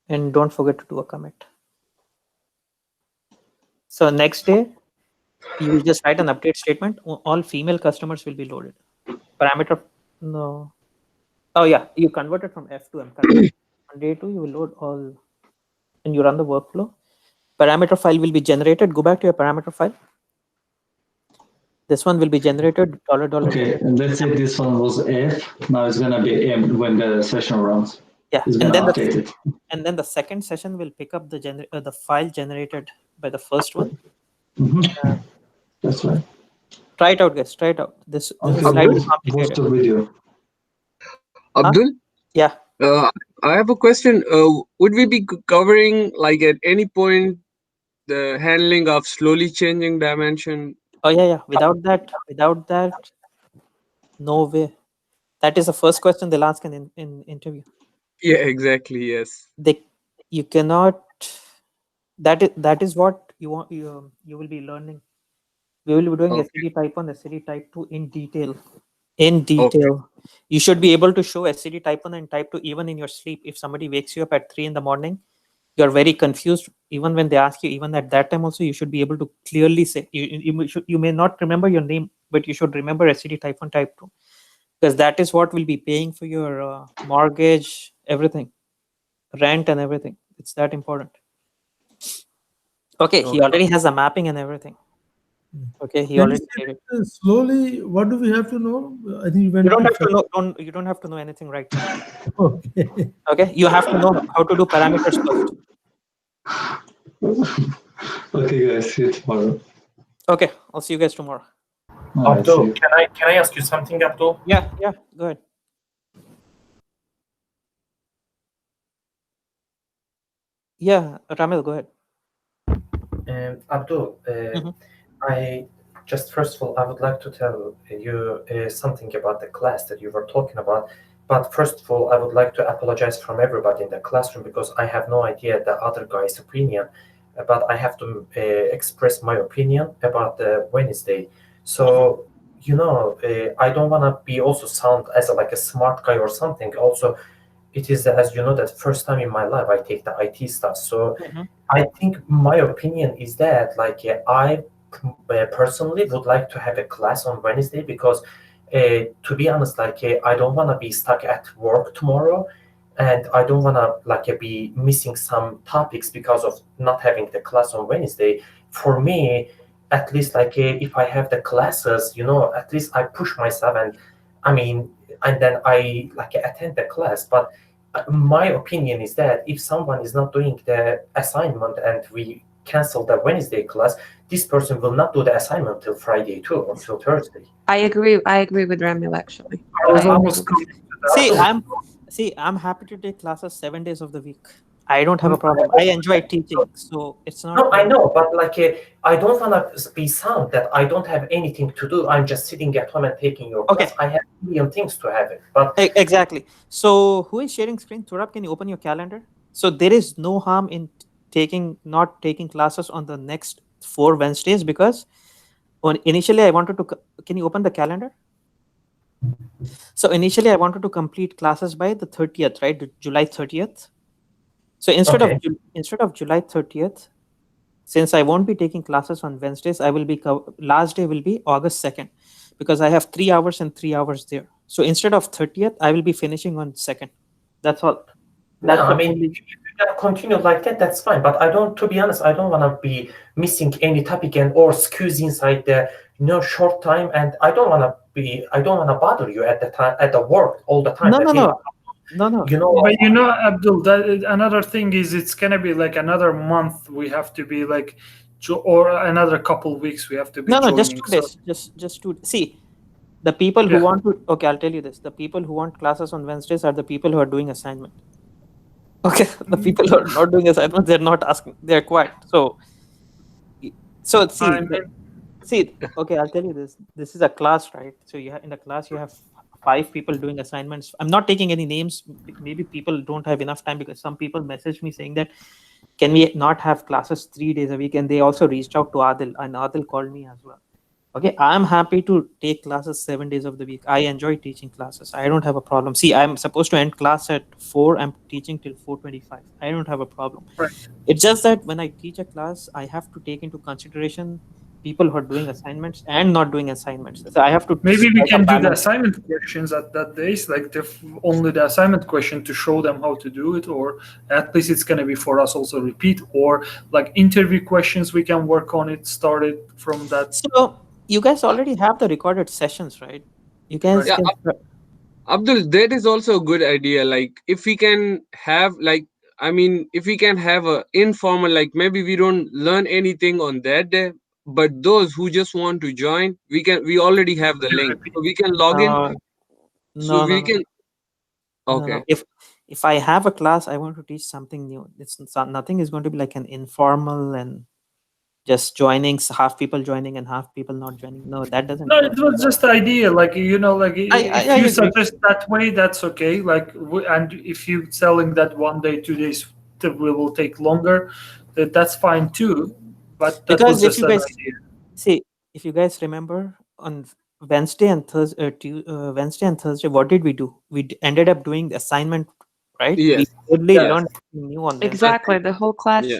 And don't forget to do a commit. So next day, you will just write an update statement. All female customers will be loaded. Parameter, no. Oh yeah, you converted from F to M. On day 2, you will load all, and you run the workflow. Parameter file will be generated. Go back to your parameter file. This one will be generated $.
Okay, and let's say this one was F. Now it's gonna be M when the session runs.
Yeah,
it's gonna update it.
And then the second session will pick up the file generated by the first one.
That's right.
Try it out, guys. Try it out. This is
slightly
complicated.
Watch the video.
Abdul?
Yeah.
I have a question. Would we be covering, like, at any point, the handling of slowly changing dimension?
Oh yeah. Without that, no way. That is the first question they'll ask in interview.
Yeah, exactly. Yes.
You cannot. That is what you want. You will be learning. We will be doing SCD type 1, SCD type 2 in detail. You should be able to show SCD type 1 and type 2 even in your sleep. If somebody wakes you up at 3 in the morning, you're very confused. Even when they ask you, even at that time also, you should be able to clearly say, you may not remember your name, but you should remember SCD type 1, type 2. Because that is what will be paying for your mortgage, everything, rent and everything. It's that important. Okay, he already has a mapping and everything. Okay, he
Can you
already
say
made it.
that, slowly? What do we have to know? I think you
You
went
don't
too
have to
fast.
know. You don't have to know anything right now.
Okay.
Okay, you have to know how to do parameters first.
Okay, guys, see you tomorrow.
Okay, I'll see you guys tomorrow.
All right, see
Abdul,
you.
can I ask you something, Abdul?
Yeah, go ahead. Yeah, Ramil, go ahead.
Abdul,
Mhm.
I just first of all, I would like to tell you something about the class that you were talking about. But first of all, I would like to apologize from everybody in the classroom because I have no idea the other guy's opinion. But I have to express my opinion about the Wednesday. So, I don't want to be also sound as like a smart guy or something. Also, it is, as you know, that first time in my life I take the IT stuff. So
Mhm.
I think my opinion is that I personally would like to have a class on Wednesday because to be honest, I don't want to be stuck at work tomorrow, and I don't want to be missing some topics because of not having the class on Wednesday. For me, at least if I have the classes, at least I push myself, and I mean, and then I attend the class. But my opinion is that if someone is not doing the assignment and we cancel the Wednesday class, this person will not do the assignment till Friday too or till Thursday.
I agree. I agree with Ramil actually.
I was
I agree
almost
with him.
coming to that.
I'm happy to take classes 7 days of the week. I don't have a problem. I enjoy teaching, so it's not.
No, I know, but I don't want to be sound that I don't have anything to do. I'm just sitting at home and taking your
Okay,
class. I have a million things to have it, but
exactly. So who is sharing screen? Turab, can you open your calendar? So there is no harm in not taking classes on the next 4 Wednesdays because initially I wanted to. Can you open the calendar? So initially I wanted to complete classes by the 30th, right? July 30th. So
okay.
instead of July 30th, since I won't be taking classes on Wednesdays, I will be last day will be August 2nd because I have 3 hours and 3 hours there. So instead of 30th, I will be finishing on 2nd. That's all.
Yeah,
That's
I
the
mean,
only.
if you're gonna continue like that, that's fine. But to be honest, I don't want to be missing any topic and or squeeze inside the short time. And I don't want to bother you at the time at the work all the time.
No,
That
no,
hey,
no, no, no.
But Abdul, another thing is it's gonna be like another month we have to be or another couple weeks we have to be
No, no, just
joining.
2 days. Just two. See, the people who
Yeah.
want to. Okay, I'll tell you this. The people who want classes on Wednesdays are the people who are doing assignment. Okay, the people who are not doing assignments, they're not asking. They're quiet. So
I
see,
mean,
see. Okay, I'll tell you this. This is a class, right? So in the class you have 5 people doing assignments. I'm not taking any names. Maybe people don't have enough time because some people message me saying that can we not have classes 3 days a week? And they also reached out to Adil, and Adil called me as well. Okay, I'm happy to take classes 7 days of the week. I enjoy teaching classes. I don't have a problem. See, I'm supposed to end class at 4. I'm teaching till 4:25. I don't have a problem.
right.
It's just that when I teach a class, I have to take into consideration people who are doing assignments and not doing assignments. So I have to
Maybe we
strike a
can do the
balance.
assignment questions at that days, only the assignment question to show them how to do it, or at least it's gonna be for us also repeat, or like interview questions we can work on it, started from that.
So you guys already have the recorded sessions, right? You guys
Right.
Yeah,
can.
Abdul, that is also a good idea. Like if we can have if we can have a informal, like maybe we don't learn anything on that day, but those who just want to join, we already have the link. So we can log in.
No,
So
no, no,
we
no,
can
no.
okay.
If I have a class, I want to teach something new. It's not, nothing is going to be like an informal and just joining, half people joining and half people not joining. No, that doesn't
No,
work.
it was just the idea. If
I
you
agree.
suggest that way, that's okay. And if you selling that 1 day, 2 days, that will take longer, that's fine too. But that was
Because if
just
you
an
guys
idea.
see, if you guys remember on Wednesday and Thursday, what did we do? Ended up doing the assignment, right? We
Yes.
only
Yeah.
learned something new on Wednesday.
Exactly. The whole class.
Yeah.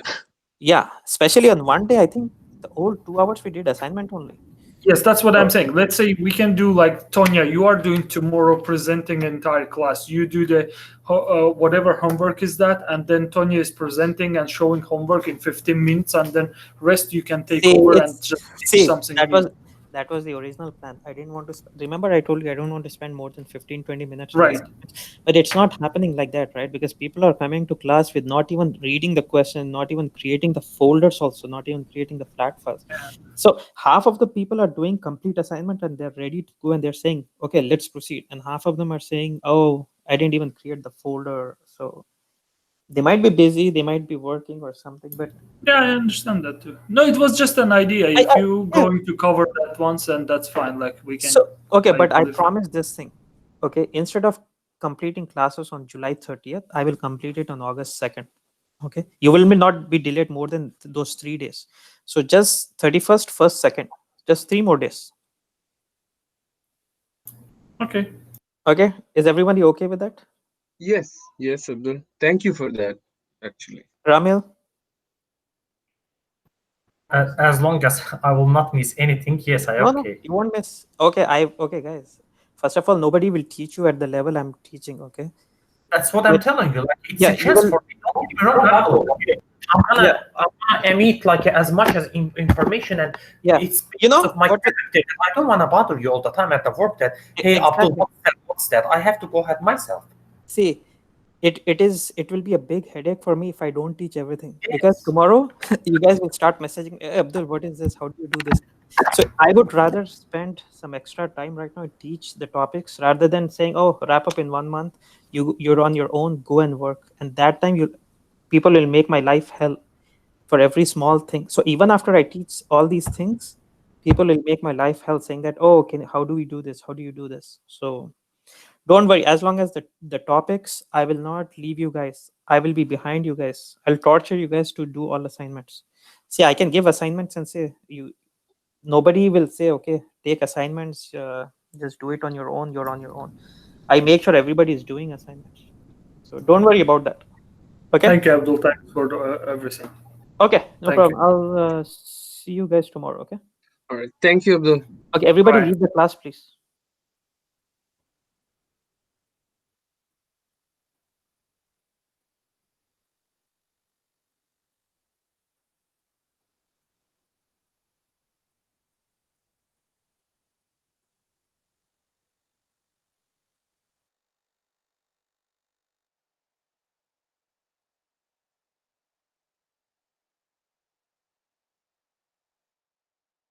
Yeah, especially on one day, I think the whole 2 hours we did assignment only.
Yes, that's what I'm saying. Let's say we can do like Tonya, you are doing tomorrow presenting entire class. You do the whatever homework is that, and then Tonya is presenting and showing homework in 15 minutes, and then rest you can take over and just teach something new.
That was the original plan. I didn't want to remember I told you I don't want to spend more than 15-20 minutes.
Right.
But it's not happening like that, right? Because people are coming to class with not even reading the question, not even creating the folders, also not even creating the flat files.
Yeah.
So half of the people are doing complete assignment and they're ready to go and they're saying, okay, let's proceed. And half of them are saying, oh, I didn't even create the folder. So they might be busy, they might be working or something, but
yeah, I understand that too. No, it was just an idea. If you're going to cover that once, and that's fine. Like we can.
So okay, but I promise this thing. Okay, instead of completing classes on July 30th, I will complete it on August 2nd. Okay, you will not be delayed more than those 3 days. So just 31st, 1st, 2nd, just 3 more days.
Okay.
Okay, is everybody okay with that?
Yes, yes, Abdul. Thank you for that. Actually,
Ramil.
As long as I will not miss anything, yes, I okay.
No, you won't miss. Okay, okay, guys. First of all, nobody will teach you at the level I'm teaching. Okay.
That's what I'm telling you. Like it's
Yeah,
a chance for me. I'm gonna emit like as much as information, and it's of my character. I don't want to bother you all the time at the work. That hey, Abdul, what's that? I have to go ahead myself.
See, it will be a big headache for me if I don't teach everything, because tomorrow you guys will start messaging, hey, Abdul, what is this? How do you do this? So I would rather spend some extra time right now and teach the topics rather than saying, oh, wrap up in 1 month. You're on your own, go and work, and that time people will make my life hell for every small thing. So even after I teach all these things, people will make my life hell, saying that, oh, how do we do this? How do you do this? So don't worry, as long as the topics, I will not leave you guys. I will be behind you guys. I'll torture you guys to do all assignments. See, I can give assignments and say nobody will say, okay, take assignments, just do it on your own, you're on your own. I make sure everybody is doing assignments. So don't worry about that. Okay.
Thank you, Abdul. Thanks for everything.
Okay, no problem. I'll see you guys tomorrow. Okay.
All right. Thank you, Abdul.
Okay, everybody leave the class, please.